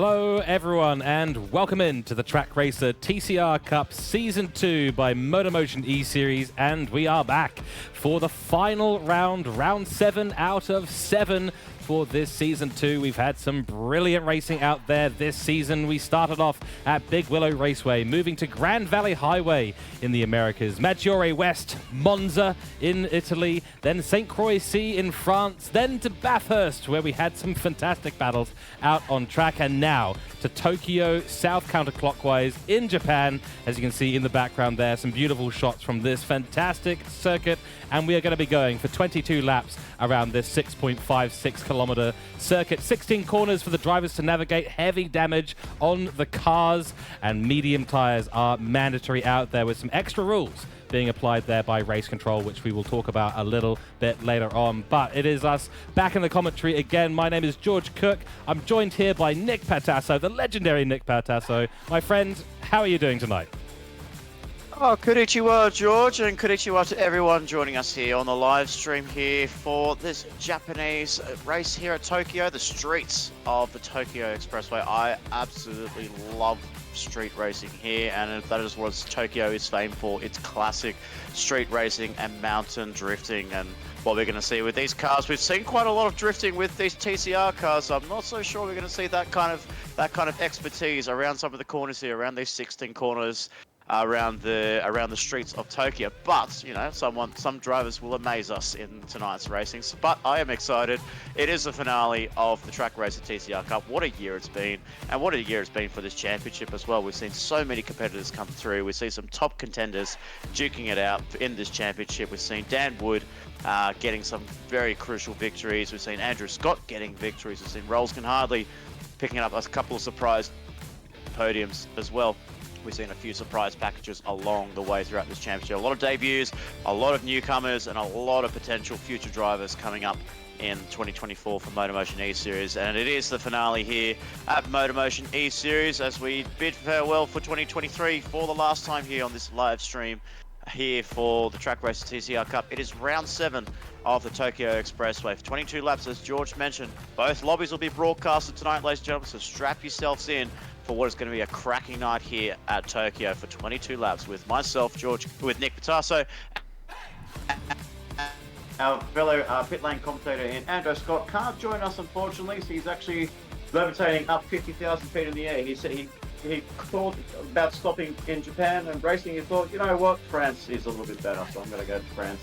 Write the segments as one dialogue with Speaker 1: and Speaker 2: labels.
Speaker 1: Hello everyone and welcome in to the Trak Racer TCR Cup Season 2 by MotorMotion E-Series, and we are back for the final round, round 7 out of 7 for this Season 2. We've had some brilliant racing out there this season. We started off at Big Willow Raceway, moving to Grand Valley Highway in the Americas, Maggiore West, Monza in Italy, then St. Croix in France, then to Bathurst, where we had some fantastic battles out on track, and now to Tokyo, south counterclockwise in Japan. As you can see in the background there, some beautiful shots from this fantastic circuit, and we are going to be going for 22 laps around this 6.56 kilometer circuit. 16 corners for the drivers to navigate, heavy damage on the cars, and medium tires are mandatory out there with some extra rules being applied there by race control, which we will talk about a little bit later on. But it is us back in the commentary again. My name is George Cooke. I'm joined here by Nick Pautasso, the legendary Nick Pautasso. My friend, how are you doing tonight?
Speaker 2: Oh, konnichiwa, George, and konnichiwa to everyone joining us here on the live stream here for this Japanese race here at Tokyo, the streets of the Tokyo Expressway. I absolutely love street racing here, and that is what Tokyo is famed for. It's classic street racing and mountain drifting, and what we're going to see with these cars. We've seen quite a lot of drifting with these TCR cars, so I'm not so sure we're going to see that kind of expertise around some of the corners here, around these 16 corners around the streets of Tokyo. But you know, some drivers will amaze us in tonight's racing. But I am excited. It is the finale of the Trak Racer TCR Cup. What a year it's been, and what a year it's been for this championship as well. We've seen so many competitors come through. We see some top contenders duking it out in this championship. We've seen Dan Wood getting some very crucial victories. We've seen Andrew Scott getting victories. We've seen Rolls Can Hardly picking up a couple of surprise podiums as well. We've seen a few surprise packages along the way throughout this championship. A lot of debuts, a lot of newcomers, and a lot of potential future drivers coming up in 2024 for MotorMotion E-Series. And it is the finale here at MotorMotion E-Series as we bid farewell for 2023 for the last time here on this live stream here for the Trak Racer TCR Cup. It is round 7 of the Tokyo Expressway. For 22 laps, as George mentioned, both lobbies will be broadcasted tonight, ladies and gentlemen, so strap yourselves in for what is going to be a cracking night here at Tokyo for 22 laps with myself, George, with Nick Pautasso, our fellow pit lane commentator in Andrew Scott. Can't join us, unfortunately, so he's actually levitating up 50,000 feet in the air. He said he thought about stopping in Japan and racing. He thought, you know what, France is a little bit better, so I'm going to go to France.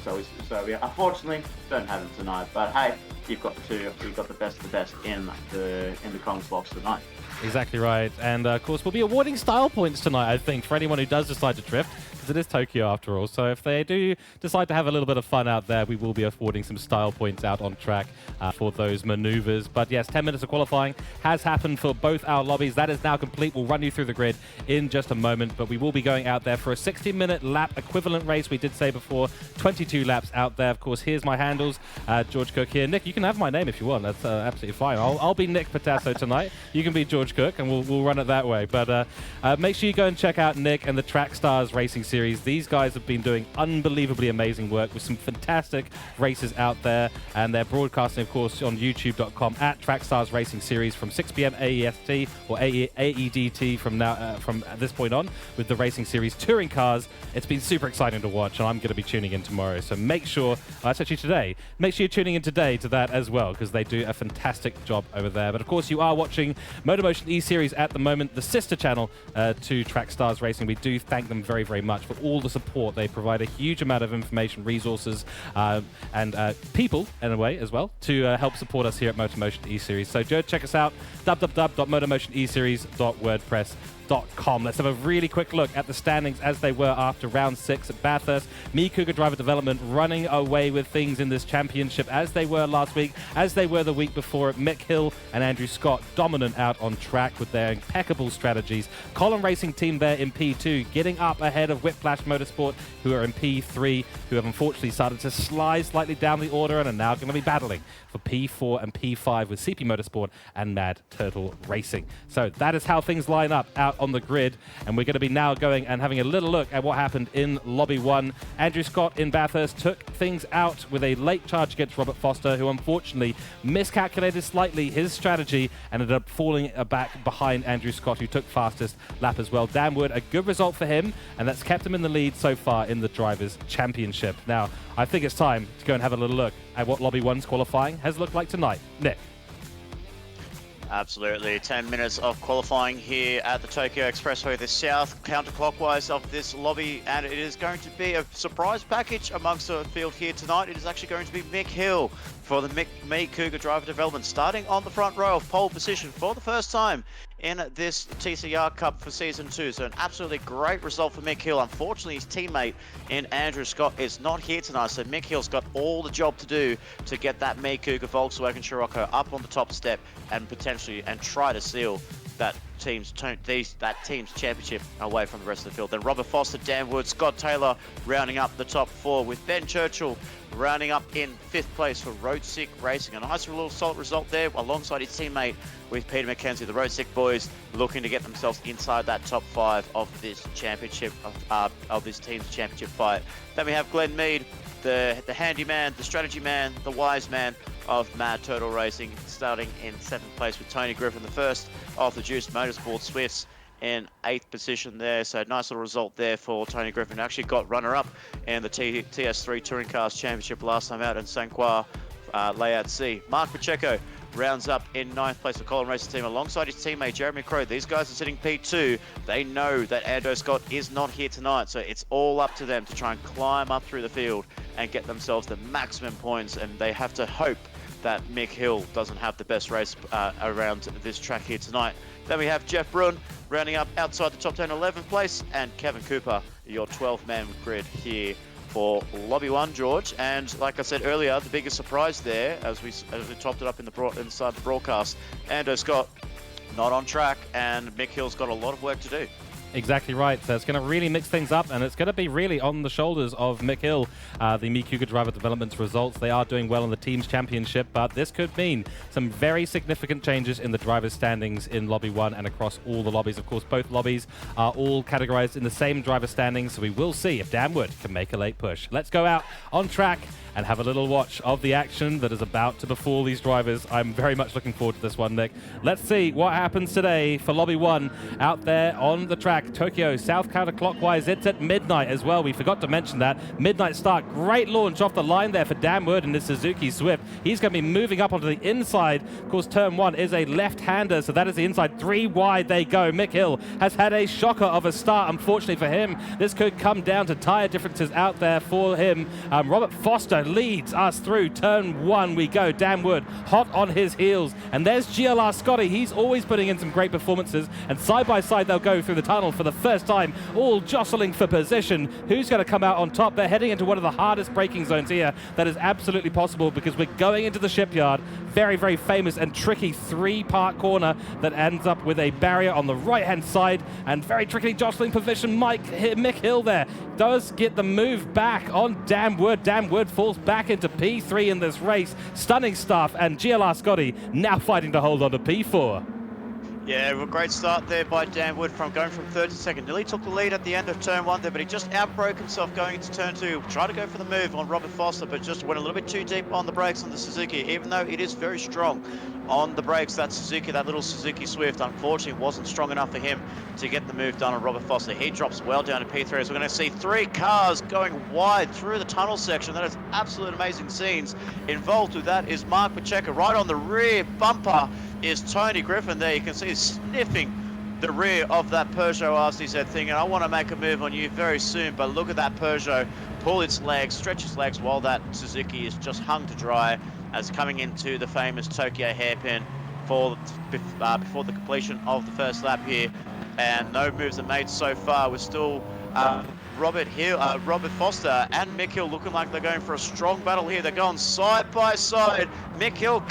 Speaker 2: So we unfortunately don't have him tonight, but hey, you've got the best of the best in the comments box tonight.
Speaker 1: Exactly right, and of course we'll be awarding style points tonight, I think, for anyone who does decide to drift, because it is Tokyo after all. So if they do decide to have a little bit of fun out there, we will be awarding some style points out on track for those maneuvers. But yes, 10 minutes of qualifying has happened for both our lobbies. That is now complete. We'll run you through the grid in just a moment, but we will be going out there for a 60-minute lap equivalent race. We did say before, 22 laps out there. Of course, here's my handles, George Cooke here. Nick, you can have my name if you want. That's absolutely fine. I'll be Nick Pautasso tonight. You can be George Cooke, and we'll run it that way. But make sure you go and check out Nick and the Trak Stars Racing Series. These guys have been doing unbelievably amazing work with some fantastic races out there, and they're broadcasting, of course, on youtube.com at Trak Stars Racing Series from 6 p.m. AEST or AEDT from this point on with the Racing Series touring cars. It's been super exciting to watch, and I'm going to be tuning in tomorrow. So make sure, that's actually today, make sure you're tuning in today to that as well, because they do a fantastic job over there. But of course, you are watching MotorMotion E-Series at the moment, the sister channel to Trak Stars Racing. We do thank them very, very much for all the support. They provide a huge amount of information, resources, and people, in a way, as well, to help support us here at MotorMotion E-Series. So go check us out, www.motormotioneseries.wordpress.com. Let's have a really quick look at the standings as they were after round 6 at Bathurst. Cooke Driver Development running away with things in this championship as they were last week, as they were the week before. Mick Hill and Andrew Scott dominant out on track with their impeccable strategies. Colin Racing Team there in P2 getting up ahead of Whiplash Motorsport, who are in P3, who have unfortunately started to slide slightly down the order and are now going to be battling for P4 and P5 with CP Motorsport and Mad Turtle Racing. So that is how things line up out on the grid. And we're going to be now going and having a little look at what happened in Lobby 1. Andrew Scott in Bathurst took things out with a late charge against Robert Foster, who unfortunately miscalculated slightly his strategy and ended up falling back behind Andrew Scott, who took fastest lap as well. Dan Wood, a good result for him, and that's kept him in the lead so far in the Drivers' Championship. Now, I think it's time to go and have a little look at what Lobby 1's qualifying has looked like tonight. Nick.
Speaker 2: Absolutely. 10 minutes of qualifying here at the Tokyo Expressway, the south counterclockwise of this lobby, and it is going to be a surprise package amongst the field here tonight. It is actually going to be Mick Hill for the Cooke driver development, starting on the front row of pole position for the first time in this TCR Cup for Season 2. So an absolutely great result for Mick Hill. Unfortunately, his teammate in Andrew Scott is not here tonight, so Mick Hill's got all the job to do to get that Cooke Volkswagen Scirocco up on the top step and potentially try to seal that team's championship away from the rest of the field. Then Robert Foster, Dan Wood, Scott Taylor rounding up the top 4, with Ben Churchill rounding up in 5th place for Road Sick Racing. A nice little solid result there alongside his teammate with Peter McKenzie. The Road Sick boys looking to get themselves inside that top 5 of this championship, of this team's championship fight. Then we have Glenn Mead, the handyman, the strategy man, the wise man of Mad Turtle Racing, starting in 7th place with Tony Griffin, the first of the Juiced Motorsport Swifts, in 8th position there. So nice little result there for Tony Griffin. Actually got runner-up in the TS3 Touring Cars Championship last time out in St. Croix Layout C. Mark Pacheco rounds up in 9th place for Colin Racing Team alongside his teammate Jeremy Crow. These guys are sitting P2. They know that Andrew Scott is not here tonight, so it's all up to them to try and climb up through the field and get themselves the maximum points, and they have to hope that Mick Hill doesn't have the best race around this track here tonight. Then we have Jeff Brun rounding up outside the top 10, 11th place, and Kevin Cooper, your 12-man grid here for Lobby 1, George. And like I said earlier, the biggest surprise there, as we topped it up in inside the broadcast, Andrew Scott not on track, and Mick Hill's got a lot of work to do.
Speaker 1: Exactly right. So it's going to really mix things up, and it's going to be really on the shoulders of Mick Hill. The Cooke driver development's results, they are doing well in the team's championship, but this could mean some very significant changes in the drivers' standings in Lobby 1 and across all the lobbies. Of course, both lobbies are all categorized in the same driver standings, so we will see if Dan Wood can make a late push. Let's go out on track and have a little watch of the action that is about to befall these drivers. I'm very much looking forward to this one, Nick. Let's see what happens today for Lobby 1 out there on the track. Tokyo, south counterclockwise. It's at midnight as well. We forgot to mention that. Midnight start. Great launch off the line there for Dan Wood and the Suzuki Swift. He's going to be moving up onto the inside. Of course, turn 1 is a left-hander, so that is the inside. 3 wide they go. Mick Hill has had a shocker of a start, unfortunately for him. This could come down to tyre differences out there for him. Robert Foster leads us through turn 1. We go. Dan Wood hot on his heels, and there's GLR Scotty. He's always putting in some great performances, and side by side they'll go through the tunnel for the first time, all jostling for position. Who's going to come out on top? They're heading into one of the hardest braking zones here. That is absolutely possible because we're going into the shipyard. Very, very famous and tricky 3-part corner that ends up with a barrier on the right-hand side, and very tricky jostling position. Mick Hill there does get the move back on Dan Wood. Dan Wood falls back into P3 in this race. Stunning stuff, and GLR Scotty now fighting to hold on to P4.
Speaker 2: Yeah, a great start there by Dan Wood from going from 3rd to 2nd. Nearly took the lead at the end of turn 1 there, but he just outbroke himself going into turn 2. Tried to go for the move on Robert Foster, but just went a little bit too deep on the brakes on the Suzuki, even though it is very strong on the brakes. That Suzuki, that little Suzuki Swift, unfortunately wasn't strong enough for him to get the move done on Robert Foster. He drops well down to P3, as we're going to see 3 cars going wide through the tunnel section. That is absolute amazing scenes. Involved with that is Mark Pacheco. Right on the rear bumper is Tony Griffin there. You can see he's sniffing the rear of that Peugeot RCZ thing, and I want to make a move on you very soon, but look at that Peugeot pull its legs, stretch its legs, while that Suzuki is just hung to dry as coming into the famous Tokyo hairpin before the completion of the first lap here. And no moves are made so far. We're still Robert Foster and Mick Hill looking like they're going for a strong battle here. They're going side by side. Mick Hill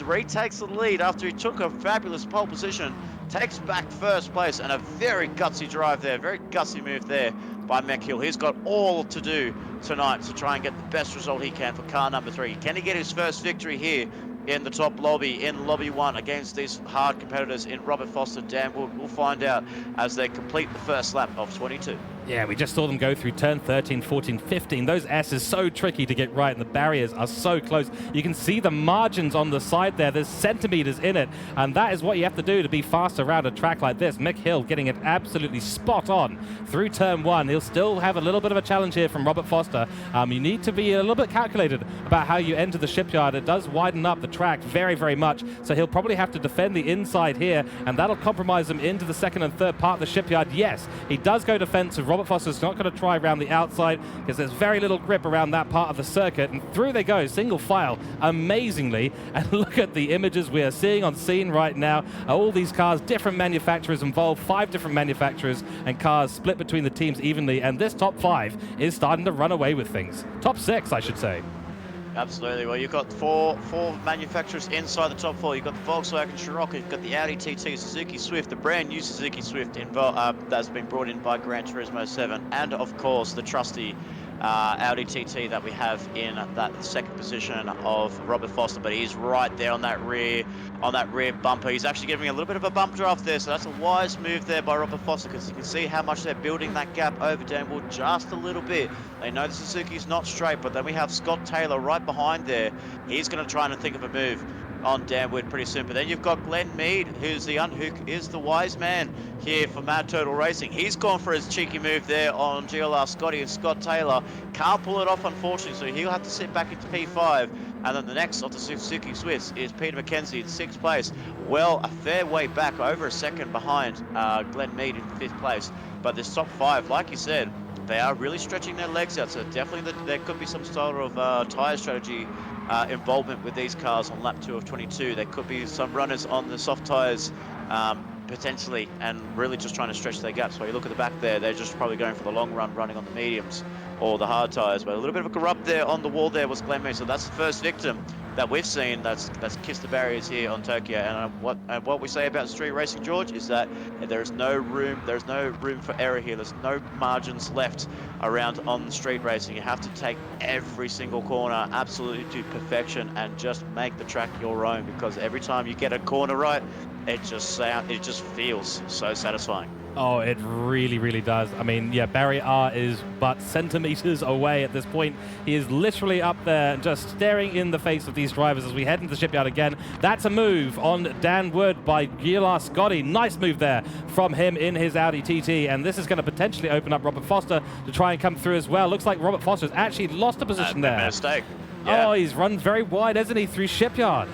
Speaker 2: retakes the lead after he took a fabulous pole position, takes back first place, and a very gutsy drive there, very gutsy move there by Mick Hill. He's got all to do tonight to try and get the best result he can for car number 3. Can he get his first victory here in the top lobby, in lobby 1 against these hard competitors in Robert Foster, Dan Wood. We'll find out as they complete the first lap of 22.
Speaker 1: Yeah, we just saw them go through turn 13, 14, 15. Those S's so tricky to get right, and the barriers are so close. You can see the margins on the side there. There's centimeters in it, and that is what you have to do to be fast around a track like this. Mick Hill getting it absolutely spot on through turn 1. He'll still have a little bit of a challenge here from Robert Foster. You need to be a little bit calculated about how you enter the shipyard. It does widen up the track very, very much, so he'll probably have to defend the inside here, and that'll compromise him into the second and third part of the shipyard. Yes, he does go defensive. Robert Foster's not going to try around the outside because there's very little grip around that part of the circuit, and through they go, single file, amazingly. And look at the images we are seeing on scene right now. All these cars, different manufacturers involved, 5 different manufacturers and cars split between the teams evenly, and this top 5 is starting to run away with things. Top 6, I should say.
Speaker 2: Absolutely. Well, you've got four manufacturers inside the top 4. You've got the Volkswagen Scirocco, you've got the Audi TT, Suzuki Swift, the brand new Suzuki Swift that's been brought in by Gran Turismo 7, and of course the trusty Audi TT that we have in that second position of Robert Foster, but he's right there on that rear bumper. He's actually giving a little bit of a bump draft there, so that's a wise move there by Robert Foster, because you can see how much they're building that gap over Dan Wood just a little bit. They know the Suzuki's not straight, but then we have Scott Taylor right behind there. He's going to try and think of a move on Dan Wood pretty soon. But then you've got Glenn Mead, who is the wise man here for Mad Turtle Racing. He's gone for his cheeky move there on GLR Scotty, and Scott Taylor can't pull it off, unfortunately, so he'll have to sit back into P5. And then the next of the Suzuki Swifts is Peter McKenzie in 6th place. Well, a fair way back, over a second behind Glenn Mead in 5th place. But this top 5, like you said, they are really stretching their legs out, so definitely there could be some sort of tyre strategy involvement with these cars on lap 2 of 22. There could be some runners on the soft tyres potentially, and really just trying to stretch their gaps. While you look at the back there, they're just probably going for the long run, running on the mediums or the hard tyres. But a little bit of a corrupt there on the wall there was Glenn Mead, so that's the first victim that we've seen that's kissed the barriers here on Tokyo. And what we say about street racing, George, is that there's no room for error here. There's no margins left around on street racing. You have to take every single corner absolutely to perfection and just make the track your own, because every time you get a corner right, it just feels so satisfying.
Speaker 1: Oh, it really, really does. I mean, yeah, Barry R is but centimeters away at this point. He is literally up there just staring in the face of these drivers as we head into the shipyard again. That's a move on Dan Wood by GLR Scotty. Nice move there from him in his Audi TT, and this is going to potentially open up Robert Foster to try and come through as well. Looks like Robert Foster's actually lost a position there.
Speaker 2: Mistake. Yeah.
Speaker 1: Oh, he's run very wide, hasn't he, through shipyard?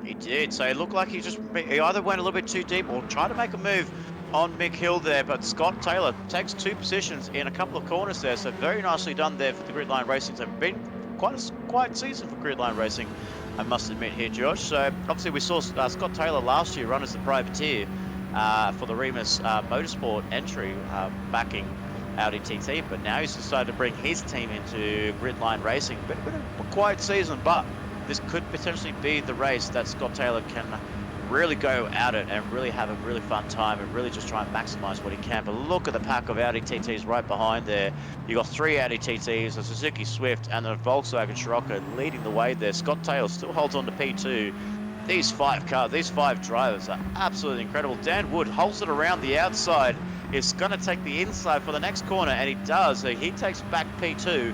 Speaker 2: He did. So it looked like he either went a little bit too deep or tried to make a move on Mick Hill there, but Scott Taylor takes 2 positions in a couple of corners there, so very nicely done there for the Gridline Racing. So been quite a quiet season for Gridline Racing, I must admit here, George. So obviously we saw Scott Taylor last year run as the privateer for the Remus Motorsport entry, backing Audi TT, but now he's decided to bring his team into Gridline Racing. Been a quiet season, but this could potentially be the race that Scott Taylor can really go at it and really have a really fun time and really just try and maximize what he can. But look at the pack of Audi TTs right behind there. You got 3 Audi TTs, a Suzuki Swift and a Volkswagen Scirocco leading the way there. Scott Taylor still holds on to P2. These 5 drivers are absolutely incredible. Dan Wood holds it around the outside. He's going to take the inside for the next corner, and he does. So he takes back P2.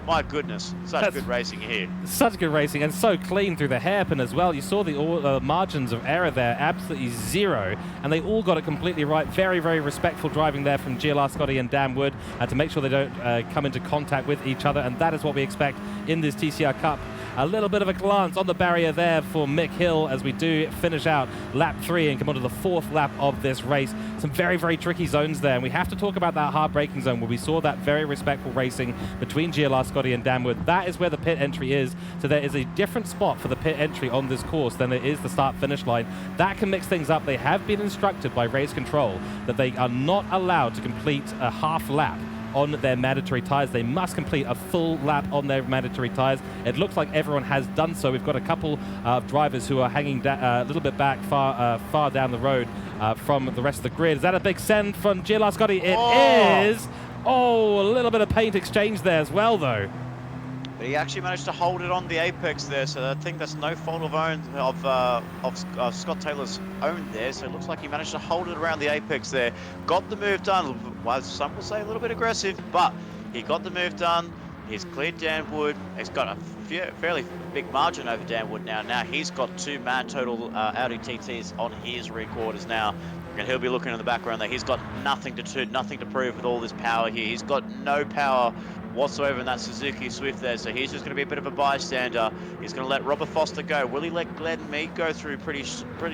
Speaker 2: My goodness, such good racing here.
Speaker 1: Such good racing, and so clean through the hairpin as well. You saw the margins of error there, absolutely 0, and they all got it completely right. Very, very respectful driving there from GLR Scotty and Dan Wood to make sure they don't come into contact with each other, and that is what we expect in this TCR Cup. A little bit of a glance on the barrier there for Mick Hill as we do finish out lap 3 and come on to the 4th lap of this race. Some very, very tricky zones there, and we have to talk about that hard braking zone where we saw that very respectful racing between GLR Scotty and Dan Wood. That is where the pit entry is, so there is a different spot for the pit entry on this course than there is the start-finish line. That can mix things up. They have been instructed by race control that they are not allowed to complete a half lap on their mandatory tyres. They must complete a full lap on their mandatory tyres. It looks like everyone has done so. We've got a couple of drivers who are hanging a little bit back, far down the road from the rest of the grid. Is that a big send from GLR Scotty? It is. Oh, a little bit of paint exchange there as well, though.
Speaker 2: but he actually managed to hold it on the apex there, so I think that's no fault of Scott Taylor's own there, so it looks like he managed to hold it around the apex there, got the move done, well, some will say a little bit aggressive, but he got the move done, he's cleared Danwood, he's got a fairly big margin over Danwood now. Now he's got 2 man total Audi TTs on his rear quarters now, and he'll be looking in the background there. He's got nothing to prove with all this power here. He's got no power whatsoever in that Suzuki Swift there, so he's just going to be a bit of a bystander. He's going to let Robert Foster go. Will he let Glenn Mead go through pretty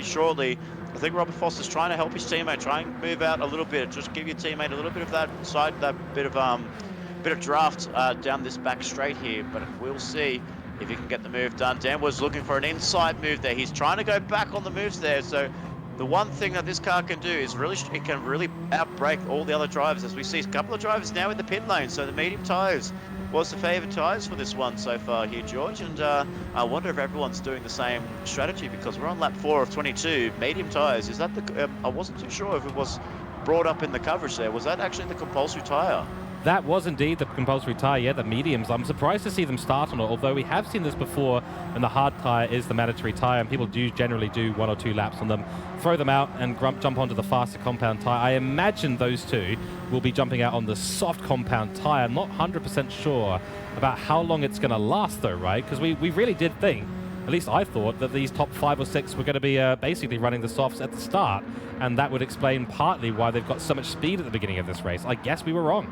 Speaker 2: shortly? I think Robert Foster's trying to help his teammate, try and move out a little bit, just give your teammate a little bit of that side, that bit of draft down this back straight here, but we'll see if he can get the move done. Danwood's looking for an inside move there. He's trying to go back on the moves there, so the one thing that this car can do is it can really outbrake all the other drivers, as we see a couple of drivers now in the pit lane, so the medium tyres was the favoured tyres for this one so far here, George, and I wonder if everyone's doing the same strategy, because we're on lap 4 of 22, medium tyres. Is that the, I wasn't too sure if it was brought up in the coverage there, was that actually the compulsory tyre?
Speaker 1: That was indeed the compulsory tyre, yeah, the mediums. I'm surprised to see them start on it, although we have seen this before, and the hard tyre is the mandatory tyre, and people do generally do 1 or 2 laps on them, throw them out, and jump onto the faster compound tyre. I imagine those two will be jumping out on the soft compound tyre. I'm not 100% sure about how long it's going to last, though, right? Because we really did think, at least I thought, that these top 5 or 6 were going to be basically running the softs at the start, and that would explain partly why they've got so much speed at the beginning of this race. I guess we were wrong.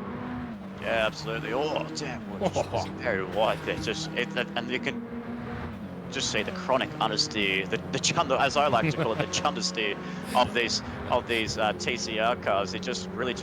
Speaker 2: Yeah, absolutely. Oh, damn, it's very wide there. And you can just see the chronic understeer, the chunder, as I like to call it, the chundersteer of these TCR cars. They just really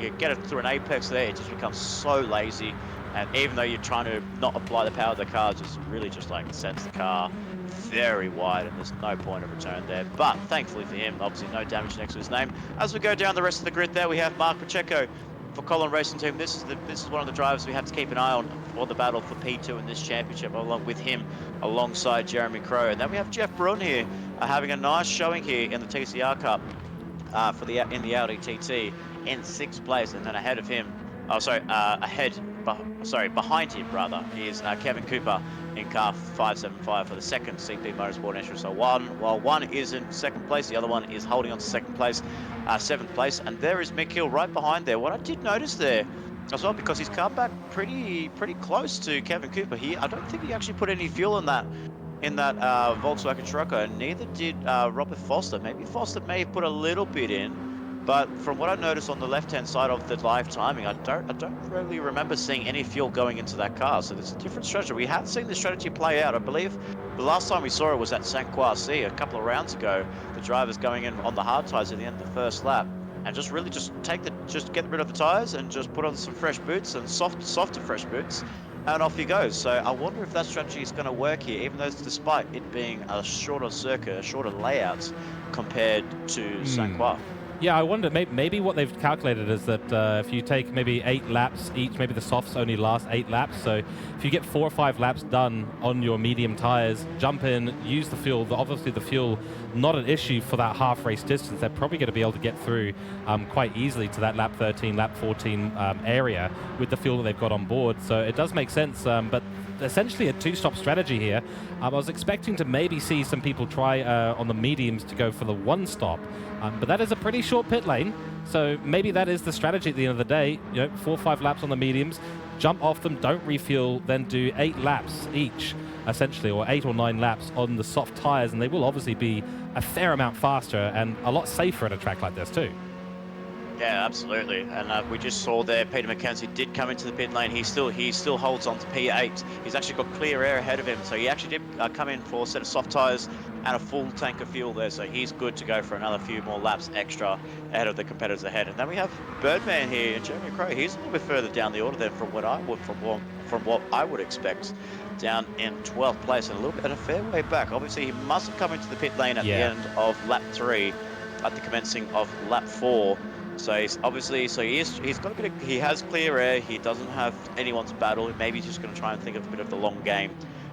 Speaker 2: you get it through an apex there, it just becomes so lazy. And even though you're trying to not apply the power of the car, just really like sends the car very wide, and there's no point of return there. But thankfully for him, obviously no damage next to his name. As we go down the rest of the grid there, we have Mark Pacheco. For Colin Racing Team, this is one of the drivers we have to keep an eye on for the battle for P2 in this championship, along with him, alongside Jeremy Crow. And then we have Jeff Brun here, having a nice showing here in the TCR Cup in the Audi TT in 6th place, and then ahead of him, behind him rather, is Kevin Cooper in car 575 for the 2nd CP Motorsport entry. So while one is in 2nd place, the other one is holding on to 2nd place, 7th place, and there is Mick Hill right behind there. What I did notice there as well, because he's come back pretty close to Kevin Cooper here, I don't think he actually put any fuel in that Volkswagen Scirocco, and neither did Robert Foster. Maybe Foster may have put a little bit in, but from what I noticed on the left-hand side of the live timing, I don't really remember seeing any fuel going into that car. So there's a different strategy. We have seen this strategy play out. I believe the last time we saw it was at St. Croix a couple of rounds ago. The drivers going in on the hard tyres at the end of the first lap, and just get rid of the tyres and just put on some fresh boots and softer fresh boots, and off he goes. So I wonder if that strategy is going to work here, even though despite it being a shorter circuit, a shorter layout compared to St. Croix.
Speaker 1: Yeah, I wonder, maybe what they've calculated is that if you take maybe 8 laps each, maybe the softs only last 8 laps, so if you get 4 or 5 laps done on your medium tyres, jump in, use the fuel, obviously the fuel not an issue for that half race distance, they're probably going to be able to get through quite easily to that lap 13, lap 14 area with the fuel that they've got on board, so it does make sense, but essentially a 2-stop strategy here. I was expecting to maybe see some people try on the mediums to go for the 1-stop, but that is a pretty short pit lane, so maybe that is the strategy at the end of the day. 4 or 5 laps on the mediums, jump off them, don't refuel, then do 8 laps each, essentially, or 8 or 9 laps on the soft tyres, and they will obviously be a fair amount faster and a lot safer at a track like this too.
Speaker 2: Yeah, absolutely. And we just saw there, Peter McKenzie did come into the pit lane. He still holds on to P8. He's actually got clear air ahead of him. So he actually did come in for a set of soft tyres and a full tank of fuel there. So he's good to go for another few more laps extra ahead of the competitors ahead. And then we have Birdman here and Jeremy Crow. He's a little bit further down the order than from what I would expect. Down in 12th place and a fair way back. Obviously, he must have come into the pit lane at the end of lap 3 at the commencing of lap 4. So he's got a bit of, he has clear air, he doesn't have anyone's battle, maybe he's just going to try and think of a bit of the long game,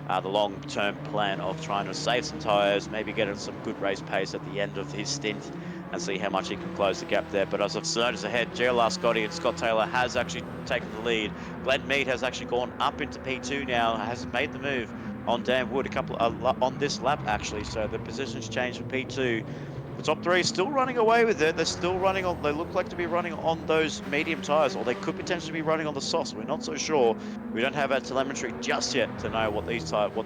Speaker 2: the long-term plan of trying to save some tyres, maybe get some good race pace at the end of his stint and see how much he can close the gap there. But as I've noticed ahead, JLR Scotty and Scott Taylor has actually taken the lead. Glenn Mead has actually gone up into P2 now, has made the move on Dan Wood on this lap actually, so the positions changed for P2. The top three still running away with it. They're still running on, they look like to be running on those medium tires, or they could potentially be running on the softs. We're not so sure. We don't have our telemetry just yet to know what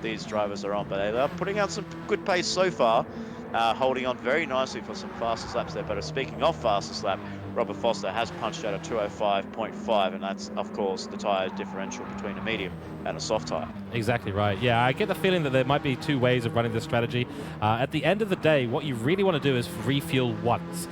Speaker 2: these drivers are on, but they are putting out some good pace so far, holding on very nicely for some fastest laps there. But speaking of fastest lap, Robert Foster has punched out a 205.5, and that's, of course, the tyre differential between a medium and a soft tyre.
Speaker 1: Exactly right. Yeah, I get the feeling that there might be two ways of running this strategy. At the end of the day, what you really want to do is refuel once.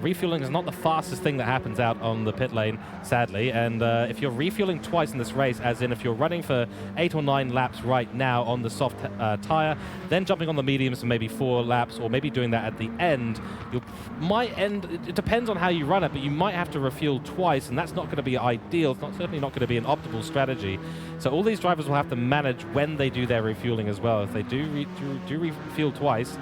Speaker 1: Refueling is not the fastest thing that happens out on the pit lane, sadly, and if you're refueling twice in this race, as in if you're running for 8 or 9 laps right now on the soft tyre, then jumping on the mediums for maybe 4 laps, or maybe doing that at the end, you might end, it depends on how you run it, but you might have to refuel twice, and that's not going to be ideal. It's certainly not going to be an optimal strategy. So all these drivers will have to manage when they do their refueling as well. If they do refuel twice,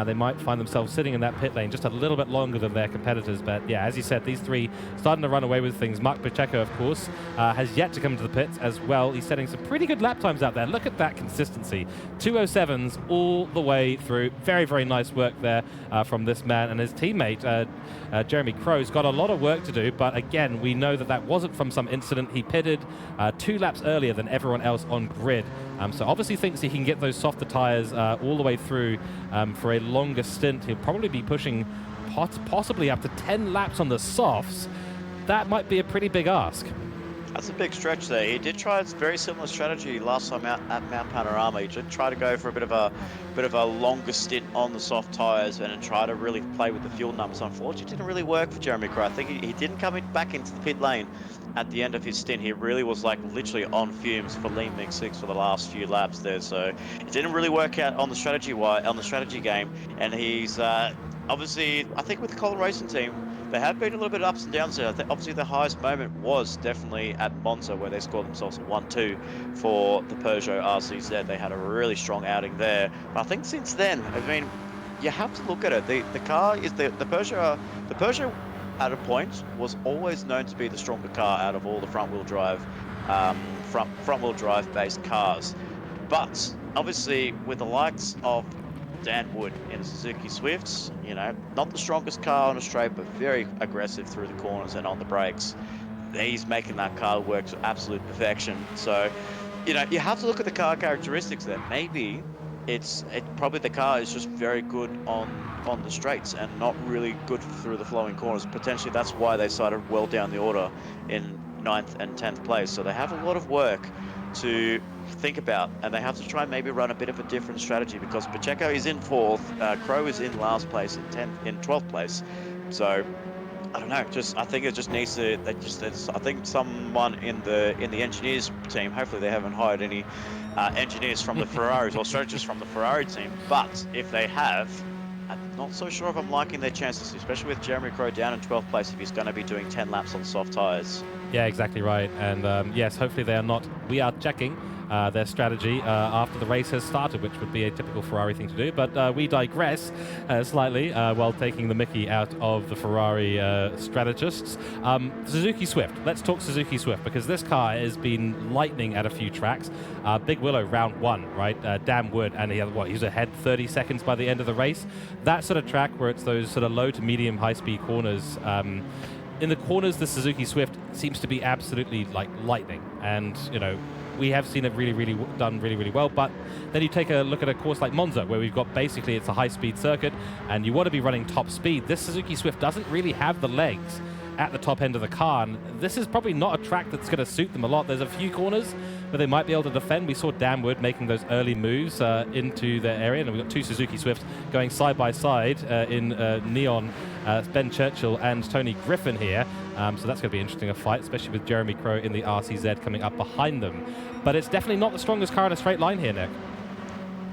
Speaker 1: they might find themselves sitting in that pit lane just a little bit longer than their competitors. But yeah, as you said, these three starting to run away with things. Mark Pacheco, of course, has yet to come to the pits as well. He's setting some pretty good lap times out there. Look at that consistency. 207s all the way through. Very, very nice work there from this man. And his teammate, Jeremy Crow's got a lot of work to do. But again, we know that that wasn't from some incident. He pitted 2 laps earlier than everyone else on grid. So obviously thinks he can get those softer tires all the way through for a longer stint. He'll probably be pushing possibly up to 10 laps on the softs. That might be a pretty big ask.
Speaker 2: That's a big stretch there. He did try a very similar strategy last time out at Mount Panorama. He did try to go for a bit of a longer stint on the soft tires and try to really play with the fuel numbers. Unfortunately, it didn't really work for Jeremy Crow. I think he didn't come back into the pit lane at the end of his stint. He really was like literally on fumes for lean mix 6 for the last few laps there. So it didn't really work out on the strategy game. And he's obviously, I think with the Colin Racing team, they have been a little bit ups and downs there. I think obviously the highest moment was definitely at Monza, where they scored themselves a 1-2 for the Peugeot RCZ. They had a really strong outing there. But I think since then, I mean, you have to look at it. The car is the Peugeot at a point was always known to be the stronger car out of all the front-wheel drive based cars. But obviously with the likes of Dan Wood in a Suzuki Swift, you know, not the strongest car on a straight, but very aggressive through the corners and on the brakes. He's making that car work to absolute perfection. So, you know, you have to look at the car characteristics there. Maybe probably the car is just very good on the straights and not really good through the flowing corners. Potentially that's why they started well down the order in 9th and 10th place. So they have a lot of work to think about, and they have to try and maybe run a bit of a different strategy, because Pacheco is in 4th, Crow is in last place in 12th place. So I don't know, I think it just needs to, I think someone in the engineers team, hopefully they haven't hired any engineers from the Ferraris or strategists from the Ferrari team, but if they have, I'm not so sure if I'm liking their chances, especially with Jeremy Crow down in 12th place if he's going to be doing 10 laps on soft tyres.
Speaker 1: Yeah, exactly right. And yes, hopefully they are not. We are checking their strategy after the race has started, which would be a typical Ferrari thing to do. But we digress slightly while taking the mickey out of the Ferrari strategists. Suzuki Swift. Let's talk Suzuki Swift, because this car has been lightning at a few tracks. Big Willow, round 1, right? Dan Wood, and he's ahead 30 seconds by the end of the race. That sort of track where it's those sort of low to medium high-speed corners. In the corners, the Suzuki Swift seems to be absolutely like lightning, and you know, we have seen it done really well. But then you take a look at a course like Monza, where we've got basically it's a high-speed circuit, and you want to be running top speed. This Suzuki Swift doesn't really have the legs at the top end of the car, and this is probably not a track that's going to suit them a lot. There's a few corners where they might be able to defend. We saw Dan Wood making those early moves into their area, and we've got 2 Suzuki Swifts going side by side in neon. Ben Churchill and Tony Griffin here, so that's going to be interesting, a fight, especially with Jeremy Crow in the RCZ coming up behind them. But it's definitely not the strongest car in a straight line here, Nick.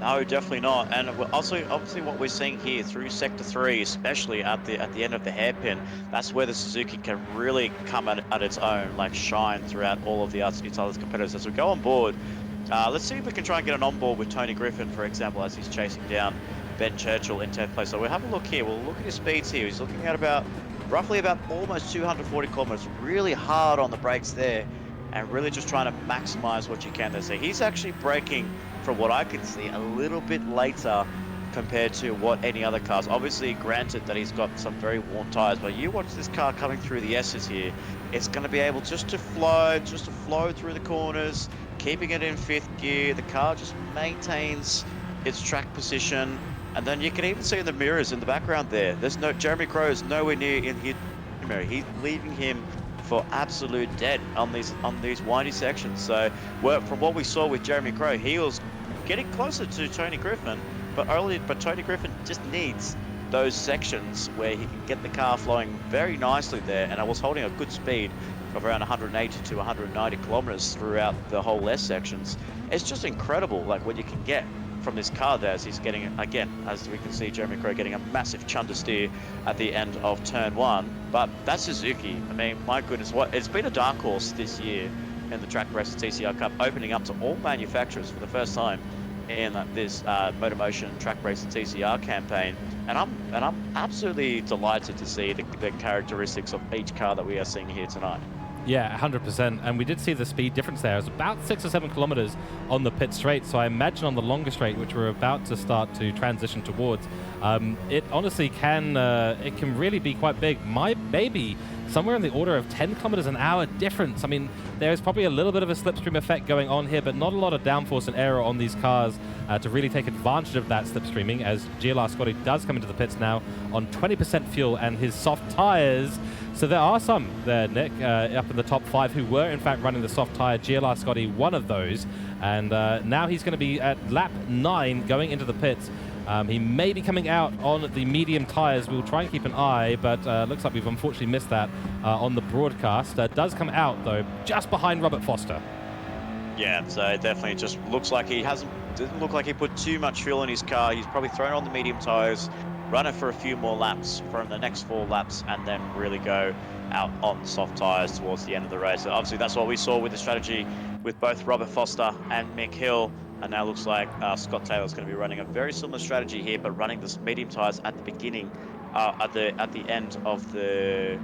Speaker 2: No, definitely not. And also, obviously, what we're seeing here through Sector 3, especially at the end of the hairpin, that's where the Suzuki can really come at its own, like shine throughout all of its other competitors. As we go on board, let's see if we can try and get an on board with Tony Griffin, for example, as he's chasing down Ben Churchill in 10th place. So we'll have a look here. We'll look at his speeds here. He's looking at roughly about almost 240 kilometers. Really hard on the brakes there, and really just trying to maximize what you can there. So he's actually braking, from what I can see, a little bit later compared to what any other cars. Obviously, granted that he's got some very worn tires, but you watch this car coming through the S's here. It's going to be able just to flow through the corners, keeping it in 5th gear. The car just maintains its track position, and then you can even see in the mirrors in the background there. There's no Jeremy Crow is nowhere near in his mirror. He's leaving him for absolute dead on these windy sections. So, from what we saw with Jeremy Crow, he was getting closer to Tony Griffin. But Tony Griffin just needs those sections where he can get the car flowing very nicely there, and I was holding a good speed of around 180 to 190 kilometers throughout the whole S sections. It's just incredible, like what you can get from this car there, as he's getting, again, as we can see Jeremy Crow getting a massive chunder steer at the end of turn 1. But that's Suzuki. I mean, my goodness, it's been a dark horse this year in the Trak Racer TCR Cup, opening up to all manufacturers for the first time in this MotorMotion Trak Racer TCR campaign, and I'm absolutely delighted to see the characteristics of each car that we are seeing here tonight.
Speaker 1: Yeah, 100%. And we did see the speed difference there. It was about 6 or 7 kilometers on the pit straight. So I imagine on the longer straight, which we're about to start to transition towards, it honestly can really be quite big. Maybe somewhere in the order of 10 kilometers an hour difference. I mean, there's probably a little bit of a slipstream effect going on here, but not a lot of downforce and aero on these cars to really take advantage of that slipstreaming, as GLR Scotty does come into the pits now on 20% fuel and his soft tires. So there are some there, Nick, up in the top 5 who were in fact running the soft tire. GLR Scotty, one of those, and now he's going to be at lap 9 going into the pits. He may be coming out on the medium tires. We'll try and keep an eye, but looks like we've unfortunately missed that on the broadcast. Does come out, though, just behind Robert Foster.
Speaker 2: Yeah, so it definitely just looks like doesn't look like he put too much fuel in his car. He's probably thrown on the medium tires, run it for a few more laps from the next 4 laps, and then really go out on soft tires towards the end of the race. So obviously that's what we saw with the strategy with both Robert Foster and Mick Hill. And now looks like Scott Taylor's going to be running a very similar strategy here, but running the medium tires at the beginning, at the end of the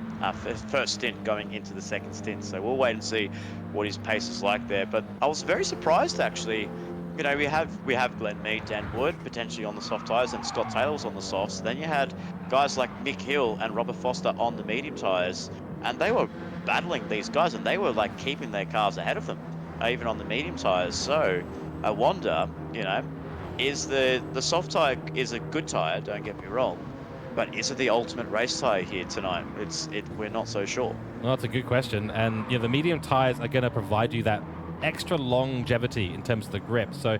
Speaker 2: first stint, going into the second stint. So we'll wait and see what his pace is like there. But I was very surprised, actually. You know, we have Glenn Mead, Dan Wood potentially on the soft tires, and Scott Taylor was on the softs. Then you had guys like Mick Hill and Robert Foster on the medium tires, and they were battling these guys, and they were like keeping their cars ahead of them, even on the medium tires. So I wonder, you know, is the soft tire is a good tire, don't get me wrong, but is it the ultimate race tire here tonight? We're not so sure.
Speaker 1: Well, that's a good question, and you know, the medium tires are going to provide you that extra longevity in terms of the grip. So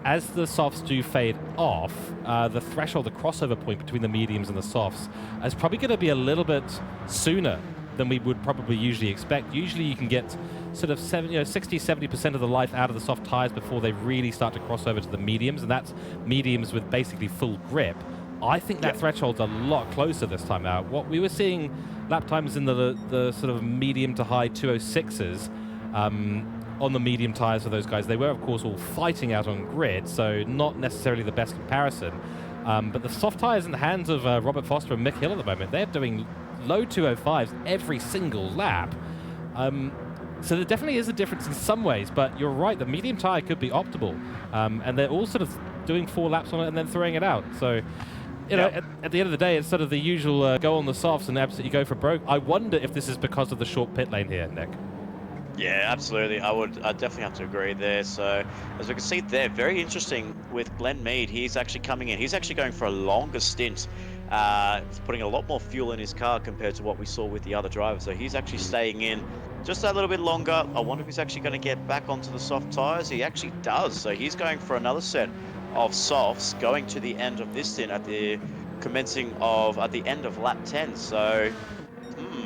Speaker 1: as the softs do fade off, the threshold, the crossover point between the mediums and the softs is probably going to be a little bit sooner than we would probably usually expect. Usually you can get sort of 60-70% of the life out of the soft tires before they really start to cross over to the mediums, and that's mediums with basically full grip. I think that threshold's a lot closer this time out. What we were seeing lap times in the sort of medium to high 206s on the medium tires for those guys. They were, of course, all fighting out on grid, so not necessarily the best comparison. But the soft tires in the hands of Robert Foster and Mick Hill at the moment, they're doing low 205s every single lap. So there definitely is a difference in some ways, but you're right, the medium tire could be optimal. And they're all sort of doing 4 laps on it and then throwing it out. So, you know, at the end of the day, it's sort of the usual go on the softs and absolutely go for broke. I wonder if this is because of the short pit lane here, Nick.
Speaker 2: Yeah, absolutely. I definitely have to agree there. So as we can see there, very interesting with Glenn Mead. He's actually coming in. He's actually going for a longer stint. He's putting a lot more fuel in his car compared to what we saw with the other drivers. So he's actually staying in just a little bit longer. I wonder if he's actually going to get back onto the soft tires. He actually does. So he's going for another set of softs going to the end of this stint at the end of lap 10. So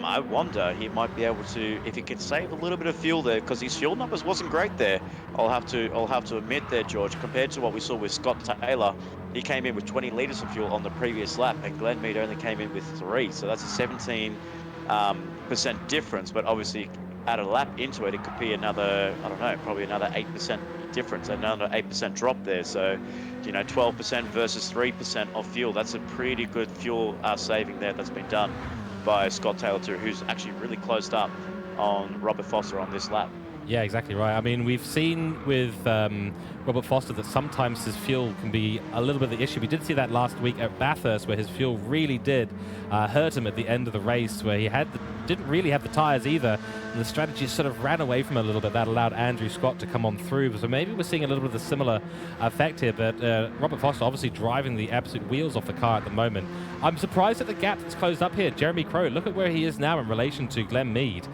Speaker 2: I wonder he might be able to, if he can save a little bit of fuel there, because his fuel numbers wasn't great there. I'll have to admit there, George, compared to what we saw with Scott Taylor. He came in with 20 litres of fuel on the previous lap, and Glenn Mead only came in with 3. So that's a 17% difference. But obviously, add a lap into it, it could be another, I don't know, probably another 8% difference, another 8% drop there. So, you know, 12% versus 3% of fuel. That's a pretty good fuel saving there that's been done by Scott Taylor too, who's actually really closed up on Robert Foster on this lap.
Speaker 1: Yeah, exactly right. I mean, we've seen with Robert Foster that sometimes his fuel can be a little bit of the issue. We did see that last week at Bathurst, where his fuel really did hurt him at the end of the race, where he didn't really have the tyres either, and the strategy sort of ran away from him a little bit. That allowed Andrew Scott to come on through. So maybe we're seeing a little bit of a similar effect here, but Robert Foster obviously driving the absolute wheels off the car at the moment. I'm surprised at the gap that's closed up here. Jeremy Crow, look at where he is now in relation to Glenn Mead.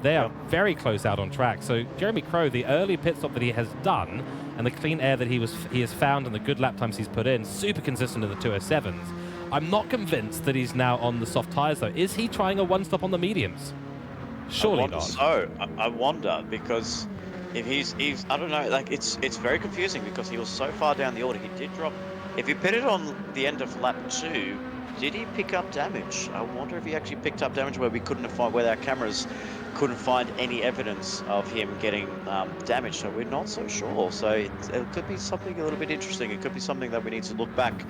Speaker 1: They are very close out on track. So Jeremy Crow, the early pit stop that he has done and the clean air that he has found and the good lap times he's put in, super consistent in the 207s. I'm not convinced that he's now on the soft tyres though. Is he trying a one-stop on the mediums? Surely not.
Speaker 2: So I wonder, because if he's I don't know, like it's very confusing because he was so far down the order. He did drop. If he pitted on the end of lap 2, did he pick up damage? I wonder if he actually picked up damage where we couldn't find, where our cameras couldn't find any evidence of him getting damaged. So we're not so sure. So it could be something a little bit interesting. It could be something that we need to look back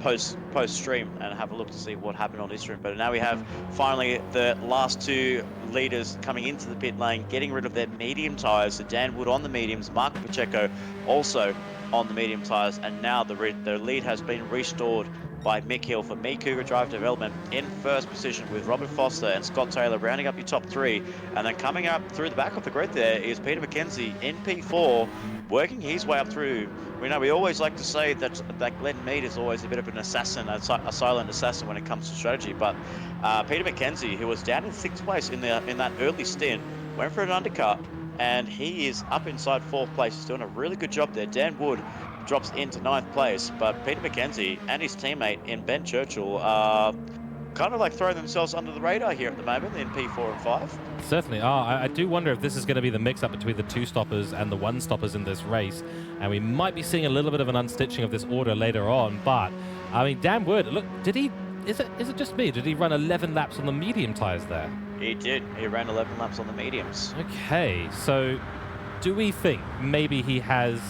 Speaker 2: post stream and have a look to see what happened on this stream. But now we have finally the last two leaders coming into the pit lane, getting rid of their medium tyres. So Dan Wood on the mediums, Marco Pacheco also on the medium tyres, and now the lead has been restored by Mick Hill for Me Cougar Drive Development in first position, with Robert Foster and Scott Taylor rounding up your top 3. And then coming up through the back of the grid there is Peter McKenzie in P4, working his way up through. We always like to say that Glenn Mead is always a bit of an assassin, a silent assassin when it comes to strategy. But Peter McKenzie, who was down in 6th place in that early stint, went for an undercut, and he is up inside 4th place. He's doing a really good job there. Dan Wood drops into 9th place, but Peter McKenzie and his teammate in Ben Churchill are kind of like throwing themselves under the radar here at the moment in P4 and 5.
Speaker 1: Certainly are. I do wonder if this is going to be the mix-up between the 2-stoppers and the 1-stoppers in this race, and we might be seeing a little bit of an unstitching of this order later on. But I mean, Dan Wood, look, is it just me? Did he run 11 laps on the medium tyres there?
Speaker 2: He did. He ran 11 laps on the mediums.
Speaker 1: Okay, so do we think maybe he has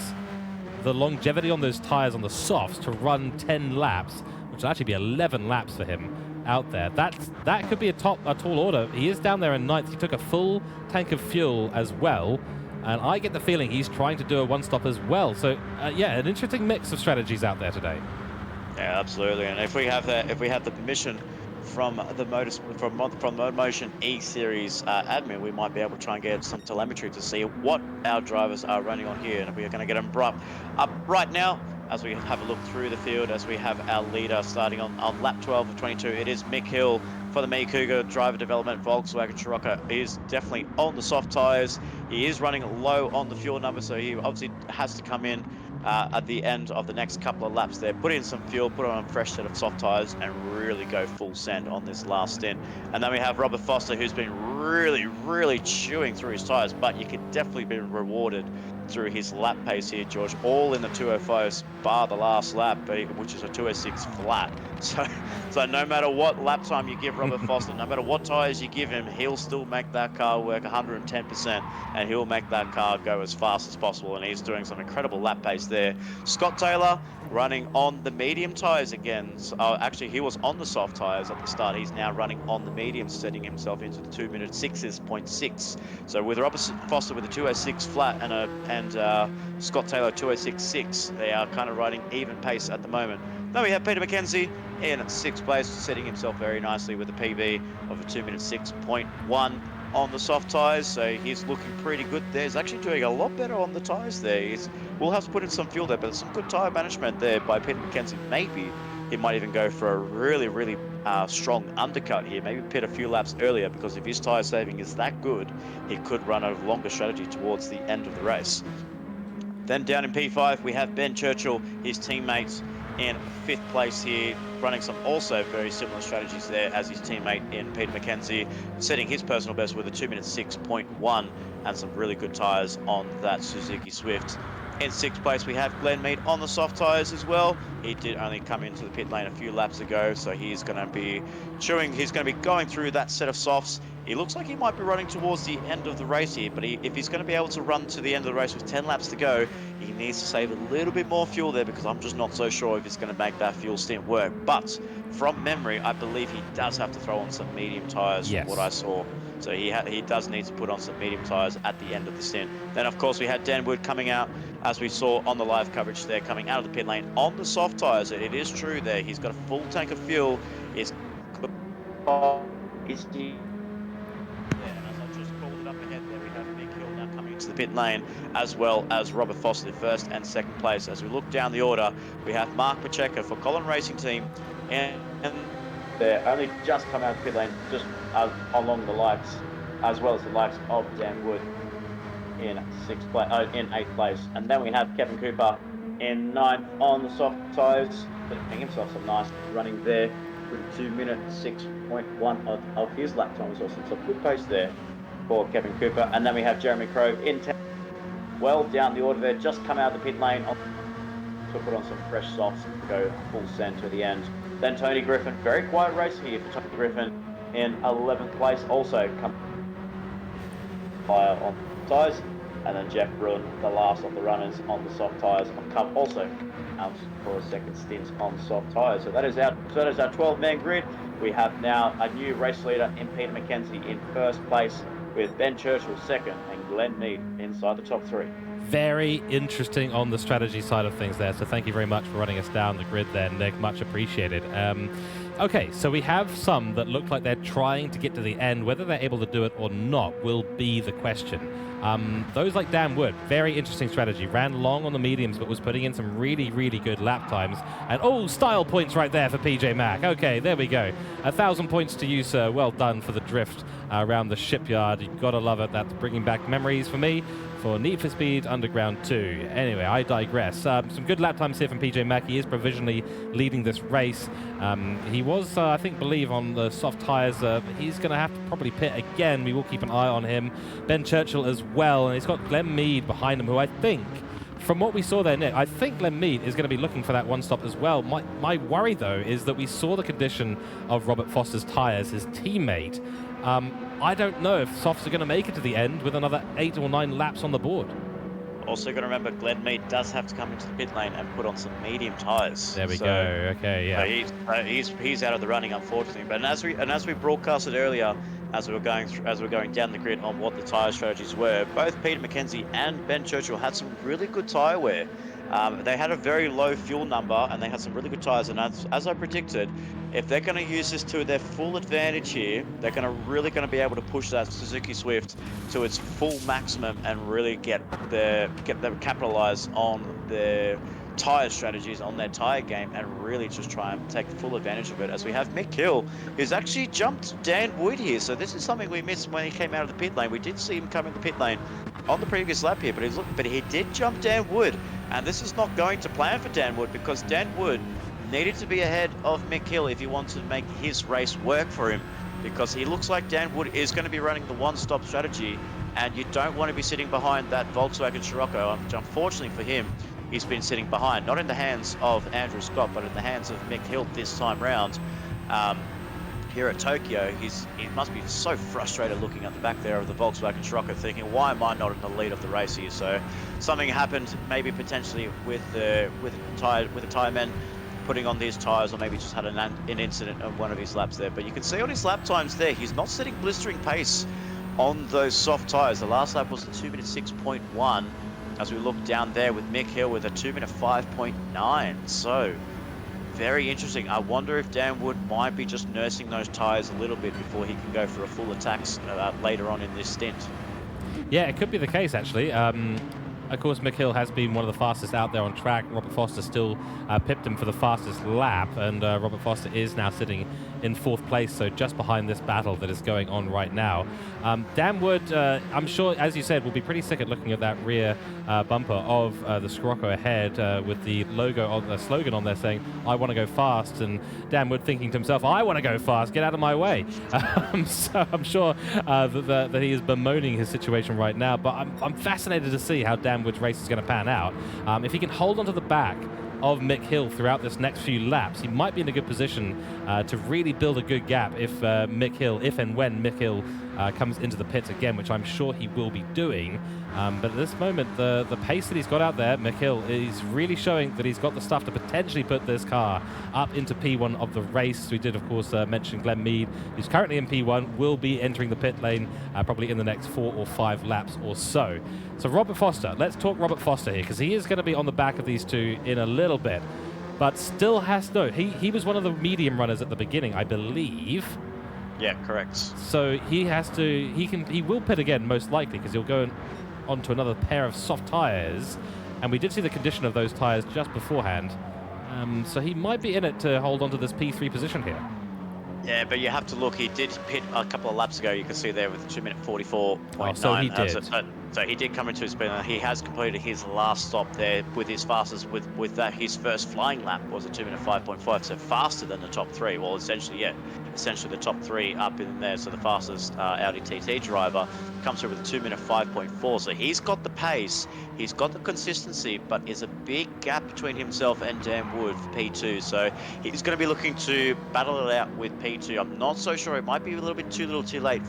Speaker 1: the longevity on those tyres on the softs to run 10 laps, which will actually be 11 laps for him out there? That could be a tall order. He is down there in 9th. He took a full tank of fuel as well, and I get the feeling he's trying to do a one-stop as well. So yeah, an interesting mix of strategies out there today.
Speaker 2: Yeah, absolutely. And if we have the permission from the MotorMotion E Series admin, we might be able to try and get some telemetry to see what our drivers are running on here, and we are going to get them up right now as we have a look through the field, as we have our leader starting on lap 12 of 22. It is Mick Hill for the Me Cougar Driver Development Volkswagen Scirocco. He is definitely on the soft tyres. He is running low on the fuel number, so he obviously has to come in at the end of the next couple of laps there, put in some fuel, put on a fresh set of soft tyres, and really go full send on this last stint. And then we have Robert Foster, who's been really chewing through his tyres, but you could definitely be rewarded through his lap pace here, George, all in the 205s bar the last lap, which is a 206 flat. So no matter what lap time you give Robert Foster, no matter what tyres you give him, he'll still make that car work 110%, and he'll make that car go as fast as possible, and he's doing some incredible lap pace there. Scott Taylor running on the medium tyres again. So, actually, he was on the soft tyres at the start. He's now running on the mediums, setting himself into the 2-minute 6.6. So with Robert Foster with a 206 flat and Scott Taylor 206.6, they are kind of riding even pace at the moment. Then we have Peter McKenzie in 6th place, setting himself very nicely with a PB of a 2-minute 6.1 on the soft tyres. So he's looking pretty good there. He's actually doing a lot better on the tyres there. We'll have to put in some fuel there, but some good tyre management there by Peter McKenzie. Maybe he might even go for a really strong undercut here. Maybe pit a few laps earlier, because if his tyre saving is that good, he could run a longer strategy towards the end of the race. Then down in P5, we have Ben Churchill, his teammates in 5th place here, running some also very similar strategies there as his teammate in Peter McKenzie, setting his personal best with a 2-minute 6.1 and some really good tyres on that Suzuki Swift. In 6th place, we have Glenn Mead on the soft tyres as well. He did only come into the pit lane a few laps ago, so he's going to be he's going to be going through that set of softs. He looks like he might be running towards the end of the race here, but if he's going to be able to run to the end of the race with 10 laps to go, he needs to save a little bit more fuel there, because I'm just not so sure if he's going to make that fuel stint work. But from memory, I believe he does have to throw on some medium tyres from what I saw. So he does need to put on some medium tyres at the end of the stint. Then, of course, we had Dan Wood coming out, as we saw on the live coverage there, coming out of the pit lane on the soft tyres. It is true there. He's got a full tank of fuel. And as I just called it up ahead there, we have Mick Hill now coming into the pit lane, as well as Robert Foster, 1st and 2nd place. As we look down the order, we have Mark Pacheco for Colin Racing Team, and they're only just come out of the pit lane, just along the likes, as well as the likes of Dan Wood in 8th place. And then we have Kevin Cooper in 9th on the soft tyres, putting himself some nice running there with 2-minute 6.1 of his lap time as well. So a good pace there for Kevin Cooper. And then we have Jeremy Crowe in 10th, well down the order there, just come out of the pit lane to put on some fresh softs to go full send to the end. Then Tony Griffin, very quiet race here for Tony Griffin in 11th place, also come higher on tyres. And then Jeff Bruin, the last of the runners on the soft tyres on Cup, also out for a second stint on soft tyres. So that is our 12-man grid. We have now a new race leader in Peter McKenzie in 1st place, with Ben Churchill 2nd and Glenn Mead inside the top 3.
Speaker 1: Very interesting on the strategy side of things there. So thank you very much for running us down the grid there, Nick. Much appreciated. Okay, so we have some that look like they're trying to get to the end. Whether they're able to do it or not will be the question. Those like Dan Wood, very interesting strategy. Ran long on the mediums, but was putting in some really, really good lap times. And oh, style points right there for PJ Mack. Okay, there we go. 1,000 points to you, sir. Well done for the drift around the shipyard. You've got to love it. That's bringing back memories for me for Need for Speed Underground 2. Anyway, I digress. Some good lap times here from PJ Mack. He is provisionally leading this race. He was, I believe, on the soft tyres. He's going to have to probably pit again. We will keep an eye on him. Ben Churchill as well. And he's got Glenn Mead behind him, who I think, from what we saw there, Nick, I think Glenn Mead is going to be looking for that one stop as well. My worry, though, is that we saw the condition of Robert Foster's tyres, his teammate. I don't know if softs are going to make it to the end with another 8 or 9 laps on the board.
Speaker 2: Also got to remember, Glenn Mead does have to come into the pit lane and put on some medium tyres.
Speaker 1: There we go. Okay, yeah.
Speaker 2: He's out of the running, unfortunately. But as we broadcasted earlier, as we were going down the grid on what the tyre strategies were, both Peter McKenzie and Ben Churchill had some really good tyre wear. They had a very low fuel number, and they had some really good tyres. And as I predicted, if they're going to use this to their full advantage here, they're really going to be able to push that Suzuki Swift to its full maximum and really get them capitalize on their tyre strategies, on their tyre game, and really just try and take full advantage of it. As we have Mick Hill, who's actually jumped Dan Wood here. So this is something we missed when he came out of the pit lane. We did see him come in the pit lane on the previous lap here, but he did jump Dan Wood. And this is not going to plan for Dan Wood, because Dan Wood needed to be ahead of Mick Hill if he wanted to make his race work for him, because he looks like Dan Wood is going to be running the one-stop strategy, and you don't want to be sitting behind that Volkswagen Scirocco, which unfortunately for him, he's been sitting behind, not in the hands of Andrew Scott, but in the hands of Mick Hill this time round. Here at Tokyo, he must be so frustrated looking at the back there of the Volkswagen Scirocco, thinking, why am I not in the lead of the race here? So something happened, maybe potentially with the tyre men putting on these tyres, or maybe just had an incident on one of his laps there. But you can see on his lap times there, he's not setting blistering pace on those soft tyres. The last lap was a 2-minute 6.1, as we look down there with Mick Hill with a 2-minute 5.9. So very interesting. I wonder if Dan Wood might be just nursing those tyres a little bit before he can go for a full attack later on in this stint.
Speaker 1: Yeah, it could be the case, actually. Of course, Mick Hill has been one of the fastest out there on track. Robert Foster still pipped him for the fastest lap, and Robert Foster is now sitting in 4th place, so just behind this battle that is going on right now. Dan Wood, I'm sure, as you said, will be pretty sick at looking at that rear bumper of the Scirocco ahead with the logo, on the slogan on there saying, "I want to go fast," and Dan Wood thinking to himself, "I want to go fast, get out of my way." So I'm sure that he is bemoaning his situation right now, but I'm fascinated to see how Dan Wood's race is going to pan out. If he can hold onto the back of Mick Hill throughout this next few laps, he might be in a good position to really build a good gap if Mick Hill, if and when Mick Hill comes into the pits again, which I'm sure he will be doing. But at this moment, the pace that he's got out there, Mick Hill, is really showing that he's got the stuff to potentially put this car up into P1 of the race. We did, of course, mention Glenn Mead, who's currently in P1, will be entering the pit lane probably in the next 4 or 5 laps or so. So Robert Foster, let's talk Robert Foster here, because he is going to be on the back of these two in a little bit, but still has no. He was one of the medium runners at the beginning, I believe.
Speaker 2: Yeah, correct.
Speaker 1: So he has to. He will pit again, most likely, because he'll go onto another pair of soft tyres, and we did see the condition of those tyres just beforehand. So he might be in it to hold on to this P3 position here.
Speaker 2: Yeah, but you have to look. He did pit a couple of laps ago. You can see there with 2:44.9.
Speaker 1: Oh, so he did.
Speaker 2: So he did come into his spin. He has completed his last stop there with his fastest. With that, his first flying lap was a 2:05.5, so faster than the top 3. Well, essentially, yeah, essentially the top 3 up in there. So the fastest Audi TT driver comes through with a 2:05.4. So he's got the pace, he's got the consistency, but is a big gap between himself and Dan Wood for P2. So he's going to be looking to battle it out with P2. I'm not so sure. It might be a little bit too late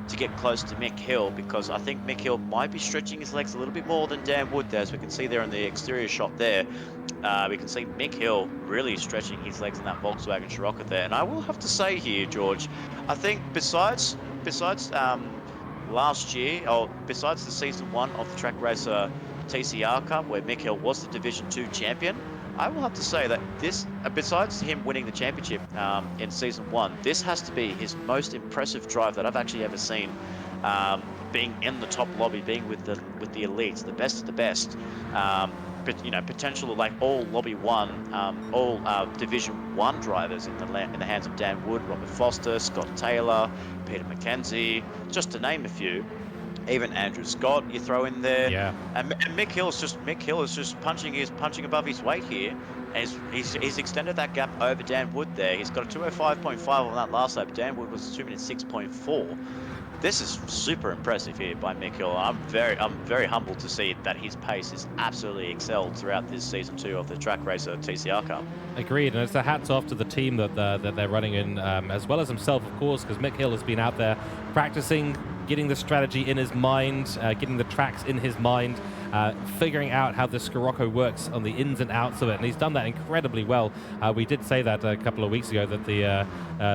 Speaker 2: to get close to Mick Hill, because I think Mick Hill might be stretching his legs a little bit more than Dan Wood there, as we can see there in the exterior shot there. We can see Mick Hill really stretching his legs in that Volkswagen Scirocco there. And I will have to say here, George, I think besides last year, or besides the season 1 of the Trak Racer TCR Cup, where Mick Hill was the Division 2 champion, I will have to say that this, besides him winning the championship in season 1, this has to be his most impressive drive that I've actually ever seen. Being in the top lobby, being with the elites, the best of the best. But you know, potential like all lobby 1, all Division 1 drivers in the hands of Dan Wood, Robert Foster, Scott Taylor, Peter McKenzie, just to name a few. Even Andrew Scott, you throw in there.
Speaker 1: Yeah.
Speaker 2: And Mick Hill is just punching above his weight here, and he's extended that gap over Dan Wood there. He's got a 2:05.5 on that last lap. Dan Wood was 2:06.4. This is super impressive here by Mick Hill. I'm very humbled to see that his pace is absolutely excelled throughout this season 2 of the Trak Racer TCR Cup.
Speaker 1: Agreed, and it's a hats off to the team that they're running in, as well as himself, of course, because Mick Hill has been out there practicing, getting the strategy in his mind, getting the tracks in his mind, figuring out how the Scirocco works on the ins and outs of it, and he's done that incredibly well. We did say that a couple of weeks ago, that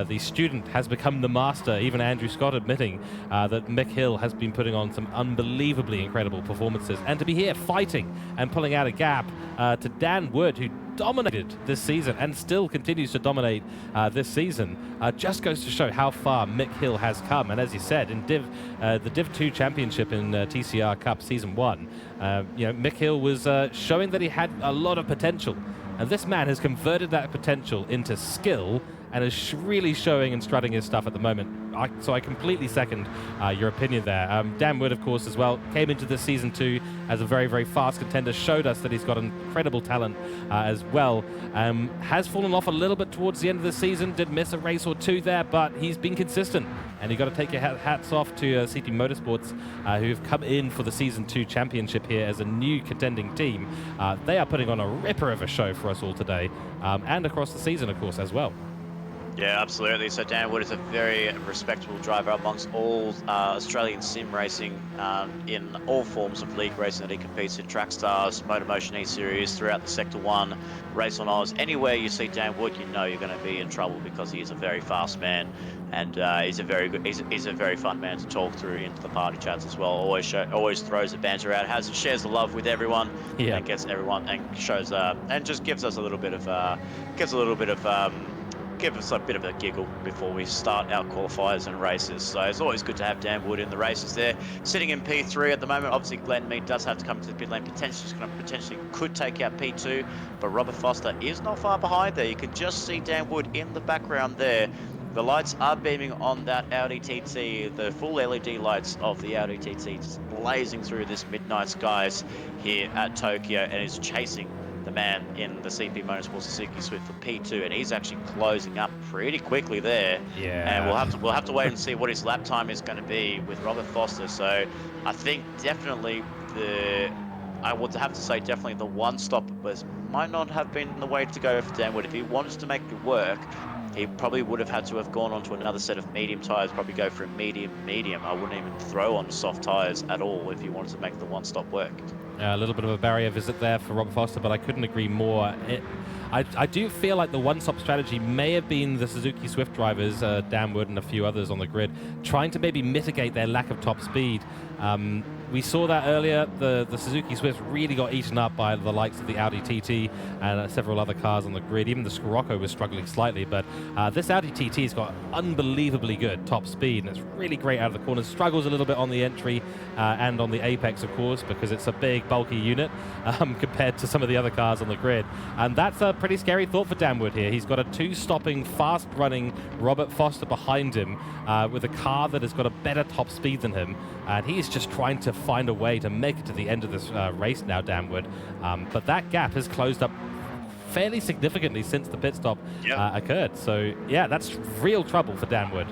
Speaker 1: the student has become the master, even Andrew Scott admitting that Mick Hill has been putting on some unbelievably incredible performances, and to be here fighting and pulling out a gap to Dan Wood, who dominated this season and still continues to dominate this season, just goes to show how far Mick Hill has come. And as you said, in the Div 2 championship in TCR Cup Season 1, you know, Mick Hill was showing that he had a lot of potential. And this man has converted that potential into skill and is really showing and strutting his stuff at the moment. So I completely second your opinion there. Dan Wood, of course, as well, came into this season 2 as a very, very fast contender, showed us that he's got incredible talent as well. Has fallen off a little bit towards the end of the season, did miss a race or 2 there, but he's been consistent. And you've got to take your hats off to CP Motorsports, who've come in for the Season 2 championship here as a new contending team. They are putting on a ripper of a show for us all today, and across the season, of course, as well.
Speaker 2: Yeah, absolutely. So Dan Wood is a very respectable driver amongst all Australian sim racing in all forms of league racing that he competes in. Track Stars, MotorMotion E-Series, throughout the Sector 1, Race on Oz. Anywhere you see Dan Wood, you know you're going to be in trouble, because he is a very fast man, and he's a very fun man to talk through into the party chats as well. Always throws the banter out, shares the love with everyone,
Speaker 1: yeah,
Speaker 2: and gets everyone, and shows and just gives us a little bit of give us a bit of a giggle before we start our qualifiers and races. So it's always good to have Dan Wood in the races there. Sitting in P3 at the moment. Obviously, Glenn Mead does have to come to the pit lane. Potentially could take out P2, but Robert Foster is not far behind there. You can just see Dan Wood in the background there. The lights are beaming on that Audi TT, the full LED lights of the Audi TT just blazing through this midnight skies here at Tokyo, and is chasing the man in the CP Motorsports Suzuki Swift for P2, and he's actually closing up pretty quickly there.
Speaker 1: Yeah.
Speaker 2: And we'll have to wait and see what his lap time is going to be with Robert Foster. So I think definitely I would have to say definitely the one stop might not have been the way to go for Dan Wood. If he wanted to make it work, he probably would have had to have gone onto another set of medium tyres, probably go for a medium. I wouldn't even throw on soft tyres at all if he wanted to make the one-stop work.
Speaker 1: A little bit of a barrier visit there for Robert Foster, but I couldn't agree more. I do feel like the one-stop strategy may have been the Suzuki Swift drivers, Dan Wood and a few others on the grid, trying to maybe mitigate their lack of top speed. We saw that earlier. The Suzuki Swift really got eaten up by the likes of the Audi TT and several other cars on the grid. Even the Scirocco was struggling slightly, but this Audi TT's got unbelievably good top speed, and it's really great out of the corners. Struggles a little bit on the entry and on the apex, of course, because it's a big, bulky unit compared to some of the other cars on the grid. And that's a pretty scary thought for Dan Wood here. He's got a two-stopping, fast-running Robert Foster behind him with a car that has got a better top speed than him, and he's just trying to find a way to make it to the end of this race now, Dan Wood. But that gap has closed up fairly significantly since the pit stop occurred. So yeah, that's real trouble for Dan Wood.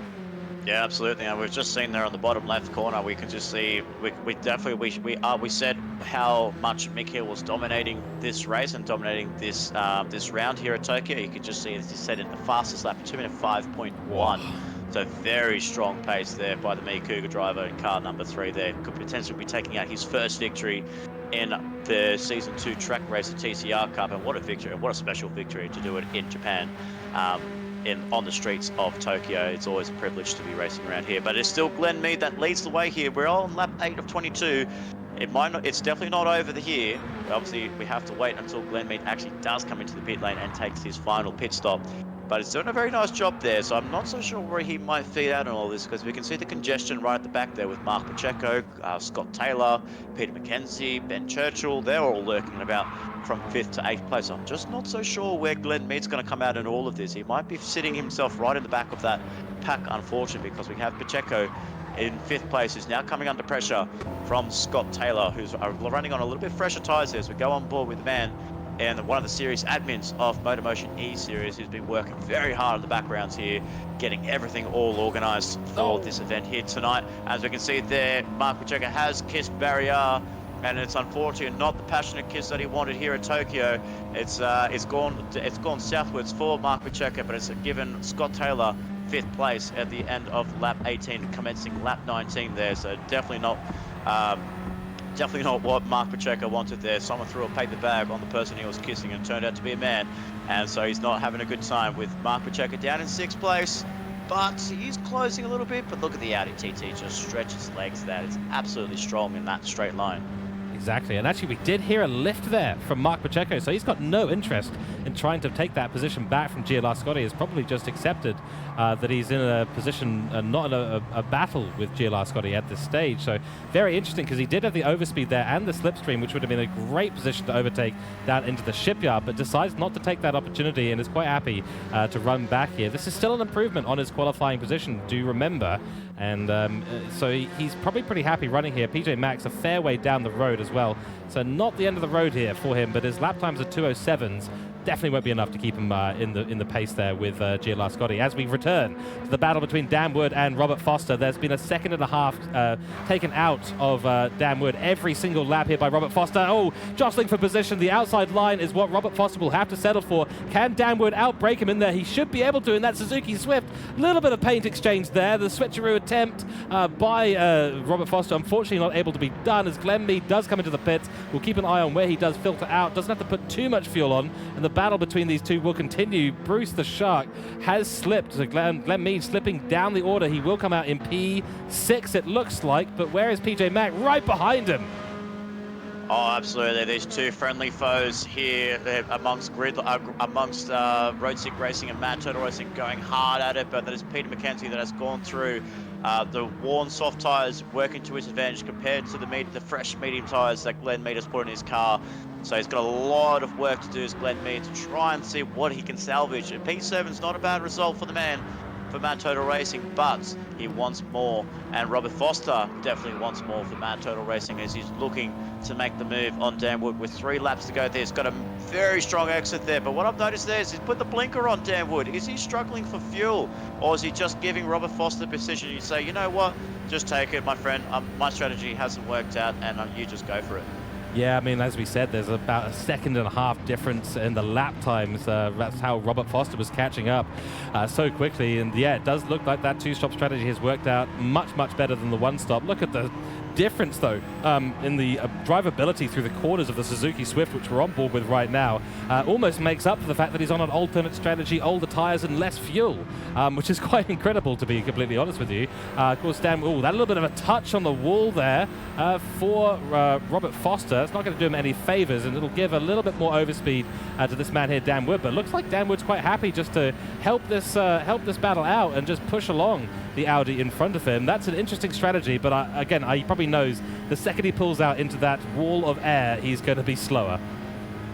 Speaker 2: Yeah, absolutely. And we've just seen there on the bottom left corner, we can just see we said how much Mick Hill was dominating this race and dominating this this round here at Tokyo. You can just see, as he said, in the fastest lap, 2:05.1. So very strong pace there by the Cooke driver in car number 3 there. Could potentially be taking out his first victory in the Season 2 Trak Racer TCR Cup. And what a victory, what a special victory to do it in Japan. On the streets of Tokyo. It's always a privilege to be racing around here, but it's still Glenn Mead that leads the way here. We're on lap 8 of 22. It's definitely not over here. Obviously, we have to wait until Glenn Mead actually does come into the pit lane and takes his final pit stop. But it's doing a very nice job there, so I'm not so sure where he might feed out on all this, because we can see the congestion right at the back there with Mark Pacheco, Scott Taylor, Peter McKenzie, Ben Churchill. They're all lurking about from 5th to 8th place. I'm just not so sure where Glenn Mead's going to come out in all of this. He might be sitting himself right in the back of that pack, unfortunately, because we have Pacheco in 5th place, who's now coming under pressure from Scott Taylor, who's running on a little bit fresher tyres here as we go on board with the man and one of the series admins of MotorMotion E-Series, who's been working very hard in the backgrounds here, getting everything all organised for this event here tonight. As we can see there, Mark Pacheco has kissed barrier, and it's unfortunately not the passionate kiss that he wanted here at Tokyo. It's gone southwards for Mark Pacheco, but it's given Scott Taylor 5th place at the end of lap 18, commencing lap 19 there. So definitely not what Mark Pacheco wanted there. Someone threw a paper bag on the person he was kissing, and turned out to be a man. And so he's not having a good time with Mark Pacheco down in 6th place. But he's closing a little bit. But look at the Audi TT just stretch its legs there. It's absolutely strong in that straight line.
Speaker 1: Exactly, and actually we did hear a lift there from Mark Pacheco, so he's got no interest in trying to take that position back from Gio Lascotti. He's probably just accepted that he's in a position, not in a battle with Gio Lascotti at this stage. So very interesting, because he did have the overspeed there and the slipstream, which would have been a great position to overtake down into the shipyard, but decides not to take that opportunity and is quite happy to run back here. This is still an improvement on his qualifying position, do remember. And so he's probably pretty happy running here. PJ Max a fair way down the road as well. So not the end of the road here for him, but his lap times are 2:07s. Definitely won't be enough to keep him in the pace there with Gio Lascotti. As we return to the battle between Dan Wood and Robert Foster, there's been a 1.5 seconds taken out of Dan Wood every single lap here by Robert Foster. Oh, jostling for position. The outside line is what Robert Foster will have to settle for. Can Dan Wood outbrake him in there? He should be able to in that Suzuki Swift. Little bit of paint exchange there. The switcheroo attempt by Robert Foster, unfortunately not able to be done, as Glenn Mead does come into the pits. We'll keep an eye on where he does filter out. Doesn't have to put too much fuel on, and the battle between these two will continue. Bruce the Shark has slipped. So Glenn Mead slipping down the order. He will come out in P6, it looks like, but where is PJ Mack? Right behind him.
Speaker 2: Oh, absolutely. There's two friendly foes here amongst Road Sig Racing and Mad Turtle Racing going hard at it, but that is Peter McKenzie that has gone through the worn soft tyres working to his advantage compared to the fresh medium tyres that Glenn Mead has put in his car. So he's got a lot of work to do as Glenn Mead to try and see what he can salvage. A P7 is not a bad result for the man for Mad Turtle Racing, but he wants more, and Robert Foster definitely wants more for Mad Turtle Racing as he's looking to make the move on Dan Wood with 3 laps to go there. He's got a very strong exit there, but what I've noticed there is he's put the blinker on Dan Wood. Is he struggling for fuel, or is he just giving Robert Foster the position? You say, you know what, just take it, my friend. My strategy hasn't worked out, and you just go for it.
Speaker 1: Yeah, I mean, as we said, there's about a 1.5 second difference in the lap times. That's how Robert Foster was catching up so quickly. And yeah, it does look like that 2-stop strategy has worked out much, much better than the 1-stop. Look at the difference, though, in the drivability through the corners of the Suzuki Swift, which we're on board with right now, almost makes up for the fact that he's on an alternate strategy, older tires and less fuel, which is quite incredible, to be completely honest with you. Of course, that little bit of a touch on the wall there for Robert Foster. It's not going to do him any favors, and it'll give a little bit more overspeed to this man here, Dan Wood. But it looks like Dan Wood's quite happy just to help this battle out and just push along the Audi in front of him. That's an interesting strategy, but again, he probably knows the second he pulls out into that wall of air, he's going to be slower.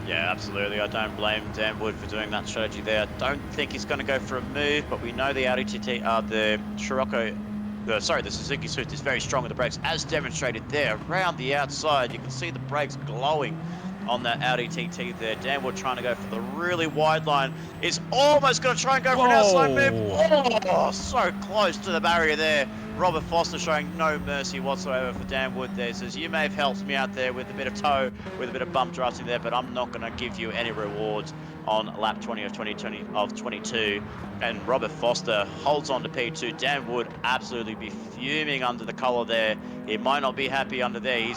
Speaker 2: Yeah, absolutely. I don't blame Dan Wood for doing that strategy there. I don't think he's going to go for a move, but we know the Audi TT, the Suzuki Swift is very strong with the brakes, as demonstrated there. Around the outside, you can see the brakes glowing on that Audi TT there. Dan Wood trying to go for the really wide line. Is almost going to try and go for an outside move. Oh, so close to the barrier there. Robert Foster showing no mercy whatsoever for Dan Wood there. Says, you may have helped me out there with a bit of tow, with a bit of bump drafting there, but I'm not going to give you any rewards on lap 20 of 22. And Robert Foster holds on to P2. Dan Wood absolutely be fuming under the collar there. He might not be happy under there. He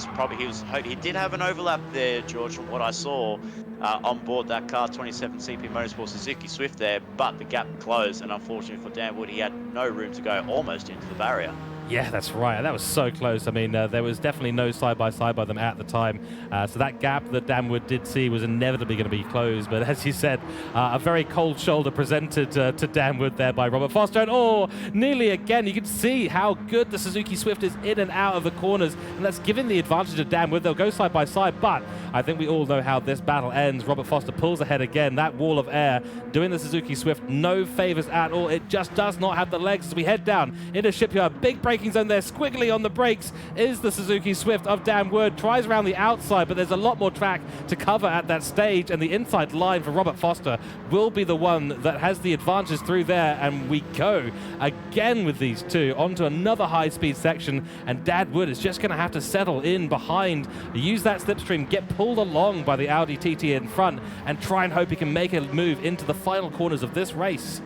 Speaker 2: did have an overlap there, George, from what I saw on board that car 27 CP Motorsport Suzuki Swift there, but the gap closed, and unfortunately for Dan Wood, he had no room to go almost into the barrier.
Speaker 1: Yeah, that's right. That was so close. I mean, there was definitely no side-by-side by them at the time. So that gap that Dan Wood did see was inevitably going to be closed. But as you said, a very cold shoulder presented to Dan Wood there by Robert Foster. And nearly again, you can see how good the Suzuki Swift is in and out of the corners. And that's giving the advantage to Dan Wood. They'll go side-by-side. But I think we all know how this battle ends. Robert Foster pulls ahead again. That wall of air doing the Suzuki Swift no favors at all. It just does not have the legs as we head down into Shipyard. Big braking zone there, squiggly on the brakes is the Suzuki Swift of Dan Wood. Tries around the outside, but there's a lot more track to cover at that stage, and the inside line for Robert Foster will be the one that has the advantage through there, and we go again with these two onto another high-speed section, and Dan Wood is just going to have to settle in behind, use that slipstream, get pulled along by the Audi TT in front, and try and hope he can make a move into the final corners of this race.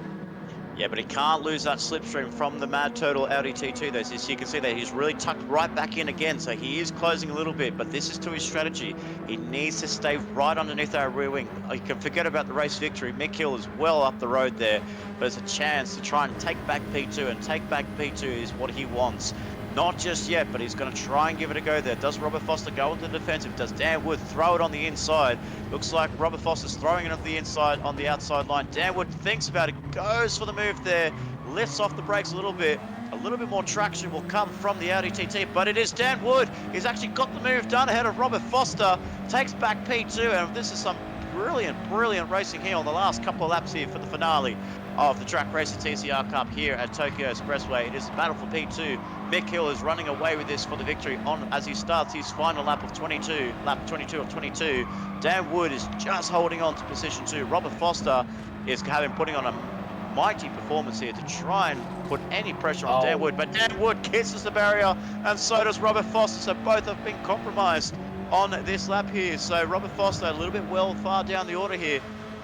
Speaker 2: Yeah, but he can't lose that slipstream from the Mad Turtle Audi TT though. So you can see that he's really tucked right back in again. So he is closing a little bit, but this is to his strategy. He needs to stay right underneath our rear wing. You can forget about the race victory. Mick Hill is well up the road there, but there's a chance to try and take back P2, and take back P2 is what he wants. Not just yet, but he's going to try and give it a go there. Does Robert Foster go into the defensive? Does Dan Wood throw it on the inside? Looks like Robert Foster's throwing it on the inside, on the outside line. Dan Wood thinks about it, goes for the move there, lifts off the brakes a little bit. A little bit more traction will come from the Audi TT, but it is Dan Wood. He's actually got the move done ahead of Robert Foster. Takes back P2, and this is some brilliant racing here on the last couple of laps here for the finale of the Trak Racer TCR Cup here at Tokyo Expressway. It is a battle for P2. Mick Hill is running away with this for the victory as he starts his final lap of 22, lap 22 of 22. Dan Wood is just holding on to position 2. Robert Foster is putting on a mighty performance here to try and put any pressure on Dan Wood, but Dan Wood kisses the barrier, and so does Robert Foster, so both have been compromised on this lap here. So Robert Foster a little bit far down the order here.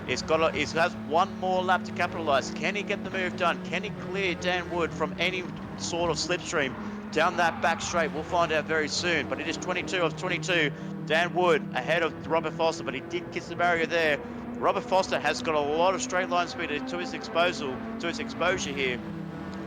Speaker 2: He has one more lap to capitalize. Can he get the move done? Can he clear Dan Wood from any sort of slipstream down that back straight? We'll find out very soon, but it is 22 of 22. Dan Wood ahead of Robert Foster, but he did kiss the barrier there. Robert Foster has got a lot of straight line speed to his exposure here.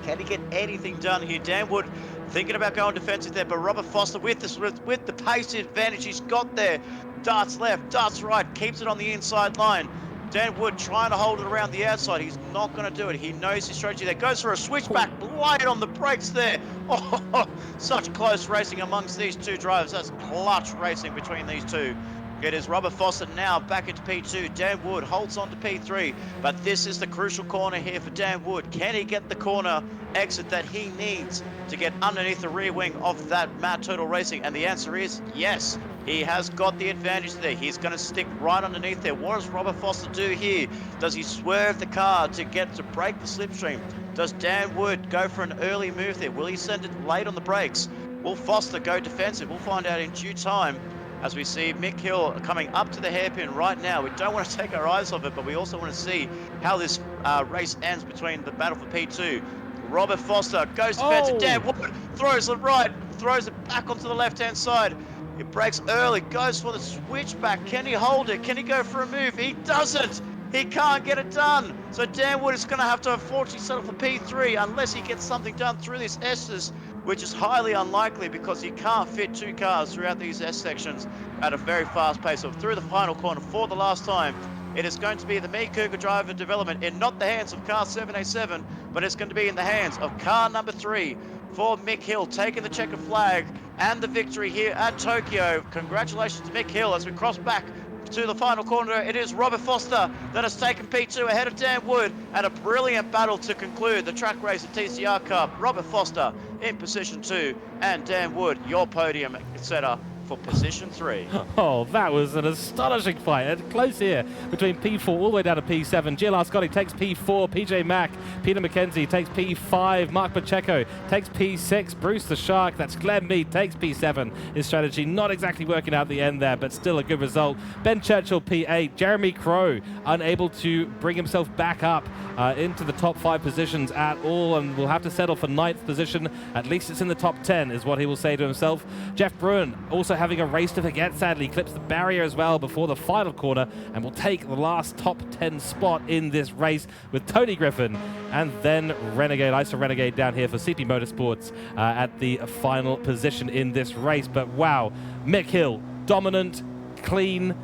Speaker 2: Can he get anything done here? Dan Wood thinking about going defensive there, but Robert Foster with the pace advantage he's got there. Darts left, darts right, keeps it on the inside line. Dan Wood trying to hold it around the outside. He's not going to do it. He knows his strategy there. Goes for a switchback, blind on the brakes there. Oh, such close racing amongst these two drivers. That's clutch racing between these two. It is Robert Foster now back into P2. Dan Wood holds on to P3, but this is the crucial corner here for Dan Wood. Can he get the corner exit that he needs to get underneath the rear wing of that Mad Turtle Racing? And the answer is yes. He has got the advantage there. He's going to stick right underneath there. What does Robert Foster do here? Does he swerve the car to break the slipstream? Does Dan Wood go for an early move there? Will he send it late on the brakes? Will Foster go defensive? We'll find out in due time. As we see Mick Hill coming up to the hairpin right now. We don't want to take our eyes off it, but we also want to see how this race ends between the battle for P2. Robert Foster goes defensive. Dan Wood throws it right, throws it back onto the left-hand side. It breaks early, goes for the switchback. Can he hold it? Can he go for a move? He doesn't. He can't get it done. So Dan Wood is going to have to unfortunately settle for P3 unless he gets something done through this S's, which is highly unlikely because you can't fit two cars throughout these S sections at a very fast pace. So through the final corner for the last time, it is going to be the Cooke driver development in not the hands of car 787, but it's going to be in the hands of car number 3 for Mick Hill, taking the checker flag and the victory here at Tokyo. Congratulations to Mick Hill as we cross back to the final corner. It is Robert Foster that has taken P2 ahead of Dan Wood, and a brilliant battle to conclude the Trak Racer TCR Cup. Robert Foster in position 2 and Dan Wood, your podium setter, for position 3.
Speaker 1: Oh, that was an astonishing fight. Close here between P4 all the way down to P7. Gilles Scotti takes P4. PJ Mack, Peter McKenzie takes P5. Mark Pacheco takes P6. Bruce the Shark, that's Glenn Mead, takes P7. His strategy not exactly working out the end there, but still a good result. Ben Churchill, P8. Jeremy Crow, unable to bring himself back up into the top 5 positions at all, and will have to settle for 9th position. At least it's in the top 10, is what he will say to himself. Jeff Bruin also having a race to forget, sadly, clips the barrier as well before the final corner, and will take the last top 10 spot in this race with Tony Griffin, and then Renegade, ISO Renegade down here for CP Motorsports at the final position in this race. But wow, Mick Hill, dominant, clean,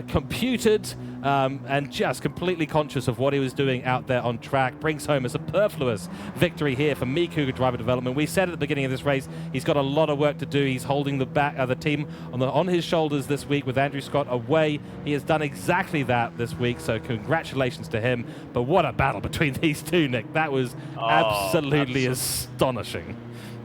Speaker 1: computed, and just completely conscious of what he was doing out there on track, brings home a superfluous victory here for Cooke driver development. We said at the beginning of this race, he's got a lot of work to do. He's holding the team on his shoulders this week with Andrew Scott away. He has done exactly that this week, so congratulations to him. But what a battle between these two, Nick. That was absolutely astonishing.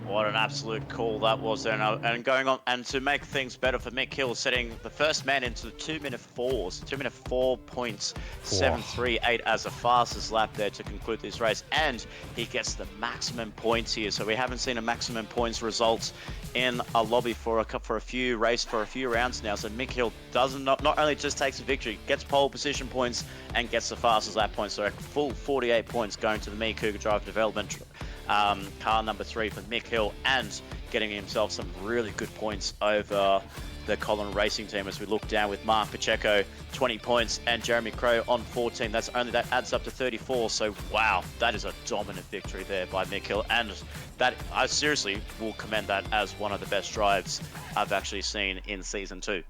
Speaker 2: What an absolute call that was there. And going on, and to make things better for Mick Hill, setting the first man into the 2-minute 4s, 2-minute 4.738 as the fastest lap there to conclude this race. And he gets the maximum points here. So we haven't seen a maximum points result in a lobby for a few rounds now. So Mick Hill not only just takes the victory, gets pole position points and gets the fastest lap points. So a full 48 points going to the Cooke driver development car number 3 for Mick Hill, and getting himself some really good points over the Colin Racing team as we look down with Mark Pacheco 20 points and Jeremy Crow on 14. That adds up to 34. So wow, that is a dominant victory there by Mick Hill, and that I seriously will commend that as one of the best drives I've actually seen in season 2.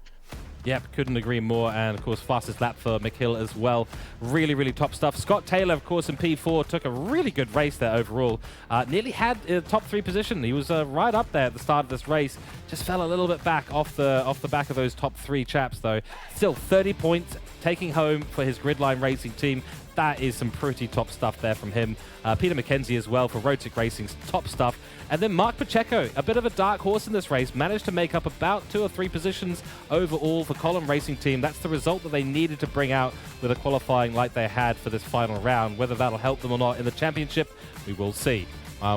Speaker 1: Yep, couldn't agree more, and of course fastest lap for Mick Hill as well. Really, really top stuff. Scott Taylor, of course, in P4 took a really good race there overall. Nearly had a top 3 position. He was right up there at the start of this race. Just fell a little bit back off the back of those top 3 chaps though. Still 30 points taking home for his Gridline Racing team. That is some pretty top stuff there from him. Peter McKenzie as well for Rotic Racing's top stuff. And then Mark Pacheco, a bit of a dark horse in this race, managed to make up about 2 or 3 positions overall for Colin Racing team. That's the result that they needed to bring out with a qualifying like they had for this final round. Whether that'll help them or not in the championship, we will see.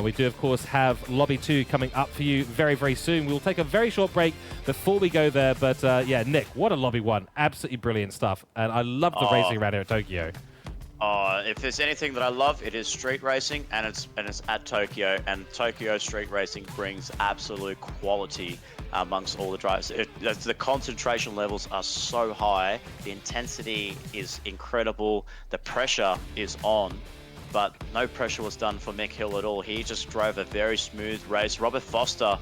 Speaker 1: We do, of course, have Lobby 2 coming up for you very, very soon. We'll take a very short break before we go there. But yeah, Nick, what a Lobby 1. Absolutely brilliant stuff. And I love the racing around here at Tokyo.
Speaker 2: If there's anything that I love, it is street racing, and it's at Tokyo. And Tokyo street racing brings absolute quality amongst all the drivers. The concentration levels are so high, the intensity is incredible, the pressure is on. but no pressure was done for Mick Hill at all. He just drove a very smooth race. Robert Foster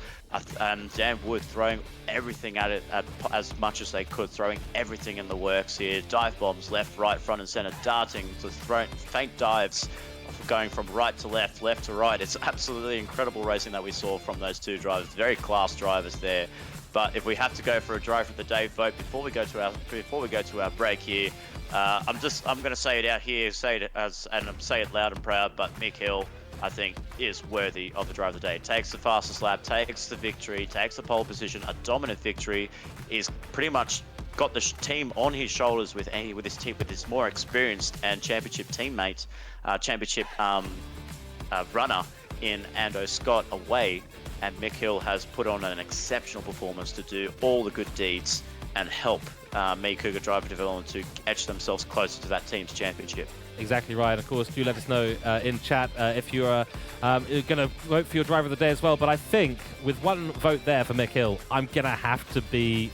Speaker 2: and Dan Wood throwing everything at it as much as they could, throwing everything in the works here. Dive bombs left, right, front and center, darting to throw faint dives, going from right to left, left to right. It's absolutely incredible racing that we saw from those two drivers. Very class drivers there. But if we have to go for a driver of the day vote before we go to our break here, I'm going to say it out here, say it loud and proud. But Mick Hill, I think, is worthy of the driver of the day. Takes the fastest lap, takes the victory, takes the pole position, a dominant victory. Is pretty much got the team on his shoulders with his more experienced and championship teammate, championship runner in Ando Scott away. And Mick Hill has put on an exceptional performance to do all the good deeds and help Cooke Driver Development to edge themselves closer to that team's championship.
Speaker 1: Exactly right. Of course, do let us know in chat if you're going to vote for your driver of the day as well. But I think with one vote there for Mick Hill, I'm going to have to be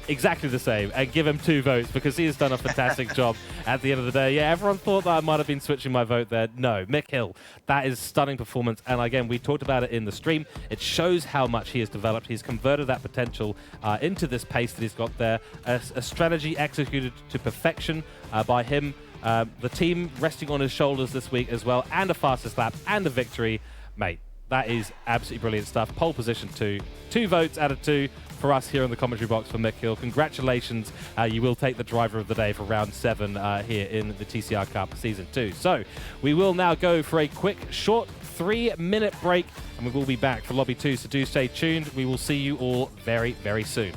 Speaker 1: exactly the same and give him 2 votes because he has done a fantastic job at the end of the day. Yeah, everyone thought that I might have been switching my vote there. No, Mick Hill, that is stunning performance. And again, we talked about it in the stream. It shows how much he has developed. He's converted that potential into this pace that he's got there. A strategy executed to perfection by him. The team resting on his shoulders this week as well, and a fastest lap and a victory. Mate, that is absolutely brilliant stuff. Pole position 2. 2 votes out of 2 for us here in the commentary box for Mick Hill. Congratulations. You will take the driver of the day for round 7 here in the TCR Cup Season 2. So we will now go for a quick, short 3-minute break, and we will be back for Lobby 2, so do stay tuned. We will see you all very, very soon.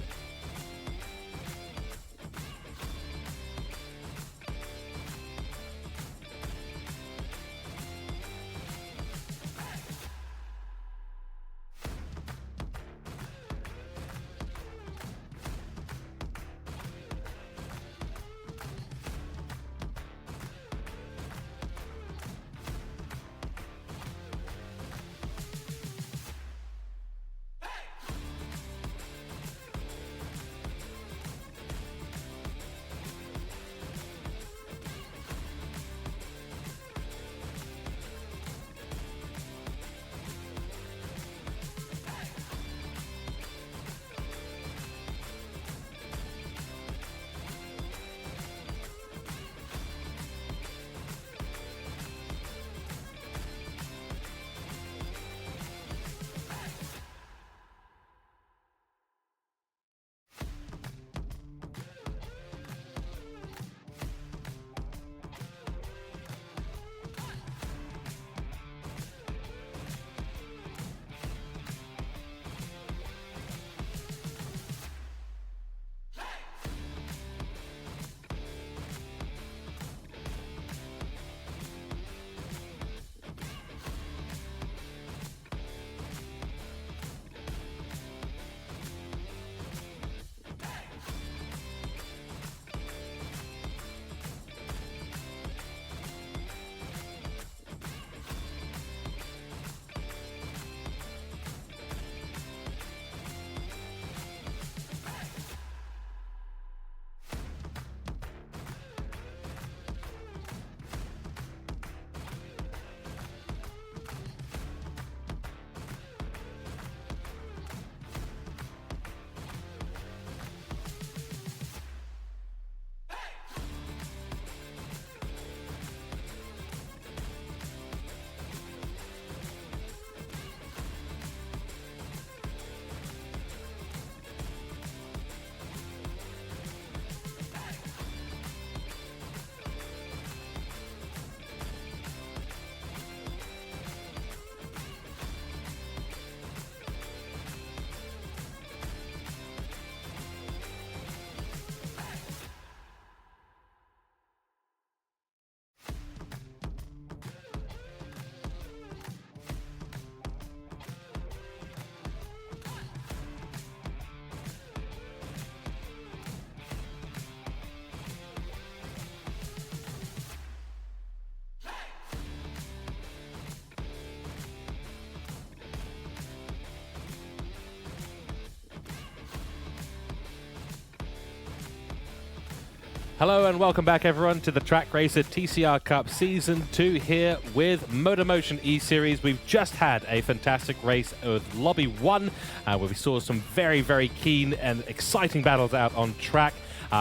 Speaker 1: Hello and welcome back everyone to the Trak Racer TCR Cup Season 2 here with MotorMotion E-Series. We've just had a fantastic race with Lobby 1 where we saw some very, very keen and exciting battles out on track.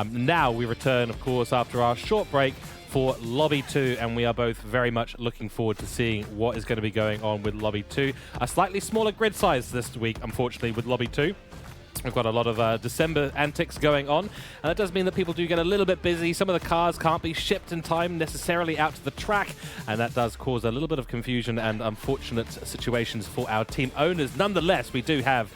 Speaker 1: Now we return, of course, after our short break for Lobby 2, and we are both very much looking forward to seeing what is going to be going on with Lobby 2. A slightly smaller grid size this week, unfortunately, with Lobby 2. We've got a lot of December antics going on, and that does mean that people do get a little bit busy. Some of the cars can't be shipped in time necessarily out to the track, and that does cause a little bit of confusion and unfortunate situations for our team owners. Nonetheless, we do have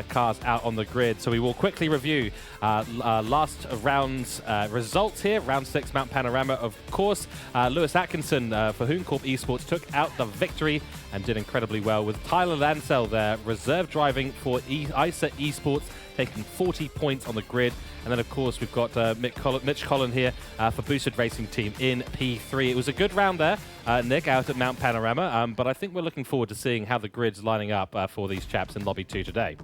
Speaker 1: cars out on the grid, so we will quickly review last round's results here. Round 6, Mount Panorama, of course. Lewis Atkinson for Hoon Corp Esports took out the victory and did incredibly well, with Tyler Lancel there, reserve driving for ISA Esports, taking 40 points on the grid. And then, of course, we've got Mitch Collin here for Boosted Racing Team in P3. It was a good round there, Nick, out at Mount Panorama, but I think we're looking forward to seeing how the grid's lining up for these chaps in Lobby 2 today.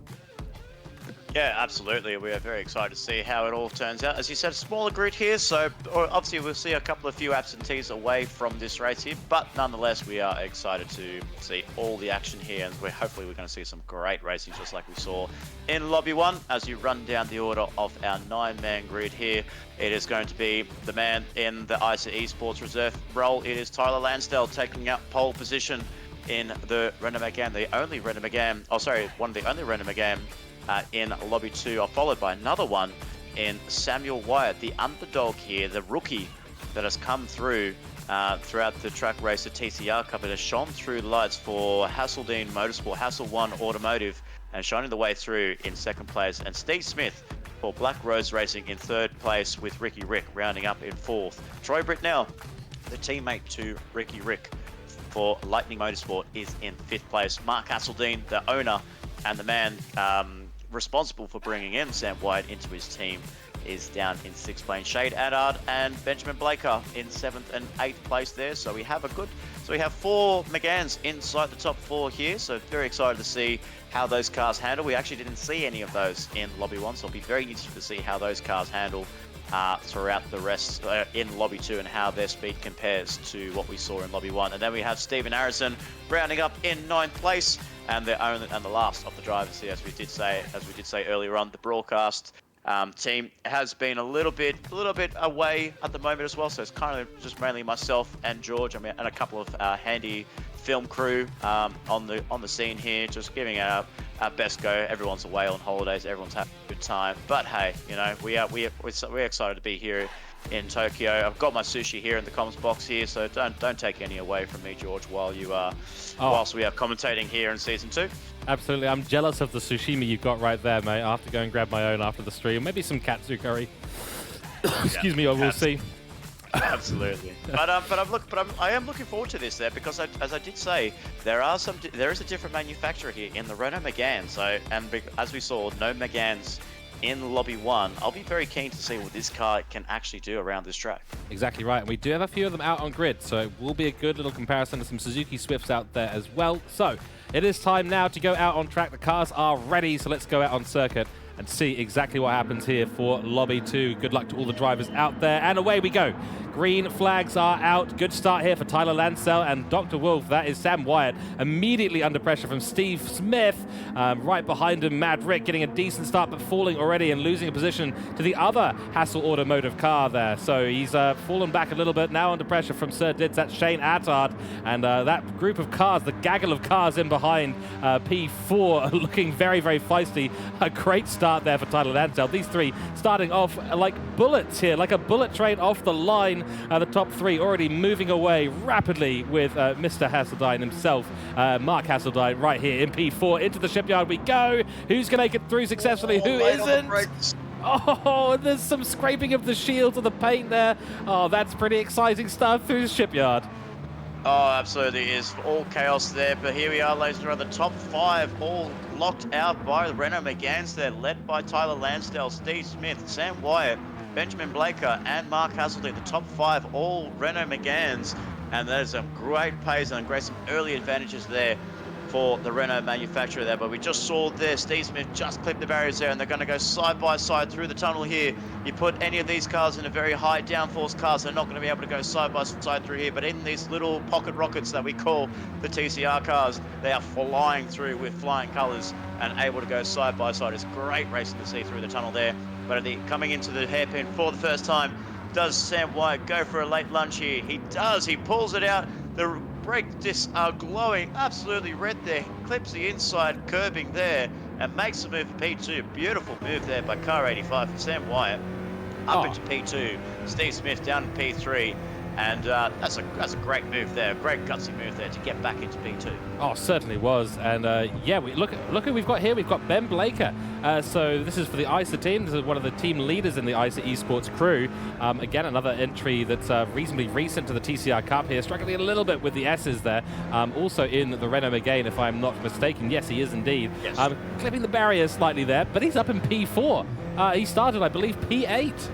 Speaker 2: Yeah, absolutely. We are very excited to see how it all turns out. As you said, smaller grid here, so obviously we'll see a couple of few absentees away from this race here, but nonetheless, we are excited to see all the action here, and hopefully we're going to see some great racing just like we saw in Lobby 1. As you run down the order of our 9-man grid here, it is going to be the man in the ISA Esports reserve role. It is Tyler Lansdale taking up pole position in the Renault Megane, one of the only Renault Megane in Lobby 2, followed by another one in Samuel Wyatt, the underdog here, the rookie that has come through throughout the Trak Racer TCR Cup. It has shone through the lights for Hasseldine Motorsport, Hassel 1 Automotive, and shining the way through in second place. And Steve Smith for Black Rose Racing in third place, with Ricky Rick rounding up in fourth. Troy Brittnell, the teammate to Ricky Rick for Lightning Motorsport, is in fifth place. Mark Hasseldine, the owner and the man responsible for bringing in Sam White into his team, is down in sixth place. Shade Addard and Benjamin Blaker in 7th and 8th place there. So we have four Megans inside the top 4 here. So very excited to see how those cars handle. We actually didn't see any of those in Lobby 1, so it'll be very interesting to see how those cars handle throughout the rest in Lobby 2 and how their speed compares to what we saw in Lobby 1. And then we have Stephen Harrison rounding up in 9th place, and the last of the drivers here, as we did say earlier on. The broadcast team has been a little bit away at the moment as well, so it's kind of just mainly myself and George, and a couple of handy film crew on the scene here, just giving our best go. Everyone's away on holidays, everyone's having a good time, but hey, you know, we're excited to be here in Tokyo. I've got my sushi here in the comms box here, so don't take any away from me, George, whilst we are commentating here in season 2.
Speaker 1: Absolutely, I'm jealous of the sashimi you got right there, mate. I have to go and grab my own after the stream. Maybe some katsu curry. Excuse me, I will see.
Speaker 2: Absolutely. I am looking forward to this there, because as I did say, there is a different manufacturer here in the Renault Megane. So, as we saw, no Meganes in Lobby 1. I'll be very keen to see what this car can actually do around this track.
Speaker 1: Exactly right. And we do have a few of them out on grid, so it will be a good little comparison to some Suzuki Swifts out there as well. So it is time now to go out on track. The cars are ready, so let's go out on circuit and see exactly what happens here for Lobby 2. Good luck to all the drivers out there, and away we go. Green flags are out. Good start here for Tyler Lancel and Dr. Wolf. That is Sam Wyatt, immediately under pressure from Steve Smith. Right behind him, Mad Rick getting a decent start, but falling already and losing a position to the other Hassel Automotive car there. So he's fallen back a little bit, now under pressure from Sir Dids. That's Shane Attard, and that group of cars, the gaggle of cars in behind P4, looking very, very feisty. A great start there for Tyler Lancel. These three starting off like bullets here, like a bullet train off the line. The top 3 already moving away rapidly with Mr. Hasseldine himself, Mark Hasseldine, right here in P4. Into the shipyard we go. Who's going to make it through successfully? Who isn't? Oh, there's some scraping of the shields of the paint there. Oh, that's pretty exciting stuff through the shipyard.
Speaker 2: Oh, absolutely is all chaos there, but here we are, ladies and gentlemen, the top 5 all locked out by the Renault Meganes there, led by Tyler Lansdale, Steve Smith, Sam Wyatt, Benjamin Blaker, and Mark Hasseldine. The top 5 all Renault Meganes, and there's some great pace and some early advantages there for the Renault manufacturer there, but we just saw there, Steve Smith just clipped the barriers there, and they're going to go side by side through the tunnel here. You put any of these cars in a very high downforce cars, they're not going to be able to go side by side through here, but in these little pocket rockets that we call the TCR cars, they are flying through with flying colors and able to go side by side. It's great racing to see through the tunnel there, but coming into the hairpin for the first time, does Sam Wyatt go for a late lunge here? He does, he pulls it out. The brake discs are glowing absolutely red there. Clips the inside curbing there and makes the move for P2. Beautiful move there by car 85 for Sam Wyatt. Up into P2. Steve Smith down in P3. And that's a great move there, a great gutsy move there to get back into P2.
Speaker 1: Oh, certainly was. And yeah, look who we've got here. We've got Ben Blaker. So this is for the ISA team. This is one of the team leaders in the ISA esports crew. Again, another entry that's reasonably recent to the TCR Cup here, struggling a little bit with the S's there. Also in the Renault Megane, if I'm not mistaken. Yes, he is indeed.
Speaker 2: Yes.
Speaker 1: Clipping the barrier slightly there, but he's up in P4. He started, I believe, P8.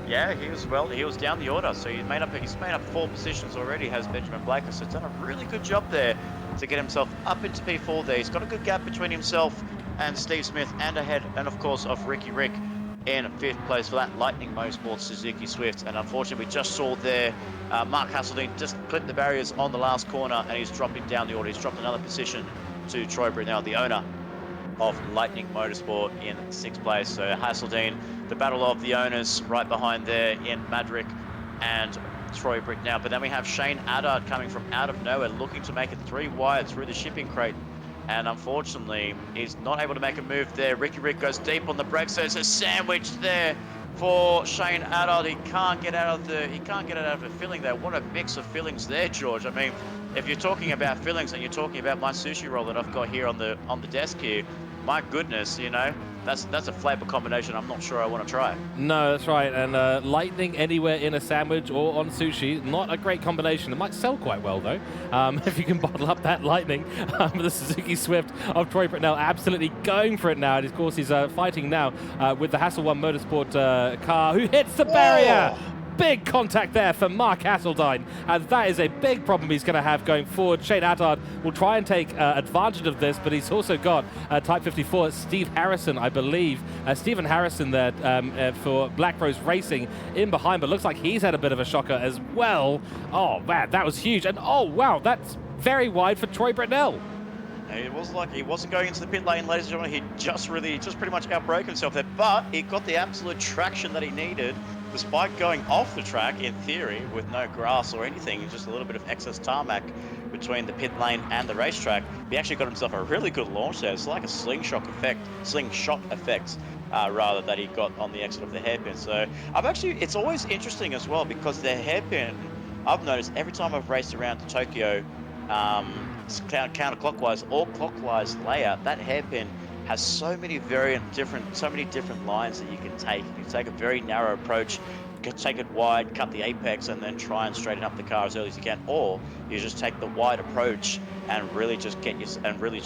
Speaker 2: Yeah, he was down the order, so he's made up 4 positions already, has Benjamin Blaker, so he's done a really good job there to get himself up into P4 there. He's got a good gap between himself and Steve Smith, and ahead, and of course, of Ricky Rick in 5th place for that Lightning Motorsports Suzuki Swift. And unfortunately, we just saw there, Mark Hasseldean just clipped the barriers on the last corner, and he's dropping down the order. He's dropped another position to Troy Britnell, the owner of Lightning Motorsport, in 6th place. So Hasseldean, the battle of the owners right behind there in Madrick and Troy Britnell. But then we have Shane Addard coming from out of nowhere, looking to make it 3 wide through the shipping crate. And unfortunately, he's not able to make a move there. Ricky Rick goes deep on the brakes, so it's a sandwich there for Shane Addard. He can't get out of the filling there. What a mix of fillings there, George. I mean, if you're talking about fillings and you're talking about my sushi roll that I've got here on the desk here, my goodness, you know, that's a flavor combination I'm not sure I want to try. No,
Speaker 1: that's right. And lightning anywhere in a sandwich or on sushi, not a great combination. It might sell quite well, though, if you can bottle up that lightning. The Suzuki Swift of Troy Britnell absolutely going for it now. And of course, he's fighting now with the Hasselone Motorsport car, who hits the barrier. Big contact there for Mark Hasseldean, and that is a big problem he's going to have going forward. Shane Addard will try and take advantage of this, but he's also got Type 54 Steve Harrison, I believe. Stephen Harrison there for Black Rose Racing in behind, but looks like he's had a bit of a shocker as well. Oh, man, that was huge. And oh, wow, that's very wide for Troy Britnell.
Speaker 2: It was like he wasn't going into the pit lane, ladies and gentlemen. He just pretty much outbroke himself there, but he got the absolute traction that he needed, despite going off the track in theory with no grass or anything, just a little bit of excess tarmac between the pit lane and the racetrack. He actually got himself a really good launch there. It's like a slingshot effect, rather, that he got on the exit of the hairpin. So it's always interesting as well, because the hairpin, I've noticed every time I've raced around to Tokyo, counterclockwise or clockwise layout, that hairpin has so many different lines that you can take. You can take a very narrow approach, take it wide, cut the apex, and then try and straighten up the car as early as you can, or you just take the wide approach and really just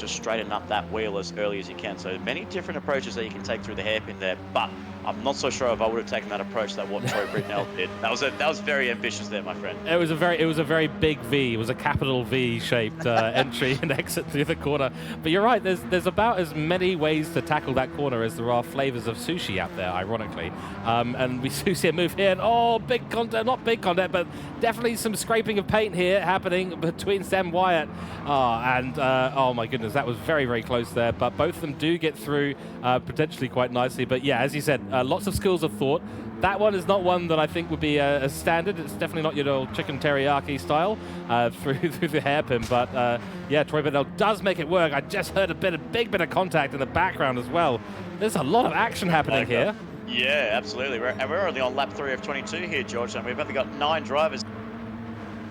Speaker 2: straighten up that wheel as early as you can. So many different approaches that you can take through the hairpin there, but I'm not so sure if I would have taken that approach that what Troy Britnell did. That was very ambitious there, my friend.
Speaker 1: It was a very big V. It was a capital V shaped entry and exit through the corner. But you're right. There's about as many ways to tackle that corner as there are flavors of sushi out there, ironically. And we see a move here. And big contact, not big contact, but definitely some scraping of paint here happening between Sam Wyatt. Oh my goodness, that was very close there. But both of them do get through potentially quite nicely. But yeah, as you said, lots of schools of thought. That one is not one that I think would be a standard. It's definitely not your old chicken teriyaki style through the hairpin. But yeah, Troy Britnell does make it work. I just heard a big bit of contact in the background as well. There's a lot of action happening here.
Speaker 2: Yeah, absolutely. We're only on lap 3 of 22 here, George, and we've only got 9 drivers.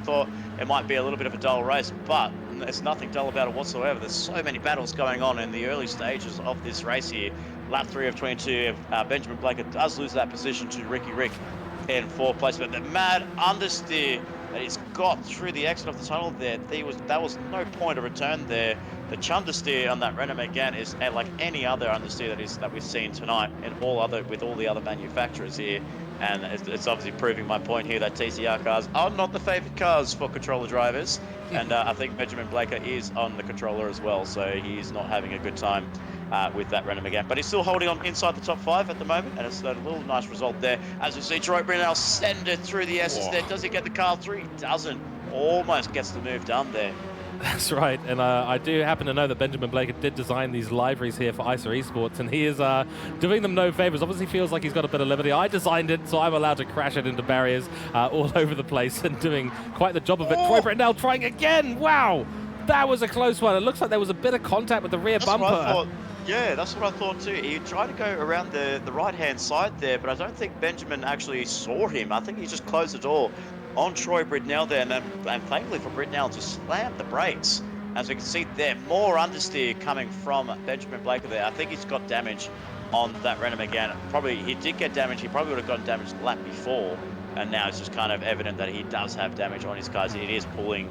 Speaker 2: Thought it might be a little bit of a dull race, but there's nothing dull about it whatsoever. There's so many battles going on in the early stages of this race here. Lap 3 of 22, Benjamin Blaker does lose that position to Ricky Rick in 4th place, but the mad understeer that he's got through the exit of the tunnel there, that was no point of return there the understeer on that Renault Megane is like any other understeer that we've seen tonight with all the other manufacturers here. And it's obviously proving my point here that TCR cars are not the favorite cars for controller drivers. And I think Benjamin Blaker is on the controller as well, so he's not having a good time with that Renault Megane. But he's still holding on inside the top 5 at the moment, and it's a little nice result there. As we see, Troy Brunel send it through the S's there. Does he get the car through? He doesn't. Almost gets the move done there.
Speaker 1: That's right, and I do happen to know that Benjamin Blaker did design these liveries here for ISA Esports, and he is doing them no favors. Obviously feels like he's got a bit of liberty. I designed it, so I'm allowed to crash it into barriers all over the place and doing quite the job of it. Troy Brunel trying again. Wow, that was a close one. It looks like there was a bit of contact with the rear bumper.
Speaker 2: What I thought. Yeah, that's what I thought too. He tried to go around the right-hand side there, but I don't think Benjamin actually saw him. I think he just closed the door on Troy Bridnell there, and thankfully for Bridnell to slam the brakes. As we can see there, more understeer coming from Benjamin Blaker there. I think he's got damage on that Renault Megane. Probably, he did get damage. He probably would have gotten damage the lap before, and now it's just kind of evident that he does have damage on his cars. It is pulling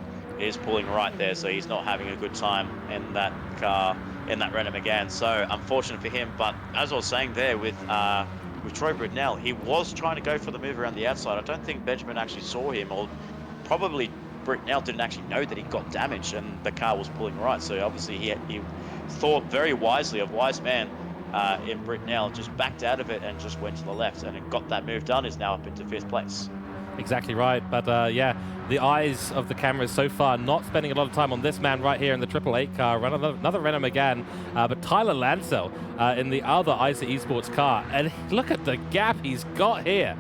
Speaker 2: right there, so he's not having a good time in that car, in that Renault Megane. So unfortunate for him, but as I was saying there with Troy Bridnell, he was trying to go for the move around the outside. I don't think Benjamin actually saw him, or probably Bridnell didn't actually know that he got damaged and the car was pulling right. So obviously he thought very wisely, a wise man in Bridnell, just backed out of it and just went to the left and it got that move done. Is now up into 5th place.
Speaker 1: Exactly right, but yeah, the eyes of the cameras so far not spending a lot of time on this man right here in the 888 car, another Renault Megane, but Tyler Lancel in the other ISA Esports car, and look at the gap he's got here.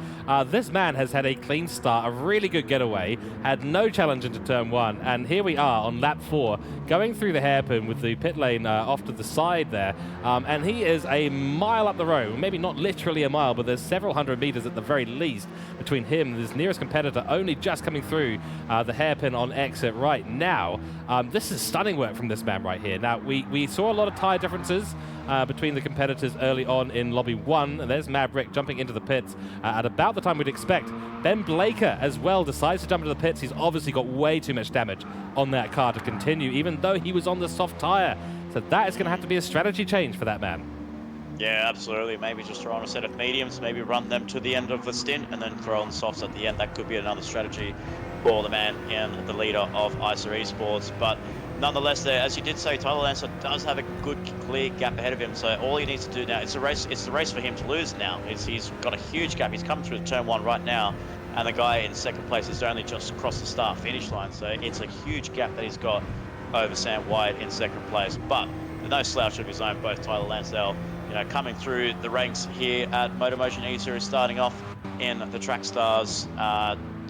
Speaker 1: This man has had a clean start, a really good getaway, had no challenge into turn 1, and here we are on lap 4, going through the hairpin with the pit lane off to the side there, and he is a mile up the road, maybe not literally a mile, but there's several hundred meters at the very least between him and his nearest competitor, only just coming through the hairpin on exit right now. This is stunning work from this man right here. Now, we saw a lot of tyre differences between the competitors early on in Lobby 1. And there's Maverick jumping into the pits at about the time we'd expect. Ben Blaker as well decides to jump into the pits. He's obviously got way too much damage on that car to continue, even though he was on the soft tyre. So that is going to have to be a strategy change for that man.
Speaker 2: Yeah, absolutely. Maybe just throw on a set of mediums, maybe run them to the end of the stint and then throw on softs at the end. That could be another strategy for the man and the leader of ISA Esports. But nonetheless there, as you did say, Tyler Lancer does have a good clear gap ahead of him. So all he needs to do now, it's the race for him to lose now. He's got a huge gap. He's coming through the turn 1 right now. And the guy in 2nd place has only just crossed the start finish line. So it's a huge gap that he's got over Sam White in 2nd place. But no slouch of his own, both Tyler Lancel, coming through the ranks here at MotorMotion E-Series, starting off in the Track Stars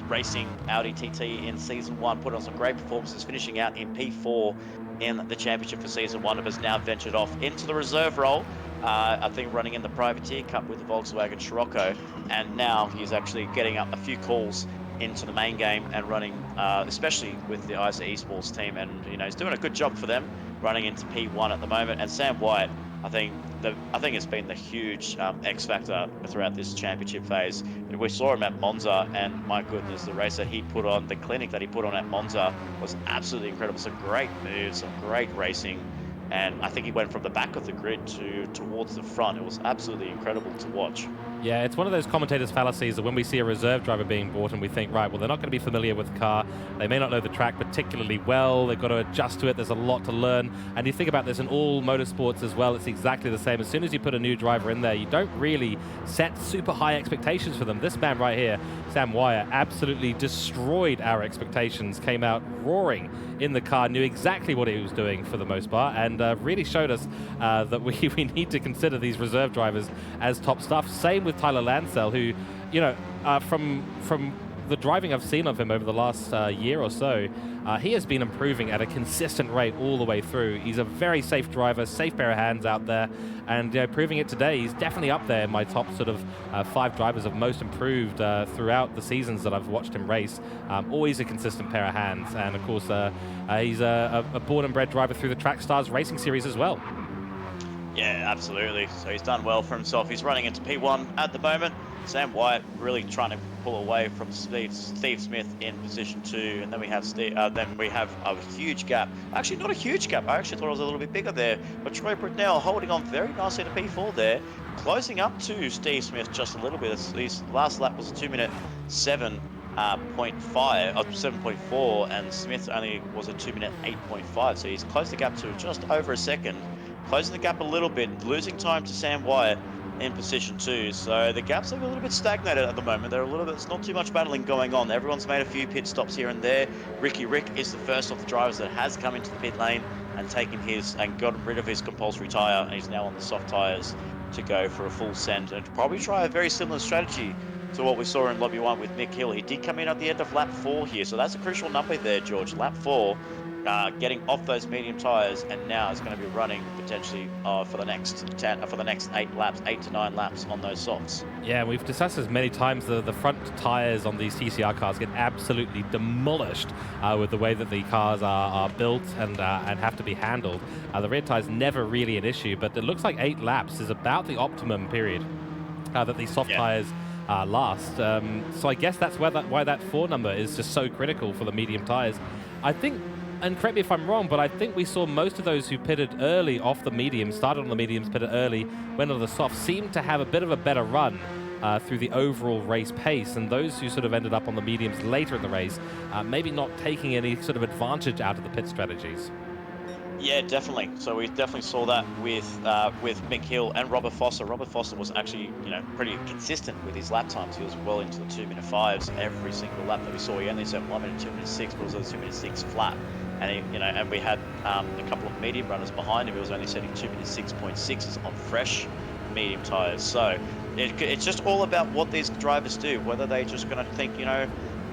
Speaker 2: Racing Audi TT in Season 1, put on some great performances, finishing out in P4 in the championship for Season 1, and has now ventured off into the reserve role, I think running in the Privateer Cup with the Volkswagen Scirocco, and now he's actually getting up a few calls into the main game and running, especially with the ISA Esports team, and he's doing a good job for them, running into P1 at the moment. And Sam White, I think it's been the huge X factor throughout this championship phase. We saw him at Monza, and my goodness, the race that he put on, the clinic that he put on at Monza was absolutely incredible. Some great moves, some great racing, and I think he went from the back of the grid towards the front. It was absolutely incredible to watch.
Speaker 1: Yeah, it's one of those commentators' fallacies that when we see a reserve driver being brought in, we think, right, well, they're not going to be familiar with the car. They may not know the track particularly well. They've got to adjust to it. There's a lot to learn. And you think about this in all motorsports as well. It's exactly the same. As soon as you put a new driver in there, you don't really set super high expectations for them. This man right here, Sam Wire, absolutely destroyed our expectations, came out roaring in the car, knew exactly what he was doing for the most part, and really showed us that we need to consider these reserve drivers as top stuff. Same with Tyler Lancel, who, from the driving I've seen of him over the last year or so, he has been improving at a consistent rate all the way through. He's a very safe driver, safe pair of hands out there, and proving it today. He's definitely up there in my top sort of 5 drivers of most improved throughout the seasons that I've watched him race. Always a consistent pair of hands, and of course he's a born and bred driver through the Track Stars Racing Series as well.
Speaker 2: Yeah, absolutely. So he's done well for himself. He's running into P1 at the moment. Sam Wyatt really trying to pull away from Steve Smith in position 2, and then we have a huge gap. Actually, not a huge gap. I actually thought it was a little bit bigger there. But Troy Britnell holding on very nicely to P4 there, closing up to Steve Smith just a little bit. His last lap was a 2-minute 7.4, and Smith only was a 2-minute 8.5. So he's closed the gap to just over a second, closing the gap a little bit, losing time to Sam Wyatt in position 2. So the gaps are a little bit stagnated at the moment. There's not too much battling going on. Everyone's made a few pit stops here and there. Ricky Rick is the first of the drivers that has come into the pit lane and gotten rid of his compulsory tyre, and he's now on the soft tyres to go for a full send and probably try a very similar strategy to what we saw in Lobby 1 with Mick Hill. He did come in at the end of lap 4 here, so that's a crucial number there, George. Lap 4, getting off those medium tyres, and now is going to be running potentially for the next 8 to 9 laps on those softs.
Speaker 1: Yeah, we've discussed this many times. The front tyres on these TCR cars get absolutely demolished with the way that the cars are built and have to be handled. The rear tyres never really an issue, but it looks like 8 laps is about the optimum period that these soft tyres last. So I guess that's why that 4 number is just so critical for the medium tyres. I think, and correct me if I'm wrong, but I think we saw most of those who pitted early off the mediums, started on the mediums, pitted early, went on the soft, seemed to have a bit of a better run through the overall race pace, and those who sort of ended up on the mediums later in the race, maybe not taking any sort of advantage out of the pit strategies.
Speaker 2: Yeah, definitely. So we definitely saw that with Mick Hill and Robert Foster. Robert Foster was actually, pretty consistent with his lap times. He was well into the 2-minute 5s every single lap that we saw. He only set 1 minute 2-minute 6, but it was a 2-minute 6 flat. And and we had a couple of medium runners behind him. He was only setting 2-minute 6.6s on fresh medium tires. So it's just all about what these drivers do. Whether they're just going to think,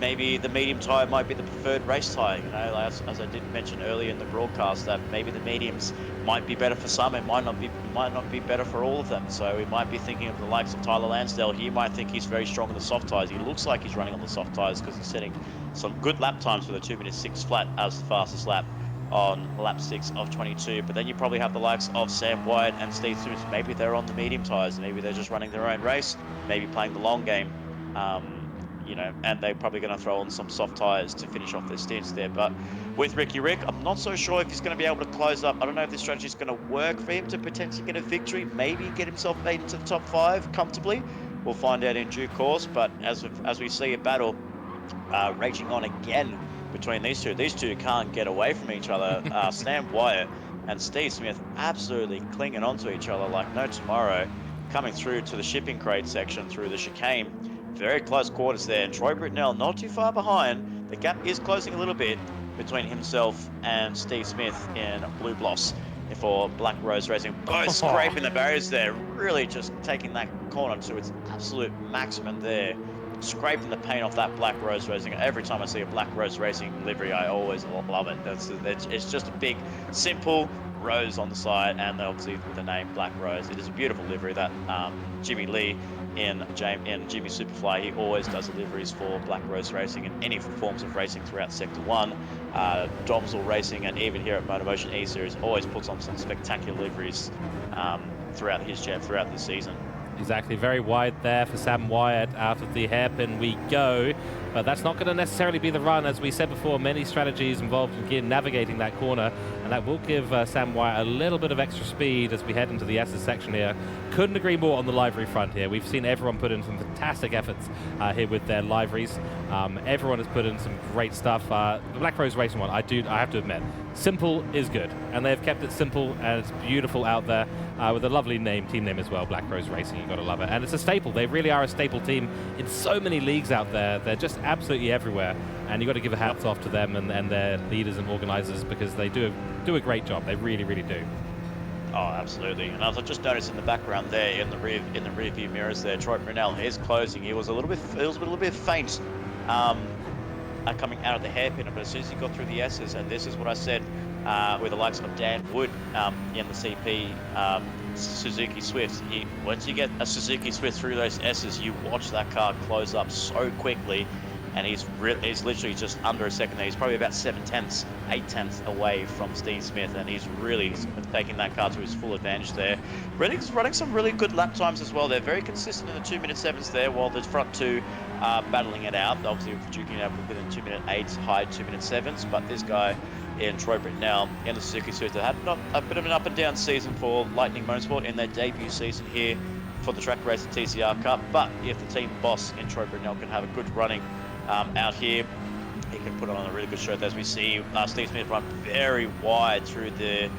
Speaker 2: maybe the medium tyre might be the preferred race tyre. As I did mention earlier in the broadcast, that maybe the mediums might be better for some. It might not be better for all of them. So we might be thinking of the likes of Tyler Lansdale. He might think he's very strong on the soft tyres. He looks like he's running on the soft tyres because he's setting some good lap times with a 2-minute 6 flat as the fastest lap on lap 6 of 22. But then you probably have the likes of Sam Wyatt and Steve Smith. Maybe they're on the medium tyres. Maybe they're just running their own race. Maybe playing the long game. And they're probably going to throw on some soft tyres to finish off their stints there. But with Ricky Rick, I'm not so sure if he's going to be able to close up. I don't know if this strategy is going to work for him to potentially get a victory, maybe get himself made into the top 5 comfortably. We'll find out in due course. But as we see a battle raging on again between these two can't get away from each other. Sam Wyatt and Steve Smith absolutely clinging onto each other like no tomorrow, coming through to the shipping crate section through the chicane. Very close quarters there. Troy Britnell not too far behind. The gap is closing a little bit between himself and Steve Smith in Blue Bloss for Black Rose Racing. Both scraping the barriers there. Really just taking that corner to its absolute maximum there. Scraping the paint off that Black Rose Racing. Every time I see a Black Rose Racing livery, I always love it. It's just a big, simple rose on the side, and obviously with the name Black Rose. It is a beautiful livery that Jimmy Lee in Jimmy Superfly, he always does liveries for Black Rose Racing and any forms of racing throughout Sector 1. Domsel Racing, and even here at MotorMotion E-Series, always puts on some spectacular liveries throughout the season.
Speaker 1: Exactly, very wide there for Sam Wyatt. Out of the hairpin we go, but that's not going to necessarily be the run. As we said before, many strategies involved in navigating that corner, and that will give Sam Wyatt a little bit of extra speed as we head into the S's section here. Couldn't agree more on the livery front here. We've seen everyone put in some fantastic efforts here with their liveries. Everyone has put in some great stuff. The Black Rose Racing one, I have to admit, simple is good, and they've kept it simple and it's beautiful out there with a lovely team name as well, Black Rose Racing. You've got to love it, and it's a staple. They really are a staple team in so many leagues out there. They're just absolutely everywhere, and you've got to give a hats off to them and their leaders and organisers, because they do a great job. They really, really do.
Speaker 2: Oh, absolutely. And as I just noticed in the background there, in the rear view mirrors there, Troy Brunel is closing. He was a little bit faint coming out of the hairpin, but as soon as he got through the S's, and this is what I said with the likes of Dan Wood in the CP Suzuki Swift. Once you get a Suzuki Swift through those S's, you watch that car close up so quickly. and he's literally just under a second there. He's probably about 8 tenths away from Steve Smith, and he's really taking that car to his full advantage there. Redding's running some really good lap times as well. They're very consistent in the 2-minute 7s there, while the front two are battling it out. Obviously, duking it out within 2-minute 8s, high 2-minute 7s, but this guy in Troy Britnell in the Suzuki Swift had a bit of an up and down season for Lightning Motorsport in their debut season here for the Trak Racer TCR Cup. But if the team boss in Troy Britnell can have a good running out here, he can put on a really good show. As we see Steve Smith run very wide through the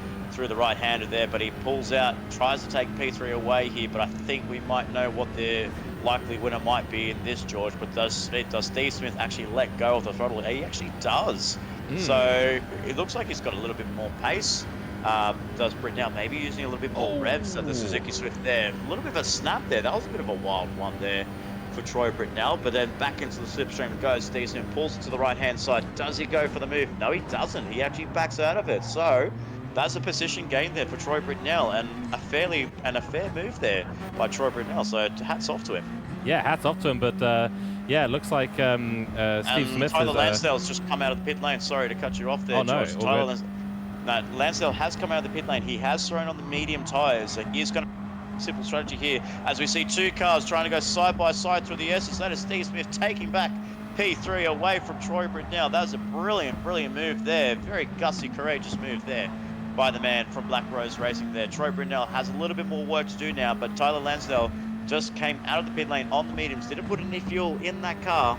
Speaker 2: right-hander there, but he pulls out, tries to take P3 away here, but I think we might know what the likely winner might be in this, George. But does Steve Smith actually let go of the throttle? He actually does. So it looks like he's got a little bit more pace. Does Britnell maybe using a little bit more revs at the Suzuki Swift there? A little bit of a snap there. That was a bit of a wild one there for Troy Britnell, but then back into the slipstream goes. Steve Smith pulls it to the right-hand side. Does he go for the move? No, he doesn't. He actually backs out of it. So that's a position gain there for Troy Britnell, and a fair move there by Troy Britnell. So hats off to him.
Speaker 1: Yeah, hats off to him. But yeah, it looks like Steve Smith.
Speaker 2: Tyler Lansdale's just come out of the pit lane. Sorry to cut you off there, George. Lansdale has come out of the pit lane. He has thrown on the medium tyres, so he's going to simple strategy here as we see two cars trying to go side by side through the S's. That is Steve Smith taking back P3 away from Troy Britnell. That was a brilliant move there. Very gutsy, courageous move there by the man from Black Rose Racing there. Troy Britnell has a little bit more work to do now, but Tyler Lansdale just came out of the pit lane on the mediums, didn't put any fuel in that car,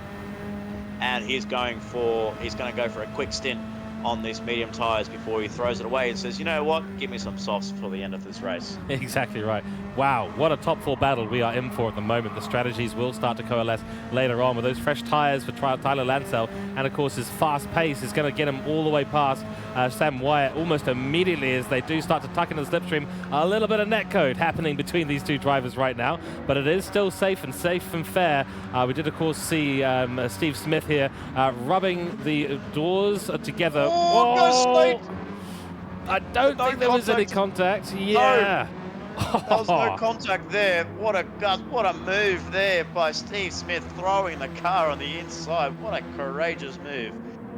Speaker 2: and he's going to go for a quick stint on these medium tyres before he throws it away and says, you know what, give me some softs for the end of this race.
Speaker 1: Exactly right. Wow, what a top 4 battle we are in for at the moment. The strategies will start to coalesce later on with those fresh tyres for Tyler Lansdale, and of course his fast pace is going to get him all the way past Sam Wyatt almost immediately as they do start to tuck into the slipstream. A little bit of netcode happening between these two drivers right now, but it is still safe and fair. We did of course see Steve Smith here rubbing the doors together.
Speaker 2: Oh,
Speaker 1: I don't think there was any contact. Yeah.
Speaker 2: No. There was no contact there. What a move there by Steve Smith, throwing the car on the inside. What a courageous move.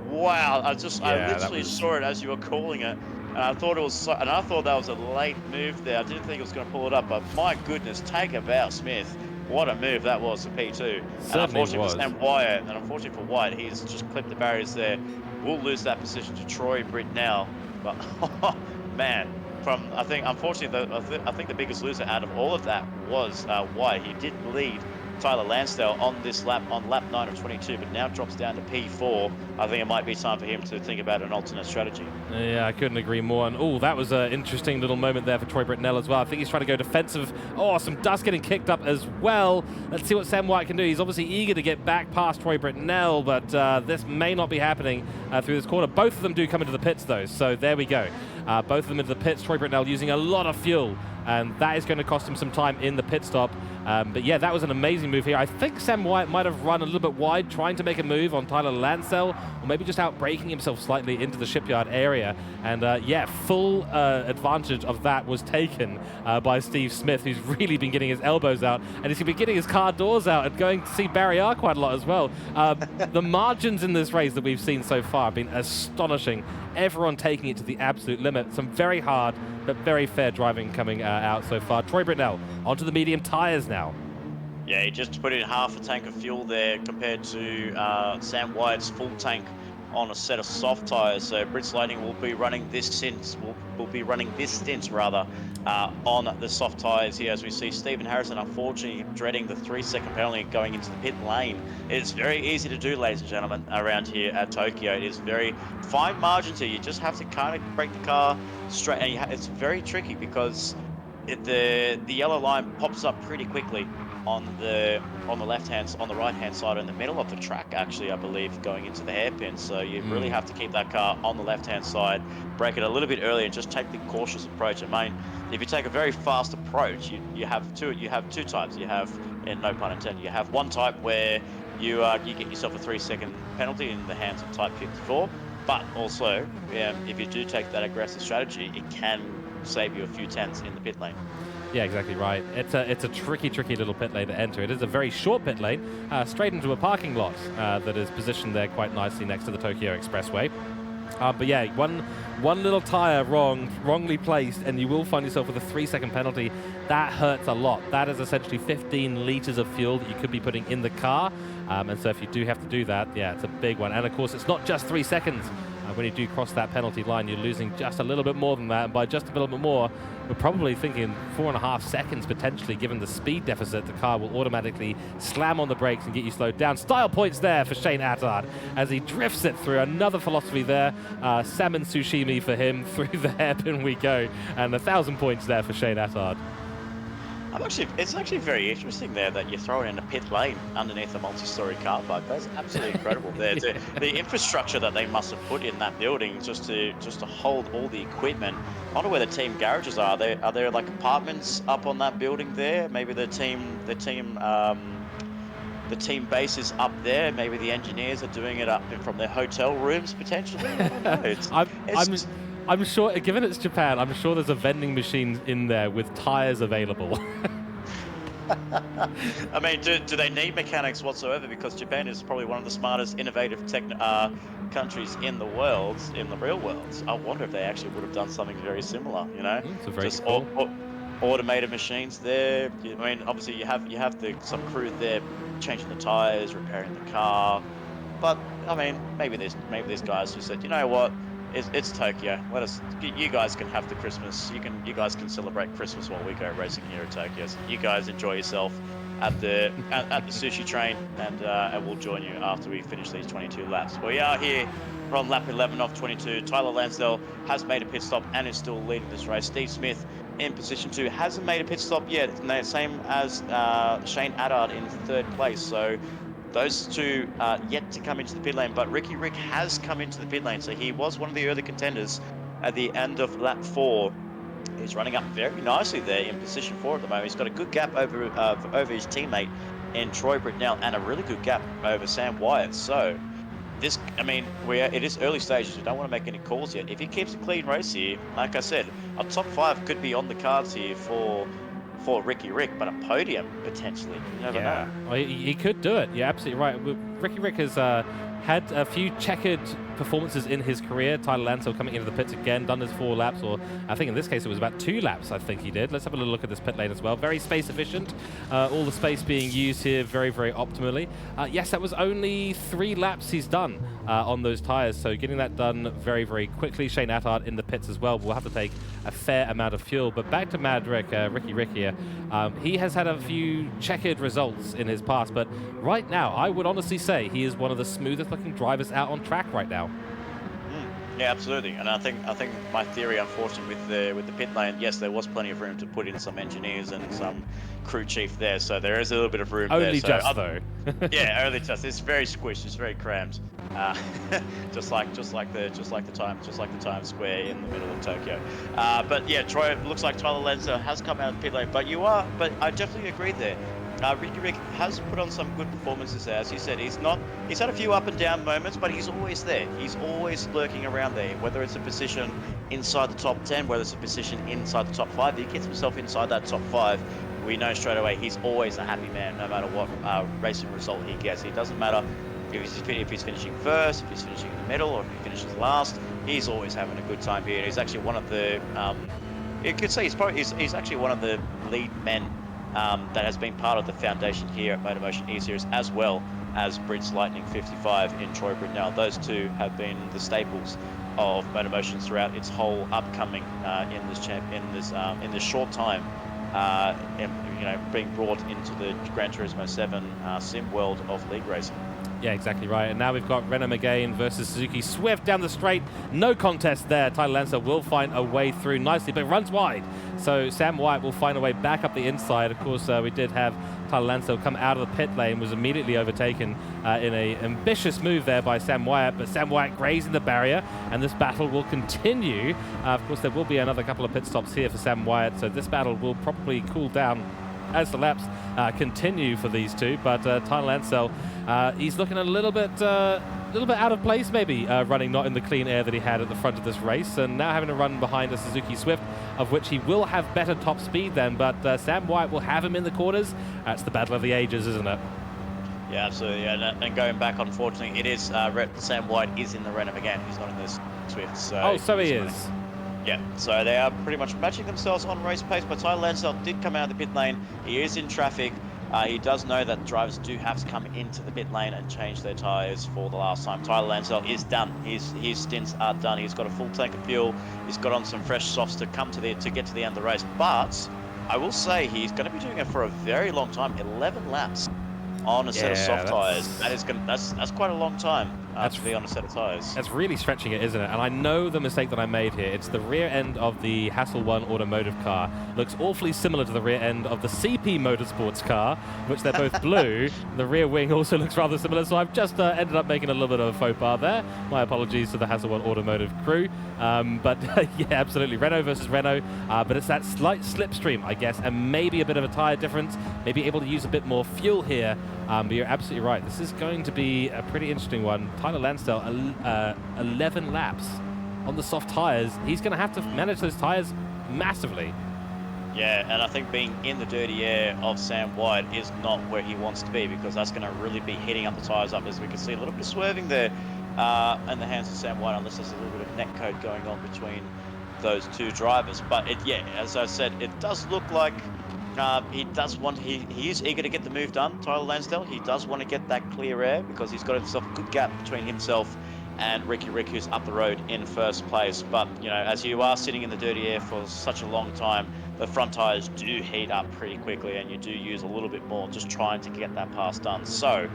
Speaker 2: Wow. I literally saw it as you were calling it. And I thought that was a late move there. I didn't think it was going to pull it up, but my goodness, take a bow, Smith. What a move that was for P2. And unfortunately for Sam Wyatt, and unfortunately for Wyatt, he's just clipped the barriers there. We'll lose that position to Troy Britnell. But man, I think the biggest loser out of all of that was Wyatt. He did lead Tyler Lansdale on this lap, on lap 9 of 22, but now drops down to P4. I think it might be time for him to think about an alternate strategy.
Speaker 1: Yeah, I couldn't agree more. And that was an interesting little moment there for Troy Britnell as well. I think he's trying to go defensive. Some dust getting kicked up as well. Let's see what Sam Wyatt can do. He's obviously eager to get back past Troy Britnell, but this may not be happening through this corner. Both of them do come into the pits though, so there we go. Both of them into the pits. Troy Britnell using a lot of fuel, and that is going to cost him some time in the pit stop. But yeah, that was an amazing move here. I think Sam Wyatt might have run a little bit wide, trying to make a move on Tyler Lansdale, or maybe just out braking himself slightly into the shipyard area. And yeah, full advantage of that was taken by Steve Smith, who's really been getting his elbows out, and he's been getting his car doors out and going to see Barry R quite a lot as well. The margins in this race that we've seen so far have been astonishing. Everyone taking it to the absolute limit. Some very hard but very fair driving coming out so far. Troy Britnell onto the medium tyres now.
Speaker 2: Yeah, he just put in half a tank of fuel there compared to Sam Wyatt's full tank on a set of soft tyres. So Brits Lightning will be running this stint, on the soft tyres here, as we see Stephen Harrison unfortunately dreading the 3-second penalty going into the pit lane. It's very easy to do, ladies and gentlemen, around here at Tokyo. It is very fine margins here. You just have to kind of break the car straight, and it's very tricky because the yellow line pops up pretty quickly on the right hand side, in the middle of the track, actually, I believe, going into the hairpin. So you really have to keep that car on the left hand side, break it a little bit earlier, and just take the cautious approach. I mean, if you take a very fast approach, you have two types. You have, and no pun intended, you have one type where you get yourself a 3-second penalty in the hands of type 54, but also if you do take that aggressive strategy, it can save you a few tenths in the pit lane.
Speaker 1: Yeah, exactly right. It's a tricky little pit lane to enter. It is a very short pit lane, straight into a parking lot that is positioned there quite nicely next to the Tokyo Expressway. But yeah, one little tire wrongly placed, and you will find yourself with a 3-second penalty. That hurts a lot. That is essentially 15 liters of fuel that you could be putting in the car. And so if you do have to do that, yeah, it's a big one. And of course, it's not just 3 seconds. When you do cross that penalty line, you're losing just a little bit more than that. And by just a little bit more, we're probably thinking 4.5 seconds potentially, given the speed deficit. The car will automatically slam on the brakes and get you slowed down. Style points there for Shane Attard as he drifts it through. Another philosophy there. Salmon sushimi for him. Through the hairpin we go. And 1,000 points there for Shane Attard.
Speaker 2: It's actually very interesting there that you're throwing in a pit lane underneath a multi-story car park. That's absolutely incredible. There, the infrastructure that they must have put in that building just to hold all the equipment. I wonder where the team garages are. Are there like apartments up on that building there? Maybe the team base is up there. Maybe the engineers are doing it up from their hotel rooms potentially. I don't know.
Speaker 1: I'm sure, given it's Japan, I'm sure there's a vending machine in there with tires available.
Speaker 2: I mean, do they need mechanics whatsoever? Because Japan is probably one of the smartest, innovative countries in the world, in the real world. I wonder if they actually would have done something very similar. You know,
Speaker 1: just cool.
Speaker 2: Automated machines there. I mean, obviously you have some crew there changing the tires, repairing the car. But I mean, maybe there's guys who said, you know what? It's Tokyo. You guys can have the Christmas. You guys can celebrate Christmas while we go racing here at Tokyo. So you guys enjoy yourself at the sushi train, and we'll join you after we finish these 22 laps. We are here from lap 11 of 22. Tyler Lansdale has made a pit stop and is still leading this race. Steve Smith in position 2 hasn't made a pit stop yet. Same as Shane Attard in 3rd place. So those two are yet to come into the pit lane, but Ricky Rick has come into the pit lane, so he was one of the early contenders at the end of lap 4. He's running up very nicely there in position 4 at the moment. He's got a good gap over his teammate in Troy Britnell, and a really good gap over Sam Wyatt. So this, I mean, it is early stages. We don't want to make any calls yet. If he keeps a clean race here, like I said, a top 5 could be on the cards here for Ricky Rick, but a podium potentially. You never know.
Speaker 1: Well, he could do it. You're absolutely right. Ricky Rick has had a few checkered performances in his career. Tyler Lansdale coming into the pits again, done his 4 laps, or I think in this case it was about 2 laps, I think he did. Let's have a little look at this pit lane as well. Very space efficient. All the space being used here very, very optimally. Yes, that was only 3 laps he's done on those tires, so getting that done very, very quickly. Shane Attard in the pits as well will have to take a fair amount of fuel. But back to Mad Rick, Ricky Rick here. He has had a few checkered results in his past, but right now I would honestly say he is one of the smoothest looking drivers out on track right now.
Speaker 2: Yeah, absolutely. And I think my theory, unfortunately, with the pit lane, yes, there was plenty of room to put in some engineers and some crew chief there, so there is a little bit of room
Speaker 1: only
Speaker 2: there.
Speaker 1: Just though.
Speaker 2: Yeah, only just. It's very squished. It's very crammed. Just like the Times Square in the middle of Tokyo. But yeah, Troy, looks like Tyler Lansdale has come out of the pit lane. But I definitely agree there. Ricky Rick has put on some good performances there. As you said, he's had a few up and down moments, but he's always there. He's always lurking around there, whether it's a position inside the top 10, whether it's a position inside the top 5. If he gets himself inside that top 5, we know straight away he's always a happy man, no matter what racing result he gets. It doesn't matter if he's finishing first, if he's finishing in the middle, or if he finishes last. He's always having a good time here. He's actually one of the, you could say he's actually one of the lead men that has been part of the foundation here at MotorMotion E-Series, as well as Brits Lightning 55 in Troy Britnell. Those two have been the staples of MotorMotion throughout its whole upcoming in this short time, and, being brought into the Gran Turismo 7 sim world of league racing.
Speaker 1: Yeah, exactly right. And now we've got Renault Megane versus Suzuki Swift down the straight. No contest there. Tyler Lansdale will find a way through nicely, but runs wide. So Sam Wyatt will find a way back up the inside. Of course, we did have Tyler Lansdale come out of the pit lane, was immediately overtaken in an ambitious move there by Sam Wyatt, but Sam Wyatt grazing the barrier, and this battle will continue. Of course, there will be another couple of pit stops here for Sam Wyatt, so this battle will probably cool down as the laps continue for these two. But Tyler Lansdale, he's looking a little bit little bit out of place maybe, running not in the clean air that he had at the front of this race, and now having to run behind a Suzuki Swift, of which he will have better top speed then, but Sam White will have him in the corners. That's the battle of the ages, isn't it?
Speaker 2: Yeah, absolutely. And going back, unfortunately, it is Sam White is in the Renault again. He's not in this Swift. So
Speaker 1: he is.
Speaker 2: Yeah, so they are pretty much matching themselves on race pace, but Tyler Lansdale did come out of the pit lane. He is in traffic. He does know that drivers do have to come into the pit lane and change their tyres for the last time. Tyler Lansdale is done. His stints are done. He's got a full tank of fuel. He's got on some fresh softs to get to the end of the race. But I will say he's going to be doing it for a very long time. 11 laps on a set of soft tyres. That's quite a long time to be on a set of tyres.
Speaker 1: That's really stretching it, isn't it? And I know the mistake that I made here. It's the rear end of the Hassel 1 automotive car. Looks awfully similar to the rear end of the CP Motorsports car, which they're both blue. The rear wing also looks rather similar, so I've just ended up making a little bit of a faux pas there. My apologies to the Hassel 1 automotive crew. But yeah, absolutely, Renault versus Renault. But it's that slight slipstream, I guess, and maybe a bit of a tyre difference. Maybe able to use a bit more fuel here. But you're absolutely right. This is going to be a pretty interesting one. Tyler Lansdale, 11 laps on the soft tyres. He's going to have to manage those tyres massively.
Speaker 2: Yeah, and I think being in the dirty air of Sam White is not where he wants to be, because that's going to really be heating up the tyres up, as we can see a little bit of swerving there in the hands of Sam White, unless there's a little bit of net code going on between those two drivers. But yeah, as I said, it does look like he is eager to get the move done, Tyler Lansdale. He does want to get that clear air, because he's got himself a good gap between himself and Ricky Rick, who's up the road in first place. But, you know, as you are sitting in the dirty air for such a long time, the front tyres do heat up pretty quickly, and you do use a little bit more just trying to get that pass done. So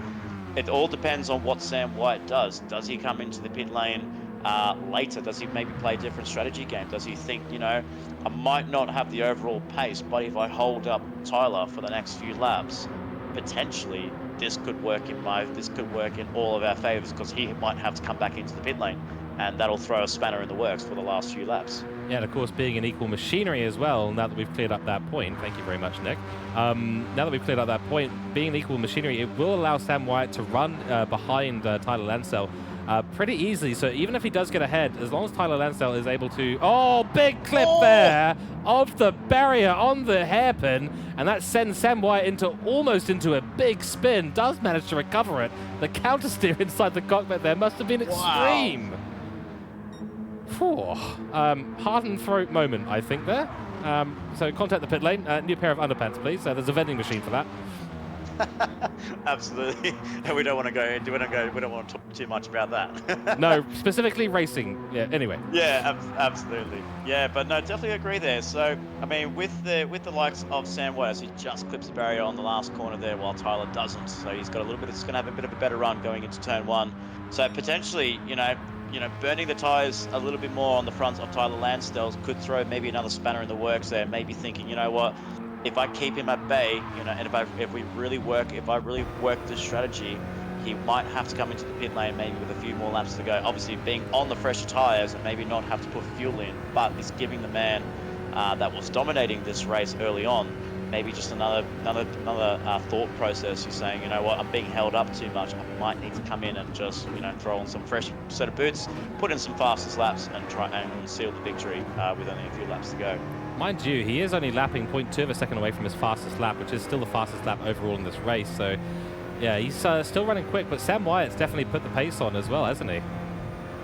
Speaker 2: it all depends on what Sam White does. Does he come into the pit lane later? Does he maybe play a different strategy game? Does he think, you know, I might not have the overall pace, but if I hold up Tyler for the next few laps, potentially this could work in all of our favors, because he might have to come back into the pit lane, and that'll throw a spanner in the works for the last few laps.
Speaker 1: Yeah, and of course, being an equal machinery as well, now that we've cleared up that point, thank you very much, Nick. Now that we've cleared up that point, being an equal machinery, it will allow Sam White to run behind Tyler Lansdale pretty easily. So even if he does get ahead, as long as Tyler Lansdale is able to... Oh, big clip there of the barrier on the hairpin, and that sends Sam White almost into a big spin. Does manage to recover it. The counter steer inside the cockpit there must have been extreme. Wow. Heart and throat moment, I think, there. So contact the pit lane. New pair of underpants, please. There's a vending machine for that.
Speaker 2: Absolutely. And we don't want to talk too much about that.
Speaker 1: No, specifically racing. Yeah, anyway.
Speaker 2: Yeah, absolutely. Yeah, but no, definitely agree there. So, I mean, with the likes of Sam White, as he just clips the barrier on the last corner there, while Tyler doesn't. So he's got he's going to have a bit of a better run going into turn one. So potentially, you know, burning the tyres a little bit more on the front of Tyler Lansdale could throw maybe another spanner in the works there. Maybe thinking, you know what, if I keep him at bay, you know, and if I really work this strategy, he might have to come into the pit lane maybe with a few more laps to go. Obviously, being on the fresher tyres and maybe not have to put fuel in, but it's giving the man that was dominating this race early on maybe just another thought process. You're saying, you know what, I'm being held up too much. I might need to come in and just, you know, throw on some fresh set of boots, put in some fastest laps, and try and seal the victory with only a few laps to go.
Speaker 1: Mind you, he is only lapping 0.2 of a second away from his fastest lap, which is still the fastest lap overall in this race. So, yeah, he's still running quick, but Sam Wyatt's definitely put the pace on as well, hasn't he?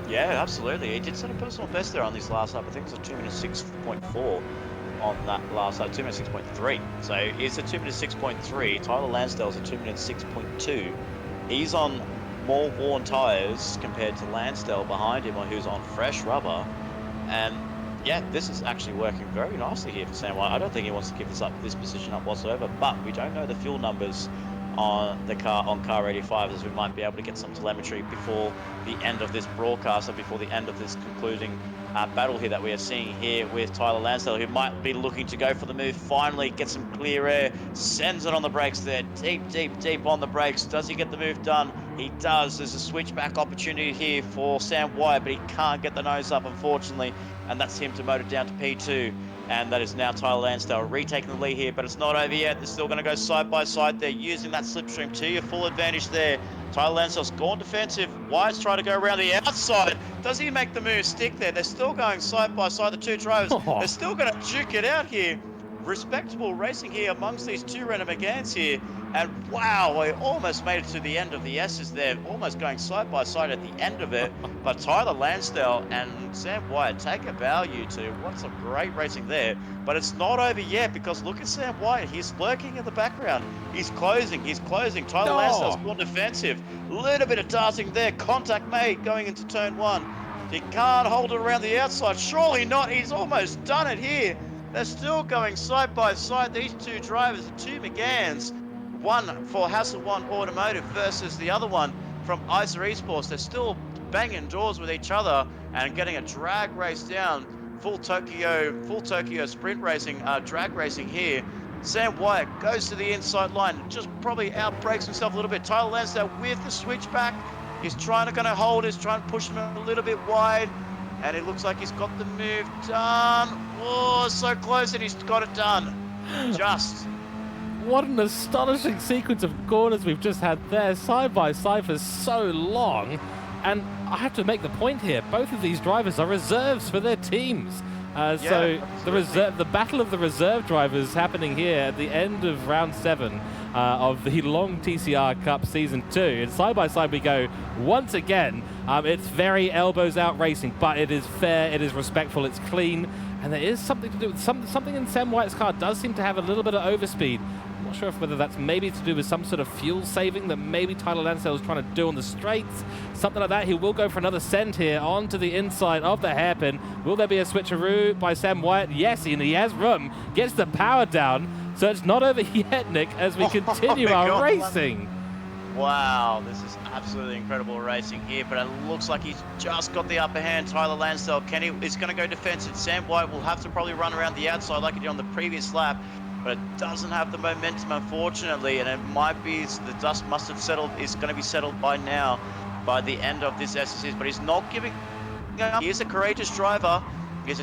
Speaker 2: Yeah, absolutely. He did set a personal best there on this last lap. I think it was a 2 minutes 6.4 on that last lap, 2 minutes 6.3. So it's a 2 minutes 6.3. Tyler Lansdale's a 2 minutes 6.2. He's on more worn tyres compared to Lansdale behind him, who's on fresh rubber. And yeah, this is actually working very nicely here for Sam White. I don't think he wants to give this position up whatsoever, but we don't know the fuel numbers on the car, on car 85, as we might be able to get some telemetry before the end of this broadcast, or before the end of this concluding battle here that we are seeing here with Tyler Lansdale, who might be looking to go for the move, finally get some clear air, sends it on the brakes there, deep on the brakes. Does he get the move done? He does. There's a switchback opportunity here for Sam Wyatt, but he can't get the nose up, unfortunately, and that's him to motor down to P2. And that is now Tyler Lansdale retaking the lead here, but it's not over yet. They're still going to go side by side. They're using that slipstream to your full advantage there. Tyler Lansdale's gone defensive. White's trying to go around the outside. Does he make the move stick there? They're still going side by side, the two drivers. They're still going to duke it out here. Respectable racing here amongst these two Renault Meganes here. And wow, we almost made it to the end of the S's there, almost going side by side at the end of it. But Tyler Lansdale and Sam White take a value to what's some great racing there. But it's not over yet, because look at Sam White, he's lurking in the background. He's closing. Tyler Lansdale's gone defensive. A little bit of darting there, contact made going into turn one. He can't hold it around the outside, surely not, he's almost done it here. They're still going side by side, these two drivers, the two Megans. One for Hassel One Automotive versus the other one from ISA Esports. They're still banging doors with each other and getting a drag race down. Full Tokyo sprint racing, drag racing here. Sam White goes to the inside line, just probably outbrakes himself a little bit. Tyler Lansdale with the switchback. He's trying to hold, he's trying to push him a little bit wide. And it looks like he's got the move done. Oh, so close, and he's got it done. Just.
Speaker 1: What an astonishing sequence of corners we've just had there, side by side for so long. And I have to make the point here, both of these drivers are reserves for their teams. So the battle of the reserve drivers happening here at the end of round 7 of the long TCR Cup Season 2. And side by side we go once again. It's very elbows out racing, but it is fair, it is respectful, it's clean. And there is something to do with something in Sam White's car does seem to have a little bit of overspeed. I'm not sure whether that's maybe to do with some sort of fuel saving that maybe Tyler Lansdale is trying to do on the straights. Something like that. He will go for another send here onto the inside of the hairpin. Will there be a switcheroo by Sam White? Yes, and he has room. Gets the power down. So it's not over yet, Nick, as we continue our racing.
Speaker 2: Wow, this is absolutely incredible racing here, but it looks like he's just got the upper hand. Tyler Lansdale, is going to go defensive. Sam White will have to probably run around the outside like he did on the previous lap, but it doesn't have the momentum, unfortunately, and it might be the dust must have settled. Is going to be settled by now, by the end of this SSS, but he's not giving up. He is a courageous driver. He's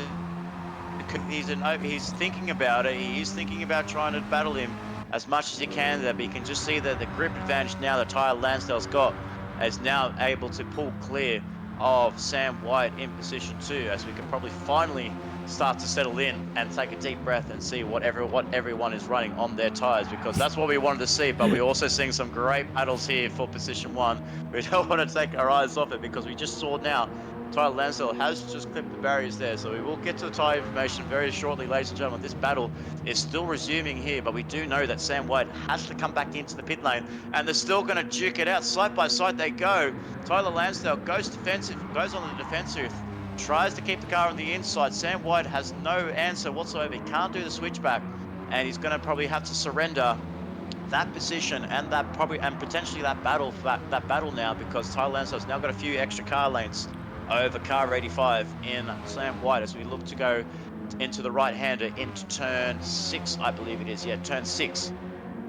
Speaker 2: thinking about it. He is thinking about trying to battle him as much as he can there, but you can just see that the grip advantage now that Tyler Lansdale's got is now able to pull clear of Sam White in position 2, as we can probably finally start to settle in and take a deep breath and see what everyone is running on their tires, because that's what we wanted to see. But we're also seeing some great battles here for position 1. We don't want to take our eyes off it, because we just saw now Tyler Lansdale has just clipped the barriers there, so we will get to the tyre information very shortly, ladies and gentlemen. This battle is still resuming here, but we do know that Sam White has to come back into the pit lane, and they're still going to duke it out. Side by side they go. Tyler Lansdale goes defensive, goes on the defensive, tries to keep the car on the inside. Sam White has no answer whatsoever. He can't do the switchback, and he's going to probably have to surrender that position and potentially that battle now, because Tyler Lansdale's now got a few extra car lanes over car 85 in Sam White, as we look to go into the right-hander into turn 6, I believe it is. Yeah, turn 6.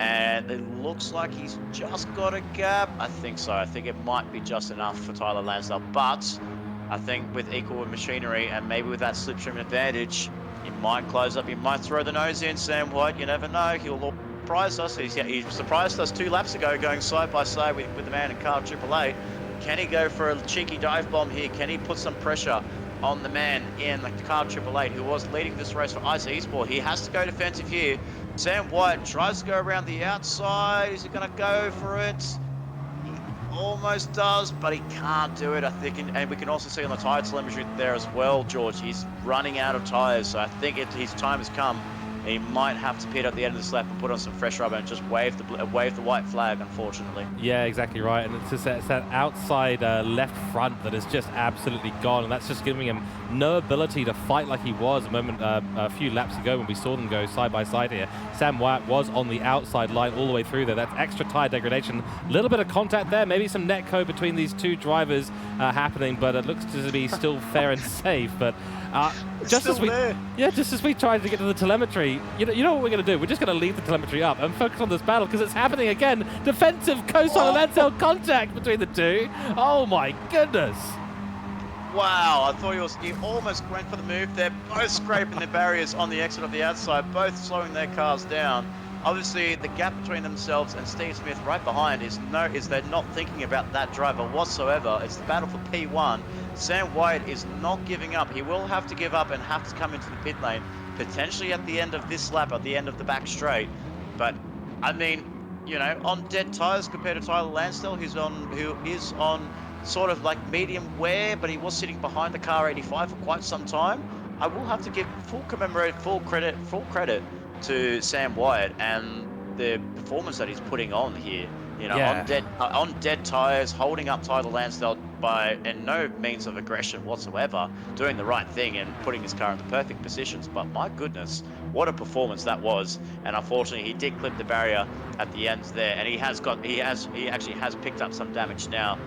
Speaker 2: And it looks like he's just got a gap. I think so. I think it might be just enough for Tyler Lansdale. But I think with equal machinery and maybe with that slipstream advantage, he might close up. He might throw the nose in, Sam White. You never know. He'll surprise us. He surprised us 2 laps ago going side by side with the man in car AAA. Can he go for a cheeky dive bomb here? Can he put some pressure on the man in the car 888 who was leading this race for ISA Esports? He has to go defensive here. Sam White tries to go around the outside. Is he going to go for it? He almost does, but he can't do it, I think. And we can also see on the tyre telemetry there as well, George, he's running out of tyres. So I think his time has come. He might have to pit at the end of this lap and put on some fresh rubber and just wave the white flag, unfortunately.
Speaker 1: Yeah, exactly right. And it's that outside left front that is just absolutely gone. And that's just giving him no ability to fight like he was a few laps ago when we saw them go side by side here. Sam White was on the outside line all the way through there. That's extra tyre degradation. A little bit of contact there. Maybe some netco between these 2 drivers happening, but it looks to be still fair and safe. But just as we tried to get to the telemetry, you know what we're going to do? We're just going to leave the telemetry up and focus on this battle, because it's happening again. Defensive co-Tyler Lansdale contact between the 2. Oh my goodness.
Speaker 2: wow, I thought he almost went for the move. They're both scraping the barriers on the exit of the outside, both slowing their cars down. Obviously, the gap between themselves and Steve Smith right behind is they're not thinking about that driver whatsoever. It's the battle for P1. Sam Wyatt is not giving up. He will have to give up and have to come into the pit lane, potentially at the end of this lap, at the end of the back straight. But, I mean, you know, on dead tyres compared to Tyler Lansdale, who is on sort of like medium wear, but he was sitting behind the car 85 for quite some time. I will have to give full credit to Sam Wyatt and the performance that he's putting on here. You know,
Speaker 1: Yeah.
Speaker 2: on dead tires, holding up Tyler Lansdale in no means of aggression whatsoever, doing the right thing and putting his car in the perfect positions. But my goodness, what a performance that was! And unfortunately, he did clip the barrier at the end there, and he actually has picked up some damage now.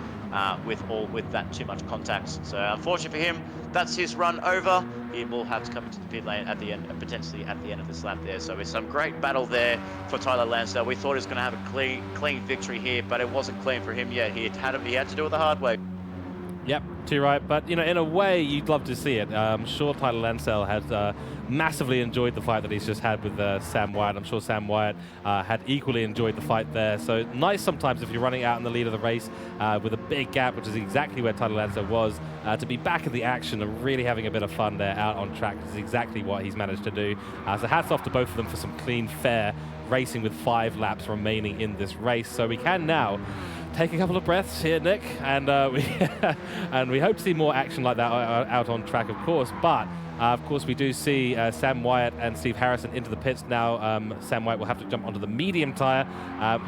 Speaker 2: With that too much contact. So unfortunately for him, that's his run over. He will have to come into the pit lane at the end, potentially at the end of this lap there. So it's some great battle there for Tyler Lansdale. We thought he was going to have a clean victory here, but it wasn't clean for him yet. He had to do it the hard way.
Speaker 1: Yep, too right. But, you know, in a way, you'd love to see it. I'm sure Tyler Lansdale has massively enjoyed the fight that he's just had with Sam Wyatt. I'm sure Sam Wyatt had equally enjoyed the fight there. So nice sometimes if you're running out in the lead of the race with a big gap, which is exactly where Tyler Lansdale was, to be back in the action and really having a bit of fun there out on track is exactly what he's managed to do. So hats off to both of them for some clean, fair racing with 5 laps remaining in this race. So we can now take a couple of breaths here, Nick, and we hope to see more action like that out on track, of course. But of course, we do see Sam Wyatt and Steve Harrison into the pits now. Sam Wyatt will have to jump onto the medium tire.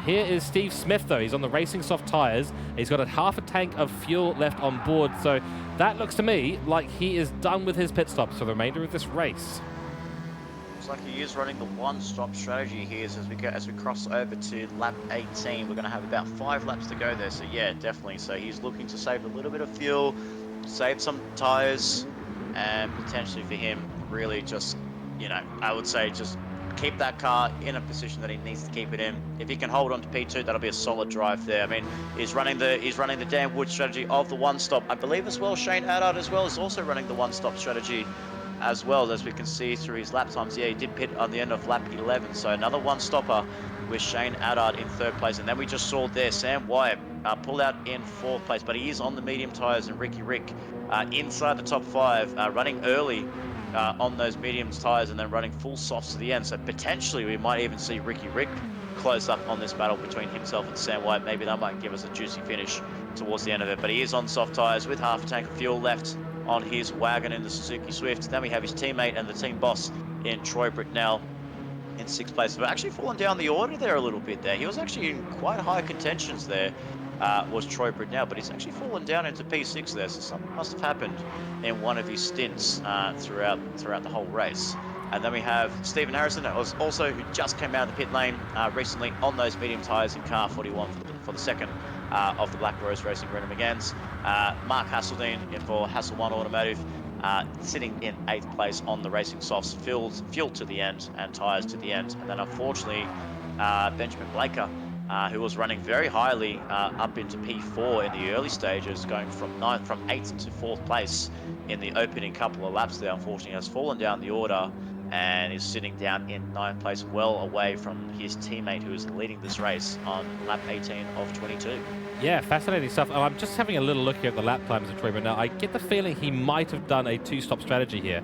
Speaker 1: Here is Steve Smith, though. He's on the racing soft tires. He's got half a tank of fuel left on board. So that looks to me like he is done with his pit stops for the remainder of this race.
Speaker 2: Looks like he is running the one-stop strategy here. So as we cross over to lap 18, we're going to have about 5 laps to go there. So yeah, definitely. So he's looking to save a little bit of fuel, save some tires, and potentially for him, really just, you know, I would say just keep that car in a position that he needs to keep it in. If he can hold on to P2, that'll be a solid drive there. I mean, he's running the Dan Wood strategy of the one-stop. I believe as well, Shane Adard as well is also running the one-stop strategy as well, as we can see through his lap times. Yeah, he did pit on the end of lap 11, so another one-stopper with Shane Adard in 3rd place. And then we just saw there Sam Wyatt pull out in 4th place, but he is on the medium tyres, and Ricky Rick inside the top 5, running early on those medium tyres and then running full softs to the end. So potentially we might even see Ricky Rick close up on this battle between himself and Sam Wyatt. Maybe that might give us a juicy finish towards the end of it, but he is on soft tyres with half a tank of fuel left on his wagon in the Suzuki Swift. Then we have his teammate and the team boss in Troy Bricknell in 6th place. But actually fallen down the order there a little bit there. He was actually in quite high contentions there, was Troy Bricknell, but he's actually fallen down into P6 there. So something must have happened in one of his stints throughout the whole race. And then we have Stephen Harrison, who just came out of the pit lane recently on those medium tyres in car 41 for the second of the Black Rose Racing Brendan McGann's. Mark Hasseldine for Hassel One Automotive, sitting in 8th place on the racing softs, fuel to the end and tyres to the end. And then unfortunately, Benjamin Blaker, who was running very highly up into P4 in the early stages, going from 8th to 4th place in the opening couple of laps there, unfortunately has fallen down the order and is sitting down in 9th place, well away from his teammate who is leading this race on lap 18 of 22.
Speaker 1: Yeah, fascinating stuff. I'm just having a little look here at the lap times of Troy Bricknell. I get the feeling he might have done a 2-stop strategy here,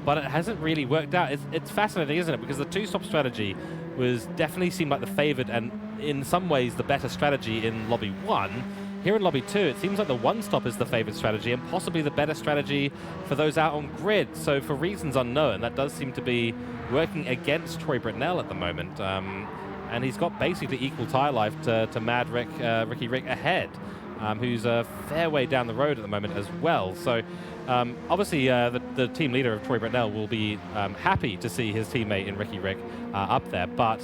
Speaker 1: but it hasn't really worked out. It's fascinating, isn't it? Because the 2-stop strategy definitely seemed like the favoured and in some ways the better strategy in Lobby 1. Here in Lobby 2, it seems like the one-stop is the favoured strategy and possibly the better strategy for those out on grid. So for reasons unknown, that does seem to be working against Troy Bricknell at the moment. And he's got basically equal tyre life to Mad Ricky Rick ahead, who's a fair way down the road at the moment as well. So obviously the team leader of Troy Bricknell will be happy to see his teammate in Ricky Rick up there. But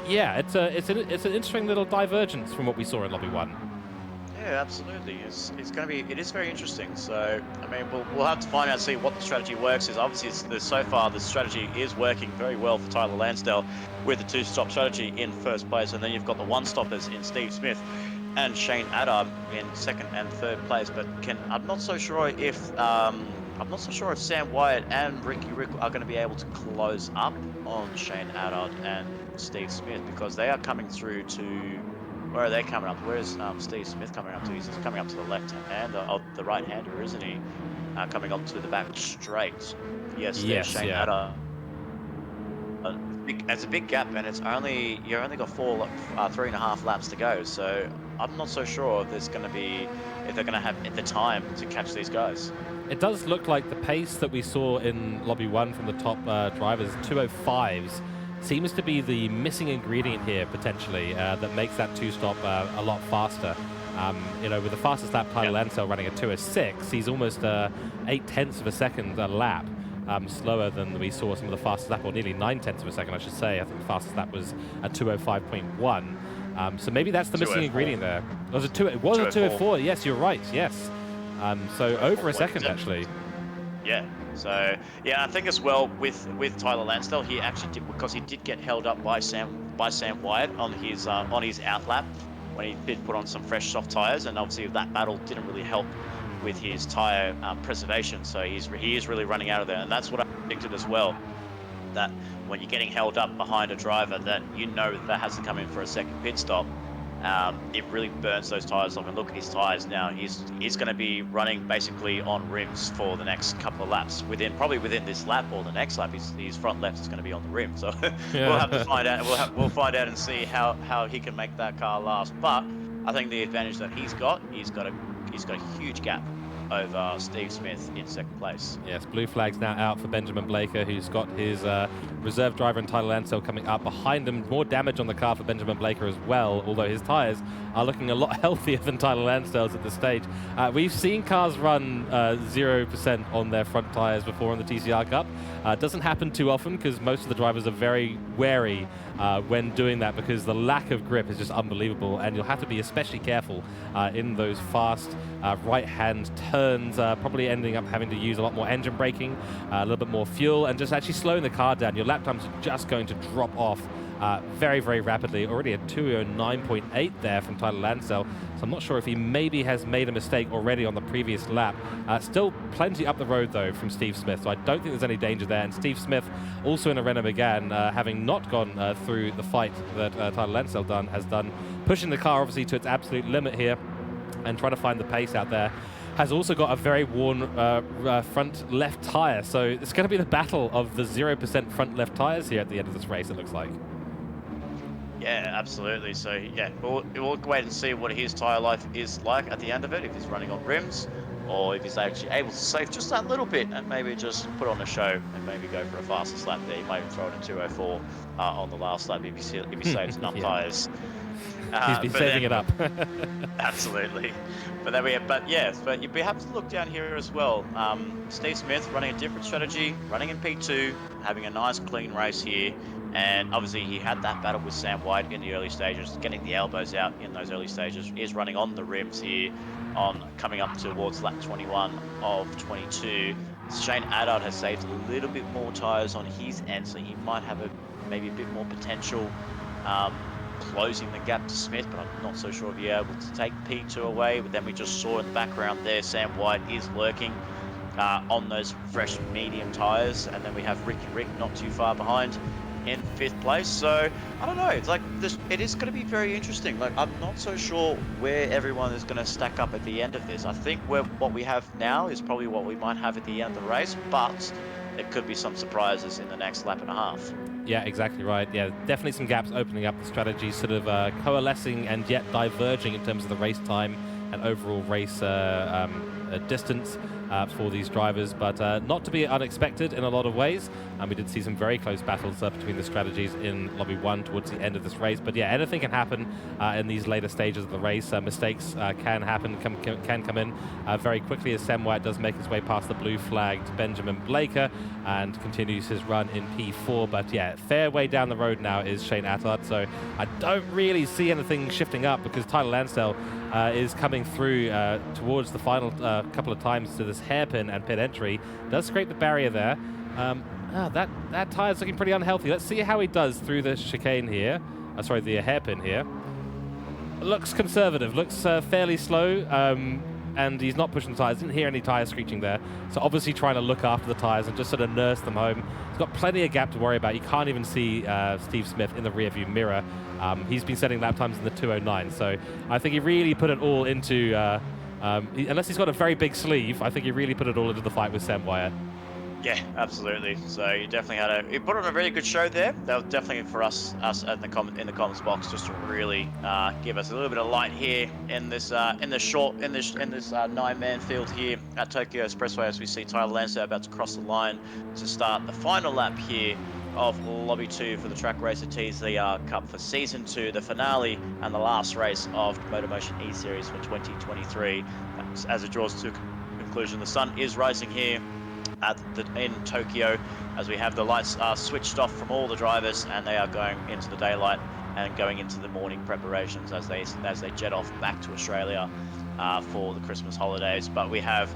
Speaker 1: yeah, it's an interesting little divergence from what we saw in Lobby 1.
Speaker 2: Yeah, absolutely. It is very interesting. So, I mean, we'll have to find out, see what the strategy works. Is obviously so far the strategy is working very well for Tyler Lansdale with the 2-stop strategy in 1st place, and then you've got the 1-stoppers in Steve Smith and Shane Adab in second and third place. But I'm not so sure if Sam Wyatt and Ricky Rick are going to be able to close up on Shane Adab and Steve Smith, because they are coming through to. Where are they coming up? Where's Steve Smith coming up to? He's coming up to the left hand of the right hander, isn't he? Coming up to the back straight. Yes, Shane Adab. It's a big gap, and you only got 3.5 laps to go. So I'm not so sure if they're going to have the time to catch these guys.
Speaker 1: It does look like the pace that we saw in Lobby 1 from the top drivers, 2:05s, seems to be the missing ingredient here potentially that makes that two-stop a lot faster. You know, with the fastest lap, Tyler Lansell running a 2:06, he's almost 0.8 of a second a lap. Slower than we saw some of the fastest lap, or nearly 0.9 of a second, I should say. I think the fastest lap was a 2:05.1. So maybe that's the missing ingredient there. It was a 2:04. Yes, you're right. Yes. So over a second, actually.
Speaker 2: Yeah. So yeah, I think as well with Tyler Lansdale, he actually did, because he did get held up by Sam Wyatt on his out lap when he did put on some fresh soft tires, and obviously that battle didn't really help with his tire preservation. So he is really running out of there, and that's what I predicted as well. That when you're getting held up behind a driver that you know that has to come in for a second pit stop, it really burns those tires off. And look at his tires now. He's going to be running basically on rims for the next couple of laps. Probably within this lap or the next lap, his front left is going to be on the rim. So we'll have to find out. We'll find out and see how he can make that car last. But I think the advantage that he's got a huge gap over Steve Smith in second place.
Speaker 1: Yes, blue flag's now out for Benjamin Blaker, who's got his reserve driver and Tyler Lansell coming up behind him. More damage on the car for Benjamin Blaker as well, although his tyres are looking a lot healthier than Tyler Lansell's at this stage. We've seen cars run 0% on their front tyres before on the TCR Cup. It doesn't happen too often because most of the drivers are very wary when doing that, because the lack of grip is just unbelievable, and you'll have to be especially careful in those fast right-hand turns, probably ending up having to use a lot more engine braking, a little bit more fuel, and just actually slowing the car down. Your lap times are just going to drop off very, very rapidly. Already a 2:09.8 there from Tyler Lansell, so I'm not sure if he maybe has made a mistake already on the previous lap. Still plenty up the road, though, from Steve Smith, so I don't think there's any danger there. And Steve Smith, also in a Renault Megane, having not gone through the fight that Tyler Lansell has done, pushing the car obviously to its absolute limit here and trying to find the pace out there. Has also got a very worn front left tyre, so it's going to be the battle of the 0% front left tyres here at the end of this race, it looks like.
Speaker 2: Yeah, absolutely. So yeah, we'll wait and see what his tyre life is like at the end of it, if he's running on rims or if he's actually able to save just that little bit and maybe just put on a show and maybe go for a fastest lap there. He might throw it in 2:04 on the last lap if he saves enough tyres.
Speaker 1: He's been saving it up.
Speaker 2: Absolutely. But there we have. But yes, but we have to look down here as well. Steve Smith running a different strategy, running in P2, having a nice clean race here. And obviously he had that battle with Sam White in the early stages, getting the elbows out in those early stages. Is running on the rims here, coming up towards lap 21 of 22. Shane Adard has saved a little bit more tyres on his end, so he might have maybe a bit more potential closing the gap to Smith, but I'm not so sure if you're able to take P2 away. But then we just saw in the background there, Sam White is lurking on those fresh medium tyres, and then we have Ricky Rick not too far behind in 5th place. So I don't know, it's like this, it is going to be very interesting. Like, I'm not so sure where everyone is going to stack up at the end of this. I think what we have now is probably what we might have at the end of the race, but there could be some surprises in the next lap and a half.
Speaker 1: Yeah, exactly right. Yeah, definitely some gaps opening up. The strategy sort of coalescing and yet diverging in terms of the race time and overall race distance for these drivers, but not to be unexpected in a lot of ways. We did see some very close battles between the strategies in Lobby 1 towards the end of this race. But yeah, anything can happen in these later stages of the race. Mistakes can happen, can come in very quickly, as Sam White does make his way past the blue flagged Benjamin Blaker and continues his run in P4. But yeah, fair way down the road now is Shane Attard. So I don't really see anything shifting up, because Tyler Lansdale is coming through towards the final couple of times to this hairpin and pit entry. Does scrape the barrier there. That tire's looking pretty unhealthy. Let's see how he does through the chicane here. Sorry, the hairpin here. looks conservative, looks fairly slow, and he's not pushing the tyres. Didn't hear any tyres screeching there. So obviously trying to look after the tyres and just sort of nurse them home. He's got plenty of gap to worry about. You can't even see Steve Smith in the rearview mirror. He's been setting lap times in the 2:09, so I think he really put it all into, unless he's got a very big sleeve, I think he really put it all into the fight with Sam Wyatt.
Speaker 2: Yeah, absolutely. So you definitely he put on a really good show there. That was definitely for us in the comments box, just to really give us a little bit of light here in this 9-man field here at Tokyo Expressway, as we see Tyler Lansdale about to cross the line to start the final lap here of Lobby 2 for the Trak Racer TCR Cup for Season 2, the finale and the last race of the MotorMotion E-Series for 2023. As it draws to conclusion, the sun is rising here in Tokyo, as we have the lights switched off from all the drivers, and they are going into the daylight and going into the morning preparations as they jet off back to Australia for the Christmas holidays. But we have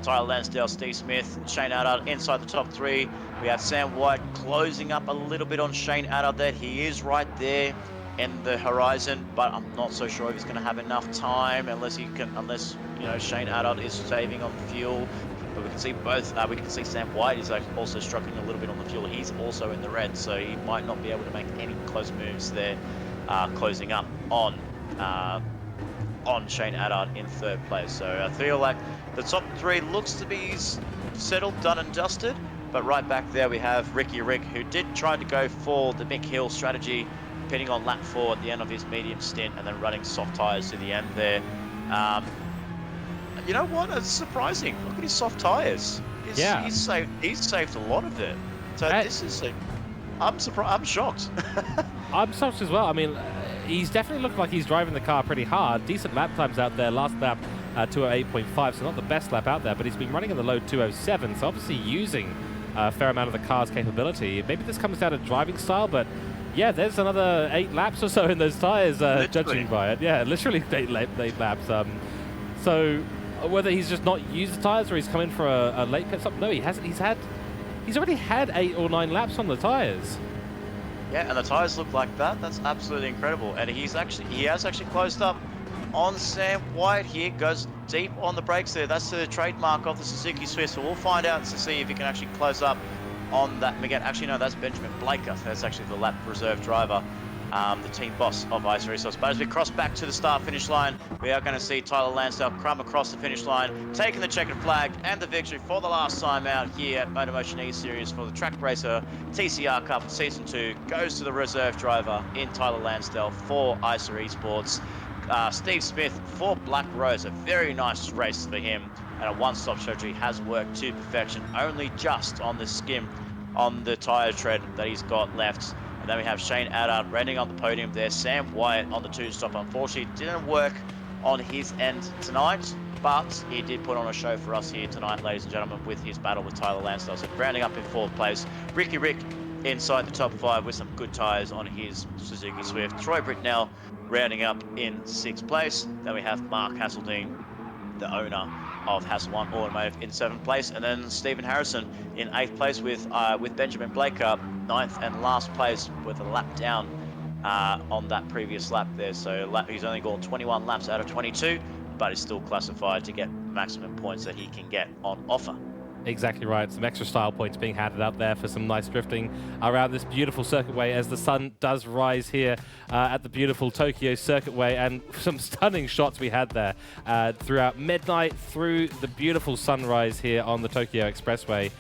Speaker 2: Tyler Lansdale, Steve Smith, Shane Adard inside the top 3. We have Sam White closing up a little bit on Shane Adard there. He is right there in the horizon, but I'm not so sure if he's going to have enough time unless you know Shane Adard is saving on fuel. But we can see both. We can see Sam White is also struggling a little bit on the fuel. He's also in the red, so he might not be able to make any close moves there, closing up on Shane Adard in 3rd place. So I feel like the top 3 looks to be settled, done and dusted. But right back there we have Ricky Rick, who did try to go for the Mick Hill strategy, pitting on lap 4 at the end of his medium stint and then running soft tyres to the end there. You know what? It's surprising. Look at his soft tyres. He's saved a lot of it. So this is I'm surprised. I'm shocked.
Speaker 1: I'm shocked as well. I mean, he's definitely looked like he's driving the car pretty hard. Decent lap times out there. Last lap 2:08.5, so not the best lap out there, but he's been running in the low 2:07, so obviously using a fair amount of the car's capability. Maybe this comes down to driving style, but yeah, there's another 8 laps or so in those tyres, judging by it. Yeah, literally 8 laps. So whether he's just not used the tyres or he's come in for a late pit stop, no, he hasn't. He's already had 8 or 9 laps on the tyres.
Speaker 2: Yeah, and the tyres look like that. That's absolutely incredible. And he has actually closed up on Sam White here. Goes deep on the brakes there. That's the trademark of the Suzuki Swift. So we'll find out to see if he can actually close up on that. Again, actually, no, that's Benjamin Blaker. That's actually the lap reserve driver, the team boss of Ice Resource. But as we cross back to the start-finish line, we are going to see Tyler Lansdale crumb across the finish line, taking the checkered flag and the victory for the last time out here at MotorMotion E-Series for the Trak Racer TCR Cup Season 2. Goes to the reserve driver in Tyler Lansdale for ICER Esports. Steve Smith for Black Rose. A very nice race for him, and a one-stop strategy has worked to perfection, only just on the skim on the tyre tread that he's got left. And then we have Shane Adard running on the podium there. Sam Wyatt on the 2-stop. Unfortunately, didn't work on his end tonight, but he did put on a show for us here tonight, ladies and gentlemen, with his battle with Tyler Lansdale. So rounding up in 4th place, Ricky Rick inside the top 5 with some good tyres on his Suzuki Swift. Troy Britnell rounding up in 6th place. Then we have Mark Hasseldine, the owner of Hasselone Automotive, in 7th place, and then Stephen Harrison in 8th place with Benjamin Blaker 9th and last place with a lap down on that previous lap there. So he's only gone 21 laps out of 22, but is still classified to get maximum points that he can get on offer.
Speaker 1: Exactly right. Some extra style points being handed out there for some nice drifting around this beautiful circuitway as the sun does rise here at the beautiful Tokyo circuitway, and some stunning shots we had there throughout midnight through the beautiful sunrise here on the Tokyo Expressway.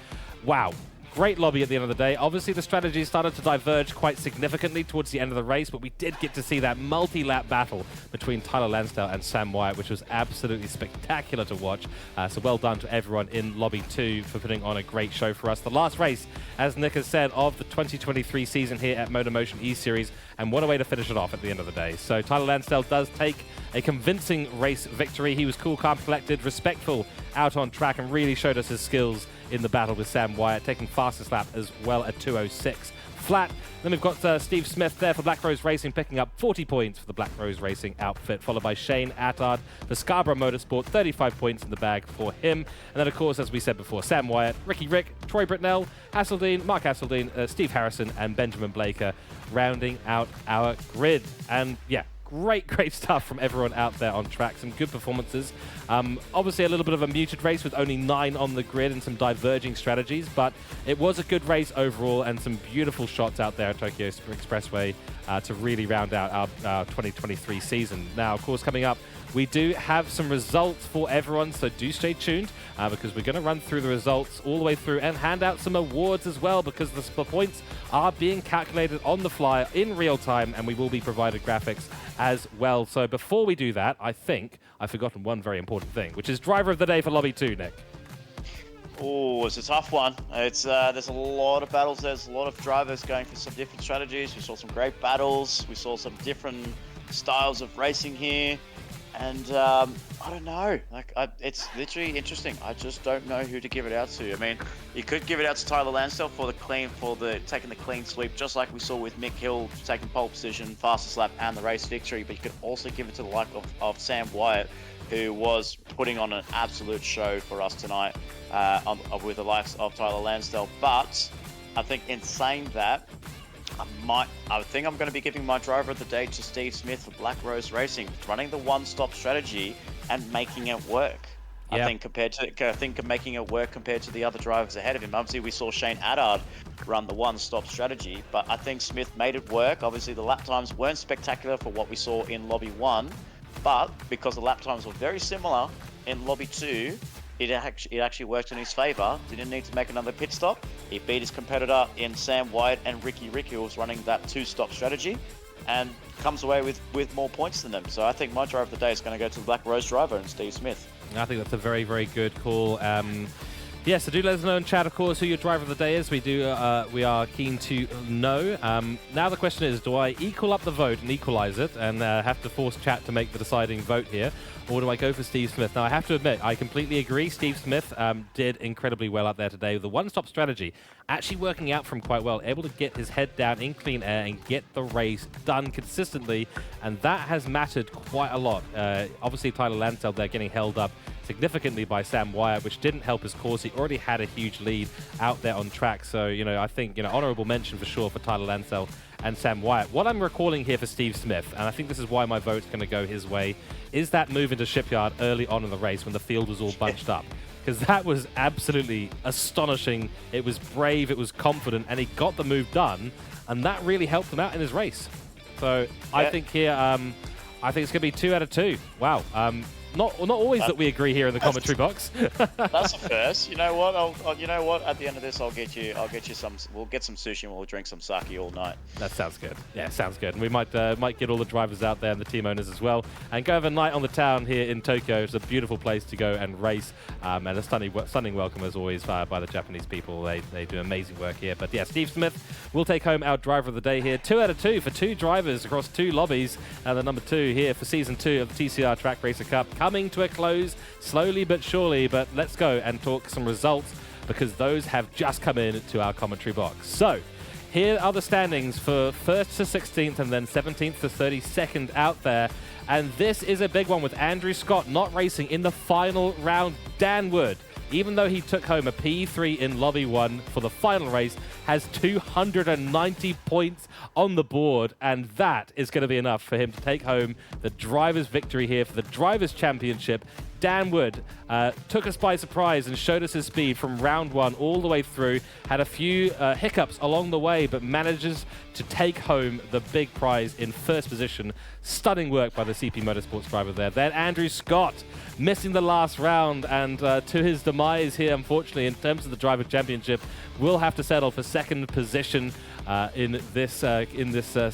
Speaker 1: Wow. Great lobby at the end of the day. Obviously, the strategy started to diverge quite significantly towards the end of the race, but we did get to see that multi-lap battle between Tyler Lansdale and Sam Wyatt, which was absolutely spectacular to watch. So well done to everyone in Lobby 2 for putting on a great show for us. The last race, as Nick has said, of the 2023 season here at MotorMotion E-Series, and what a way to finish it off at the end of the day. So Tyler Lansdale does take a convincing race victory. He was cool, calm, collected, respectful out on track, and really showed us his skills in the battle with Sam Wyatt, taking fastest lap as well at 2:06 flat. Then we've got Steve Smith there for Black Rose Racing, picking up 40 points for the Black Rose Racing outfit, followed by Shane Attard for Scarborough Motorsport, 35 points in the bag for him. And then, of course, as we said before, Sam Wyatt, Ricky Rick, Troy Britnell, Hasseldine, Mark Hasseldine, Steve Harrison, and Benjamin Blaker rounding out our grid. And yeah, great stuff from everyone out there on track. Some good performances. Obviously a little bit of a muted race with only 9 on the grid and some diverging strategies, but it was a good race overall and some beautiful shots out there at Tokyo Expressway to really round out our 2023 season. Now, of course, coming up, we do have some results for everyone, so do stay tuned because we're going to run through the results all the way through and hand out some awards as well, because the points are being calculated on the fly in real time, and we will be provided graphics as well. So before we do that, I think I've forgotten one very important thing, which is driver of the day for Lobby 2, Nick.
Speaker 2: Oh, it's a tough one. It's there's a lot of battles. There's a lot of drivers going for some different strategies. We saw some great battles. We saw some different styles of racing here. And I don't know, it's literally interesting. I just don't know who to give it out to. I mean, you could give it out to Tyler Lansdale for taking the clean sweep, just like we saw with Mick Hill taking pole position, fastest lap, and the race victory. But you could also give it to the like of Sam Wyatt, who was putting on an absolute show for us tonight with the likes of Tyler Lansdale. But I think in saying that, I think I'm going to be giving my driver of the day to Steve Smith for Black Rose Racing, running the one-stop strategy and making it work. Yep. I think making it work compared to the other drivers ahead of him. Obviously, we saw Shane Addard run the one-stop strategy, but I think Smith made it work. Obviously, the lap times weren't spectacular for what we saw in Lobby 1, but because the lap times were very similar in Lobby 2, it actually worked in his favour. Didn't need to make another pit stop. He beat his competitor in Sam Wyatt and Ricky, who was running that 2-stop strategy, and comes away with more points than them. So I think my driver of the day is going to go to the Black Rose driver and Steve Smith.
Speaker 1: I think that's a very, very good call. So do let us know in chat, of course, who your driver of the day is. We are keen to know. Now the question is, do I equal up the vote and equalize it and have to force chat to make the deciding vote here? Or do I go for Steve Smith? Now, I have to admit, I completely agree. Steve Smith did incredibly well out there today. The one-stop strategy actually working out for him quite well, able to get his head down in clean air and get the race done consistently, and that has mattered quite a lot. Obviously, Tyler Lansdale there getting held up significantly by Sam Wyatt, which didn't help his cause. He already had a huge lead out there on track. So, I think, honorable mention for sure for Tyler Lansdale and Sam Wyatt. What I'm recalling here for Steve Smith, and I think this is why my vote's going to go his way, is that move into Shipyard early on in the race when the field was all bunched up. Because that was absolutely astonishing. It was brave, it was confident, and he got the move done, and that really helped him out in his race. So I think here, I think it's going to be 2 out of 2. Wow. Not always that we agree here in the commentary box.
Speaker 2: That's a first. You know what? You know what? At the end of this, I'll get you some. We'll get some sushi and we'll drink some sake all night.
Speaker 1: That sounds good. Yeah, sounds good. And we might get all the drivers out there and the team owners as well, and go have a night on the town here in Tokyo. It's a beautiful place to go and race, and a stunning welcome as always by the Japanese people. They do amazing work here. But yeah, Steve Smith will take home our driver of the day here. 2 out of 2 for 2 drivers across 2 lobbies, and the number 2 here for season 2 of the TCR Trak Racer Cup. Coming to a close slowly but surely, but let's go and talk some results because those have just come in to our commentary box. So here are the standings for 1st to 16th and then 17th to 32nd out there. And this is a big one with Andrew Scott not racing in the final round. Dan Wood, even though he took home a P3 in Lobby 1 for the final race, has 290 points on the board, and that is going to be enough for him to take home the driver's victory here for the Drivers' Championship. Dan Wood took us by surprise and showed us his speed from round 1 all the way through, had a few hiccups along the way, but manages to take home the big prize in first position. Stunning work by the CP Motorsports driver there. Then Andrew Scott missing the last round, and to his demise here, unfortunately, in terms of the Driver Championship, will have to settle for second position in this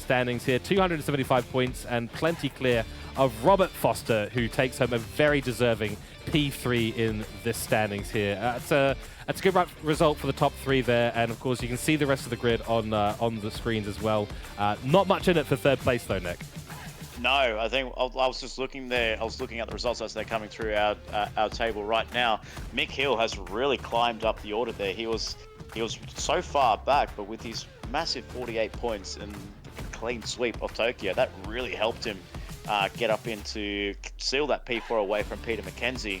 Speaker 1: standings here. 275 points and plenty clear of Robert Foster, who takes home a very deserving P3 in this standings here. It's a good result for the top 3 there, and of course you can see the rest of the grid on the screens as well. Not much in it for 3rd place though, Nick.
Speaker 2: No, I think I was just looking there. I was looking at the results as they're coming through our table right now. Mick Hill has really climbed up the order there. He was so far back, but with his massive 48 points and clean sweep of Tokyo, that really helped him get up into seal that P4 away from Peter McKenzie,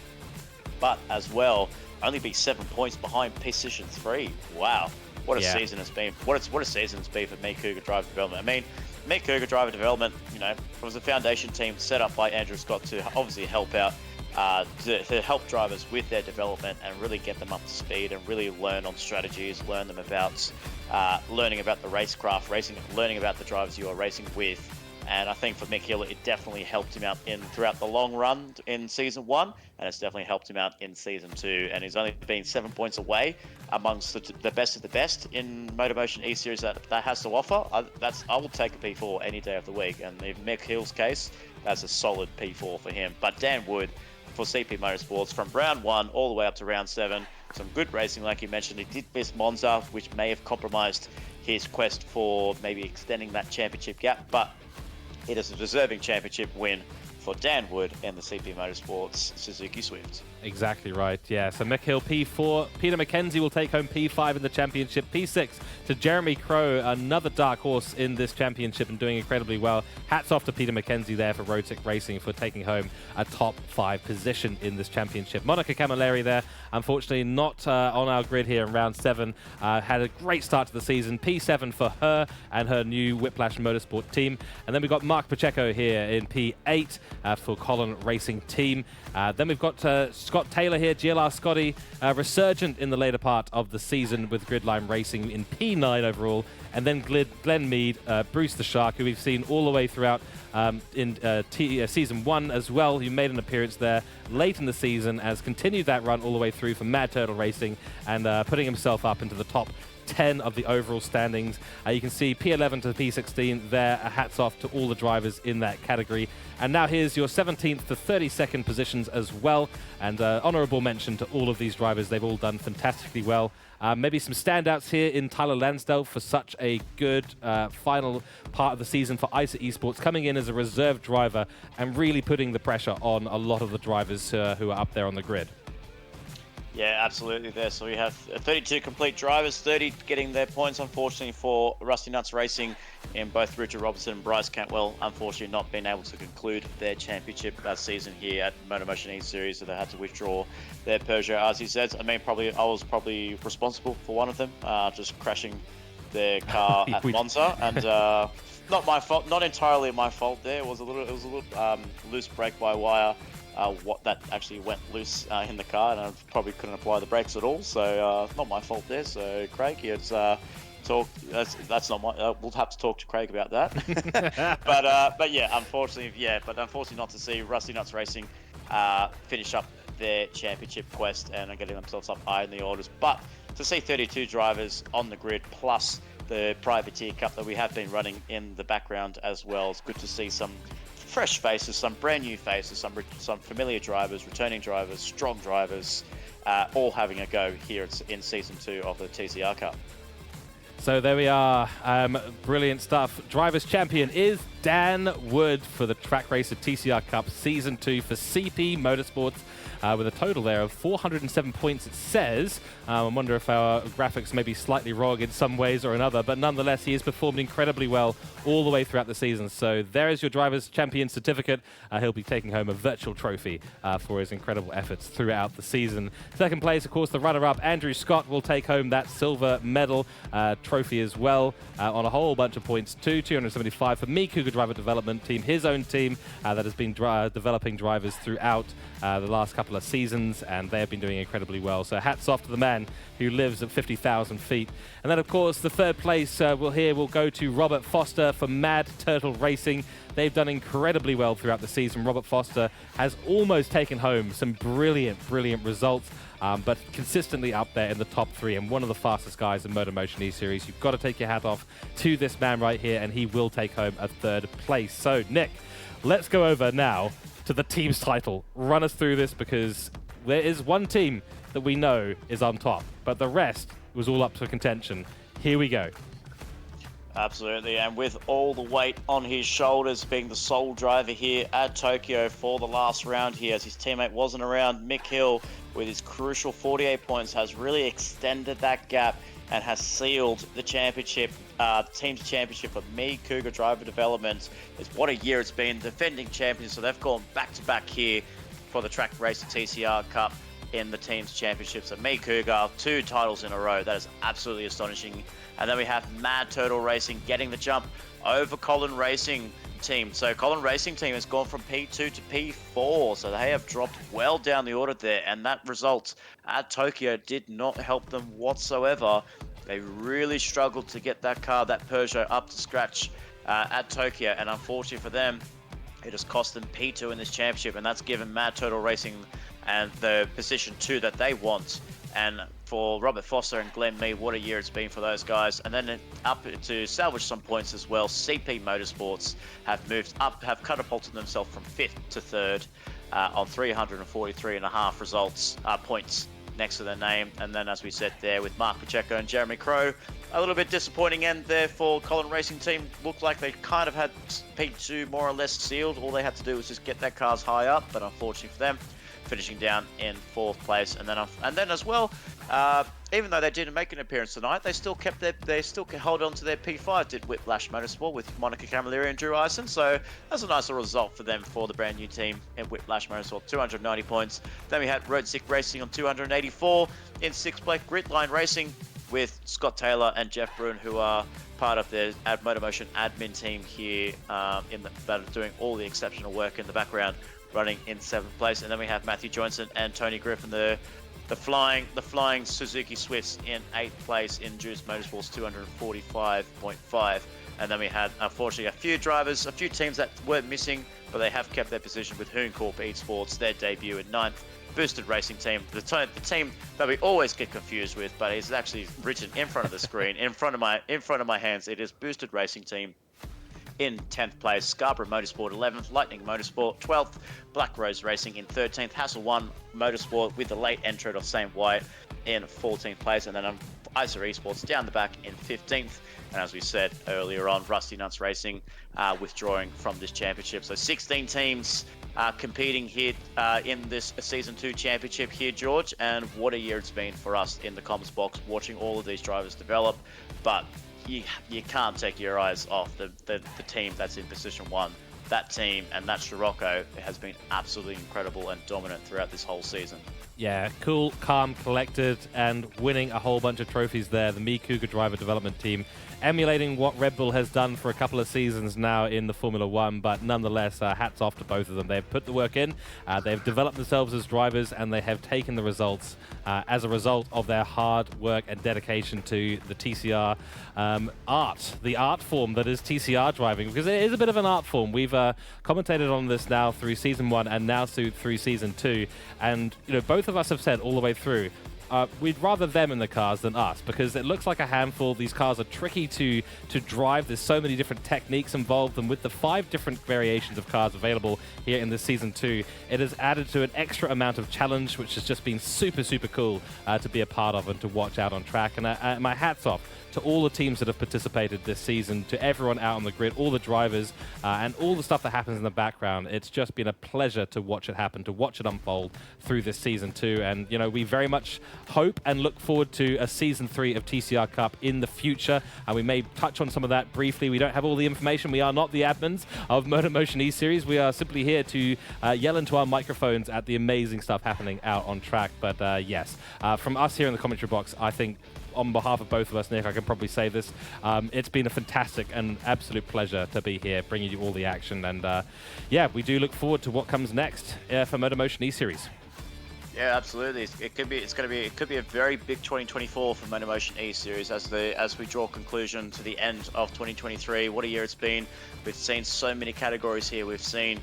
Speaker 2: but as well only be 7 points behind position 3. Wow, what a season it's been! What a season it's been for me, Cooke Drive Development. I mean, Mick Cooke Driver Development, was a foundation team set up by Andrew Scott to obviously help out, to help drivers with their development and really get them up to speed and really learn on strategies, learn them about, learning about the racecraft, racing, learning about the drivers you are racing with. And I think for Mick Hill, it definitely helped him out throughout the long run in Season 1, and it's definitely helped him out in Season 2. And he's only been 7 points away amongst the best of the best in MotorMotion E-Series that has to offer. I will take a P4 any day of the week, and in Mick Hill's case, that's a solid P4 for him. But Dan Wood for CP Motorsports from round 1 all the way up to round 7, some good racing, like you mentioned. He did miss Monza, which may have compromised his quest for maybe extending that championship gap, but it is a deserving championship win for Dan Wood and the CP Motorsports Suzuki Swift.
Speaker 1: Exactly right, yeah. So Mick Hill P4, Peter McKenzie will take home P5 in the championship, P6 to Jeremy Crow, another dark horse in this championship and doing incredibly well. Hats off to Peter McKenzie there for Trak Racing for taking home a top 5 position in this championship. Monica Camilleri there, unfortunately not on our grid here in round 7. Had a great start to the season, P7 for her and her new Whiplash Motorsport team. And then we've got Mark Pacheco here in P8 for Colin Racing team. Then we've got Scott Taylor here, GLR Scotty, resurgent in the later part of the season with Gridline Racing in P9 overall. And then Glenn Mead, Bruce the Shark, who we've seen all the way throughout in Season 1 as well. He made an appearance there late in the season, has continued that run all the way through for Mad Turtle Racing and putting himself up into the top 10 of the overall standings. You can see P11 to P16 there. Hats off to all the drivers in that category. And now here's your 17th to 32nd positions as well. And honorable mention to all of these drivers. They've all done fantastically well. Maybe some standouts here in Tyler Lansdale for such a good final part of the season for ISA Esports, coming in as a reserve driver and really putting the pressure on a lot of the drivers who are up there on the grid.
Speaker 2: Yeah, absolutely there. So we have 32 complete drivers, 30 getting their points, unfortunately, for Rusty Nuts Racing in both Richard Robertson and Bryce Cantwell, unfortunately not being able to conclude their championship season here at MotorMotion E-Series, so they had to withdraw their Peugeot RZ. I mean, I was probably responsible for one of them, just crashing their car at Monza, and not my fault, not entirely my fault there. It was a little loose brake-by-wire. What that actually went loose in the car, and I probably couldn't apply the brakes at all. So not my fault there. So Craig, it's that's not my. We'll have to talk to Craig about that. but yeah, unfortunately not to see Rusty Nuts Racing finish up their championship quest and getting themselves up high in the orders. But to see 32 drivers on the grid plus the Privateer Cup that we have been running in the background as well, it's good to see some fresh faces, some brand new faces, some familiar drivers, returning drivers, strong drivers, all having a go here in Season 2 of the TCR Cup.
Speaker 1: So there we are. Brilliant stuff. Drivers' champion is Dan Wood for the Trak Racer TCR Cup Season 2 for CP Motorsports. With a total there of 407 points, it says. I wonder if our graphics may be slightly wrong in some ways or another, but nonetheless, he has performed incredibly well all the way throughout the season. So there is your driver's champion certificate. He'll be taking home a virtual trophy for his incredible efforts throughout the season. Second place, of course, the runner-up, Andrew Scott, will take home that silver medal trophy as well on a whole bunch of points too. 275 for Me Cougar Driver Development Team, his own team that has been developing drivers throughout the last couple of seasons, and they have been doing incredibly well. So hats off to the man who lives at 50,000 feet. And then, of course, the third place will go to Robert Foster for Mad Turtle Racing. They've done incredibly well throughout the season. Robert Foster has almost taken home some brilliant results, but consistently up there in the top 3 and one of the fastest guys in MotorMotion E-Series. You've got to take your hat off to this man right here, and he will take home a third place. So, Nick, let's go over now to the team's title. Run us through this, because there is one team that we know is on top, but the rest was all up for contention. Here we go.
Speaker 2: Absolutely, and with all the weight on his shoulders, being the sole driver here at Tokyo for the last round here, as his teammate wasn't around, Mick Hill, with his crucial 48 points, has really extended that gap and has sealed the championship, the team's championship for Me Cougar Driver Development. What a year it's been, defending champions, so they've gone back-to-back here for the Trak Racer TCR Cup in the team's championships. So Me Cougar, 2 titles in a row. That is absolutely astonishing. And then we have Mad Turtle Racing getting the jump over Colin Racing Team. So Colin Racing Team has gone from P2 to P4, so they have dropped well down the order there, and that result at Tokyo did not help them whatsoever. They really struggled to get that car, that Peugeot, up to scratch at Tokyo, and unfortunately for them, it has cost them P2 in this championship, and that's given Mad Turtle Racing and the position 2 that they want. And for Robert Foster and Glenn Mee, what a year it's been for those guys. And then up to salvage some points as well, CP Motorsports have moved up, have catapulted themselves from 5th to 3rd on 343.5 results, points next to their name. And then, as we said there, with Mark Pacheco and Jeremy Crow, a little bit disappointing end there for Colin Racing Team. Looked like they kind of had P2 more or less sealed. All they had to do was just get their cars high up, but unfortunately for them, finishing down in 4th place. And then as well, even though they didn't make an appearance tonight, they still held on to their P5. Did Whiplash Motorsport with Monica Camilleri and Drew Ison. So that's a nice little result for them, for the brand new team in Whiplash Motorsport, 290 points. Then we had Road Sick Racing on 284 in 6th place. Gridline Racing with Scott Taylor and Jeff Bruin, who are part of the MotorMotion admin team here, that are doing all the exceptional work in the background, running in 7th place. And then we have Matthew Johnson and Tony Griffin, the flying Suzuki Swifts, in 8th place in Juice Motorsports, 245.5. And then we had, unfortunately, a few teams that were missing, but they have kept their position with Hoon Corp Esports, their debut in 9th. Boosted Racing Team, the team that we always get confused with, but it's actually written in front of the screen, in front of my hands. It is Boosted Racing Team in 10th place. Scarborough Motorsport 11th, Lightning Motorsport 12th, Black Rose Racing in 13th, Hassel 1 Motorsport with the late entrant of Sam White in 14th place, and then ISA Esports down the back in 15th. And as we said earlier on, Rusty Nuts Racing withdrawing from this championship. So 16 teams competing here in this Season 2 championship here, George. And what a year it's been for us in the comments box, watching all of these drivers develop. But you can't take your eyes off the team that's in position 1. That team and that Scirocco has been absolutely incredible and dominant throughout this whole season.
Speaker 1: Yeah, cool, calm, collected, and winning a whole bunch of trophies there. The Cooke driver development team emulating what Red Bull has done for a couple of seasons now in the Formula One, but nonetheless, hats off to both of them. They've put the work in, they've developed themselves as drivers, and they have taken the results as a result of their hard work and dedication to the TCR the art form that is TCR driving, because it is a bit of an art form. We've commentated on this now through Season 1 and now through Season 2, and both of us have said all the way through, we'd rather them in the cars than us, because it looks like a handful. These cars are tricky to drive. There's so many different techniques involved, and with the 5 different variations of cars available here in this Season 2, it has added to an extra amount of challenge, which has just been super, super cool to be a part of and to watch out on track. And my hat's off to all the teams that have participated this season, to everyone out on the grid, all the drivers, and all the stuff that happens in the background. It's just been a pleasure to watch it happen, to watch it unfold through this Season 2. And, we very much hope and look forward to a Season 3 of TCR Cup in the future. And we may touch on some of that briefly. We don't have all the information. We are not the admins of MotorMotion E-Series. We are simply here to yell into our microphones at the amazing stuff happening out on track. But yes, from us here in the commentary box, I think, on behalf of both of us, Nick, I can probably say this. It's been a fantastic and absolute pleasure to be here, bringing you all the action. And yeah, we do look forward to what comes next for MotorMotion E-Series.
Speaker 2: Yeah, absolutely. It could be a very big 2024 for MotorMotion E-Series as we draw conclusion to the end of 2023. What a year it's been. We've seen so many categories here. We've seen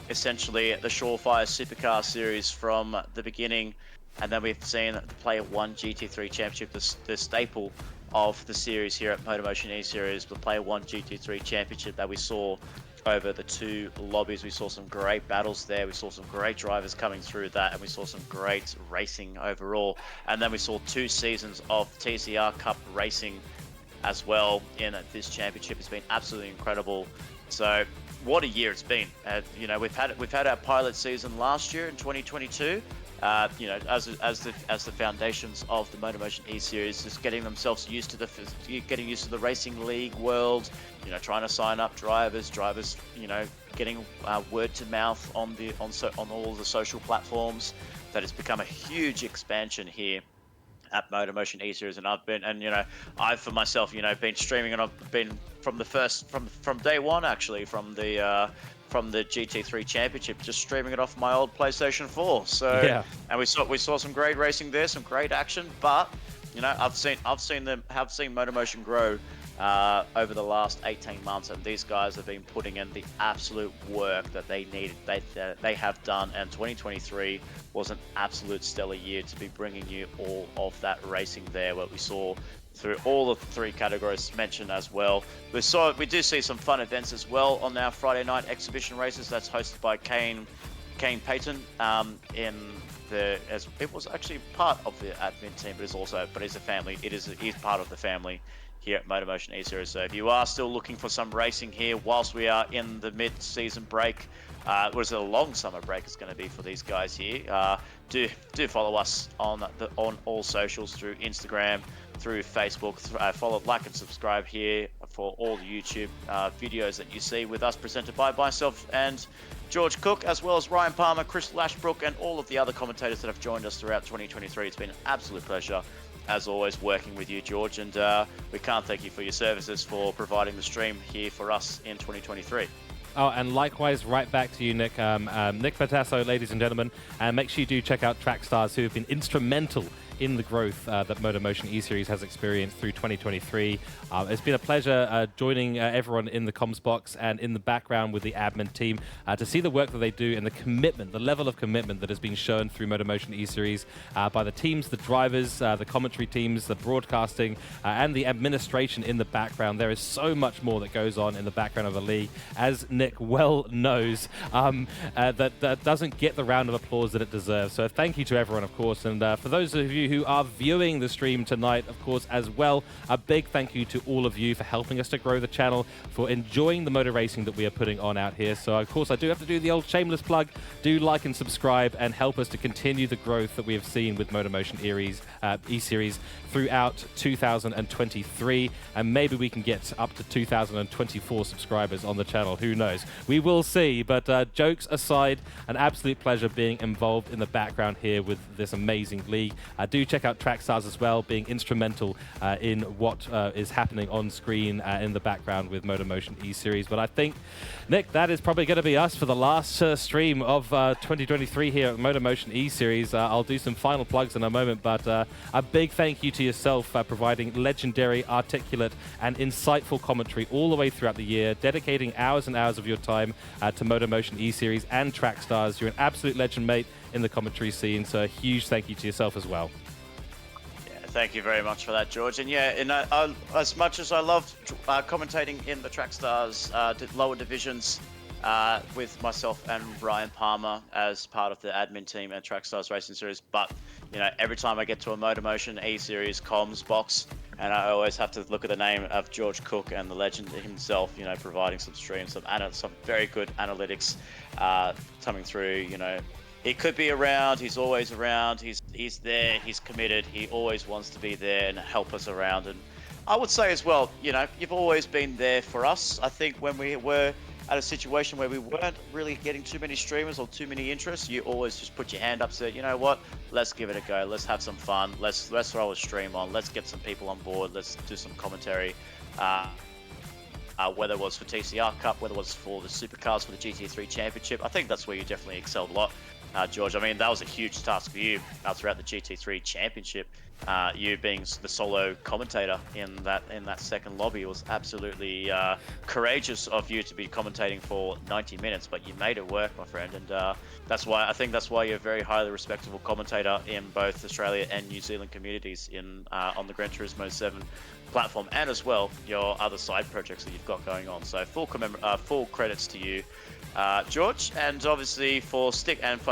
Speaker 2: essentially the Surefire Supercar Series from the beginning. And then we've seen the Player 1 GT3 Championship, the staple of the series here at MotorMotion E-Series, the Player 1 GT3 Championship that we saw over the 2 lobbies. We saw some great battles there. We saw some great drivers coming through that, and we saw some great racing overall. And then we saw 2 seasons of TCR Cup racing as well in this championship. It's been absolutely incredible. So what a year it's been. We've had our pilot season last year in 2022. As the foundations of the MotorMotion E-Series, just getting themselves used to the racing league world, trying to sign up drivers, getting word to mouth on all the social platforms. That has become a huge expansion here at MotorMotion E-Series, and I've for myself, been streaming, and I've been from the first from day one, actually, from the GT3 Championship, just streaming it off my old PlayStation 4. So
Speaker 1: Yeah.
Speaker 2: and we saw some great racing there, some great action. But you know, I've seen MotorMotion grow over the last 18 months, and these guys have been putting in the absolute work that they needed. They have done, and 2023 was an absolute stellar year to be bringing you all of that racing there. What we saw through all the three categories mentioned as well. We do see some fun events as well on our Friday night exhibition races. That's hosted by Kane Payton it was actually part of the admin team, but he's a family. He's part of the family here at MotorMotion E-Series. So if you are still looking for some racing here whilst we are in the mid-season break, was a long summer break it's going to be for these guys here. Do follow us on all socials, through Instagram, through Facebook. Follow, like, and subscribe here for all the YouTube videos that you see with us, presented by myself and George Cooke, as well as Ryan Palmer, Chris Lashbrook, and all of the other commentators that have joined us throughout 2023. It's been an absolute pleasure, as always, working with you, George, and we can't thank you for your services for providing the stream here for us in 2023.
Speaker 1: Oh, and likewise, right back to you, Nick. Nick Pautasso, ladies and gentlemen. And make sure you do check out Trackstars, who have been instrumental in the growth that MotorMotion E-Series has experienced through 2023. It's been a pleasure joining everyone in the comms box and in the background with the admin team to see the work that they do and the commitment, the level of commitment that has been shown through MotorMotion E-Series by the teams, the drivers, the commentary teams, the broadcasting, and the administration in the background. There is so much more that goes on in the background of the league, as Nick well knows, that doesn't get the round of applause that it deserves. So thank you to everyone, of course, and for those of you who are viewing the stream tonight, of course, as well, a big thank you to all of you for helping us to grow the channel, for enjoying the motor racing that we are putting on out here. So, of course, I do have to do the old shameless plug. Do like and subscribe and help us to continue the growth that we have seen with MotorMotion E-Series throughout 2023, and maybe we can get up to 2024 subscribers on the channel. Who knows? We will see. But jokes aside, an absolute pleasure being involved in the background here with this amazing league. Do check out Trackstars as well, being instrumental in what is happening on screen in the background with MotorMotion E-Series. But I think, Nick, that is probably going to be us for the last stream of 2023 here at MotorMotion E-Series. I'll do some final plugs in a moment, but a big thank you to yourself for providing legendary, articulate, and insightful commentary all the way throughout the year, dedicating hours and hours of your time to MotorMotion E-Series and Trackstars. You're an absolute legend, mate, in the commentary scene, so a huge thank you to yourself as well.
Speaker 2: Thank you very much for that, George. And yeah, as much as I loved commentating in the Trackstars lower divisions with myself and Ryan Palmer as part of the admin team at Trackstars Racing Series, but you know, every time I get to a MotorMotion E-Series comms box, and I always have to look at the name of George Cooke and the legend himself, you know, providing some streams, some very good analytics coming through, you know. He could be around, he's always around, he's there, he's committed, he always wants to be there and help us around. And I would say as well, you know, you've always been there for us. I think when we were at a situation where we weren't really getting too many streamers or too many interests, you always just put your hand up and said, you know what, let's give it a go, let's have some fun, let's throw a stream on, let's get some people on board, let's do some commentary. Whether it was for TCR Cup, whether it was for the supercars for the GT3 Championship, I think that's where you definitely excelled a lot. George, I mean, that was a huge task for you throughout the GT3 Championship. You being the solo commentator in that second lobby, it was absolutely courageous of you to be commentating for 90 minutes, but you made it work, my friend, and that's why you're a very highly respectable commentator in both Australia and New Zealand communities on the Gran Turismo 7 platform, and as well your other side projects that you've got going on. So full credits to you, George, and obviously for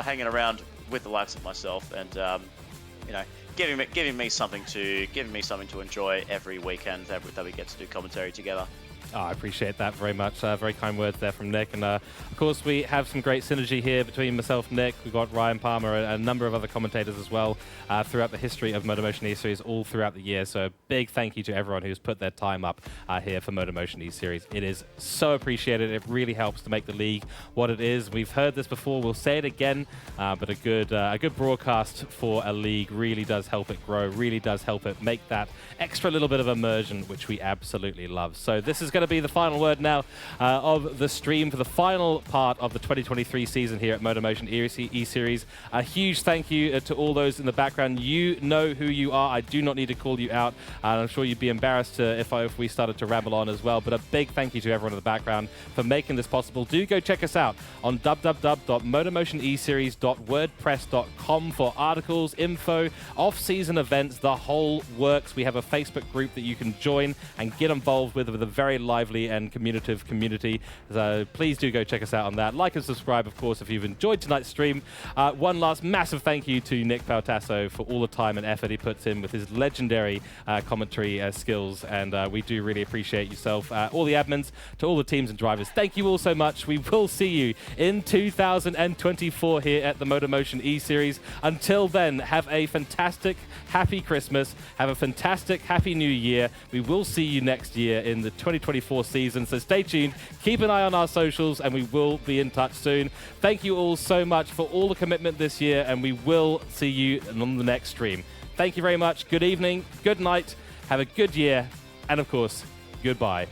Speaker 2: hanging around with the likes of myself, and you know, giving me something to enjoy every weekend that we get to do commentary together.
Speaker 1: Oh, I appreciate that very much. Very kind words there from Nick. And of course, we have some great synergy here between myself and Nick. We've got Ryan Palmer and a number of other commentators as well throughout the history of MotorMotion E-Series all throughout the year. So a big thank you to everyone who's put their time up here for MotorMotion E-Series. It is so appreciated. It really helps to make the league what it is. We've heard this before. We'll say it again. But a good broadcast for a league really does help it grow, really does help it make that extra little bit of immersion, which we absolutely love. So this is going to be the final word now of the stream for the final part of the 2023 season here at MotorMotion E-Series. A huge thank you to all those in the background. You know who you are. I do not need to call you out. And I'm sure you'd be embarrassed if we started to ramble on as well. But a big thank you to everyone in the background for making this possible. Do go check us out on www.motormotioneseries.wordpress.com for articles, info, off-season events, the whole works. We have a Facebook group that you can join and get involved with a very lively and communicative community. So please do go check us out on that. Like and subscribe, of course, if you've enjoyed tonight's stream. One last massive thank you to Nick Pautasso for all the time and effort he puts in with his legendary commentary skills, and we do really appreciate yourself. All the admins, to all the teams and drivers, thank you all so much. We will see you in 2024 here at the MotorMotion E-Series. Until then, have a fantastic, happy Christmas. Have a fantastic, happy New Year. We will see you next year in the 2024 season, so stay tuned. Keep an eye on our socials, and we will be in touch soon. Thank you all so much for all the commitment this year, and we will see you on the next stream. Thank you very much. Good evening, good night, have a good year, and of course, goodbye.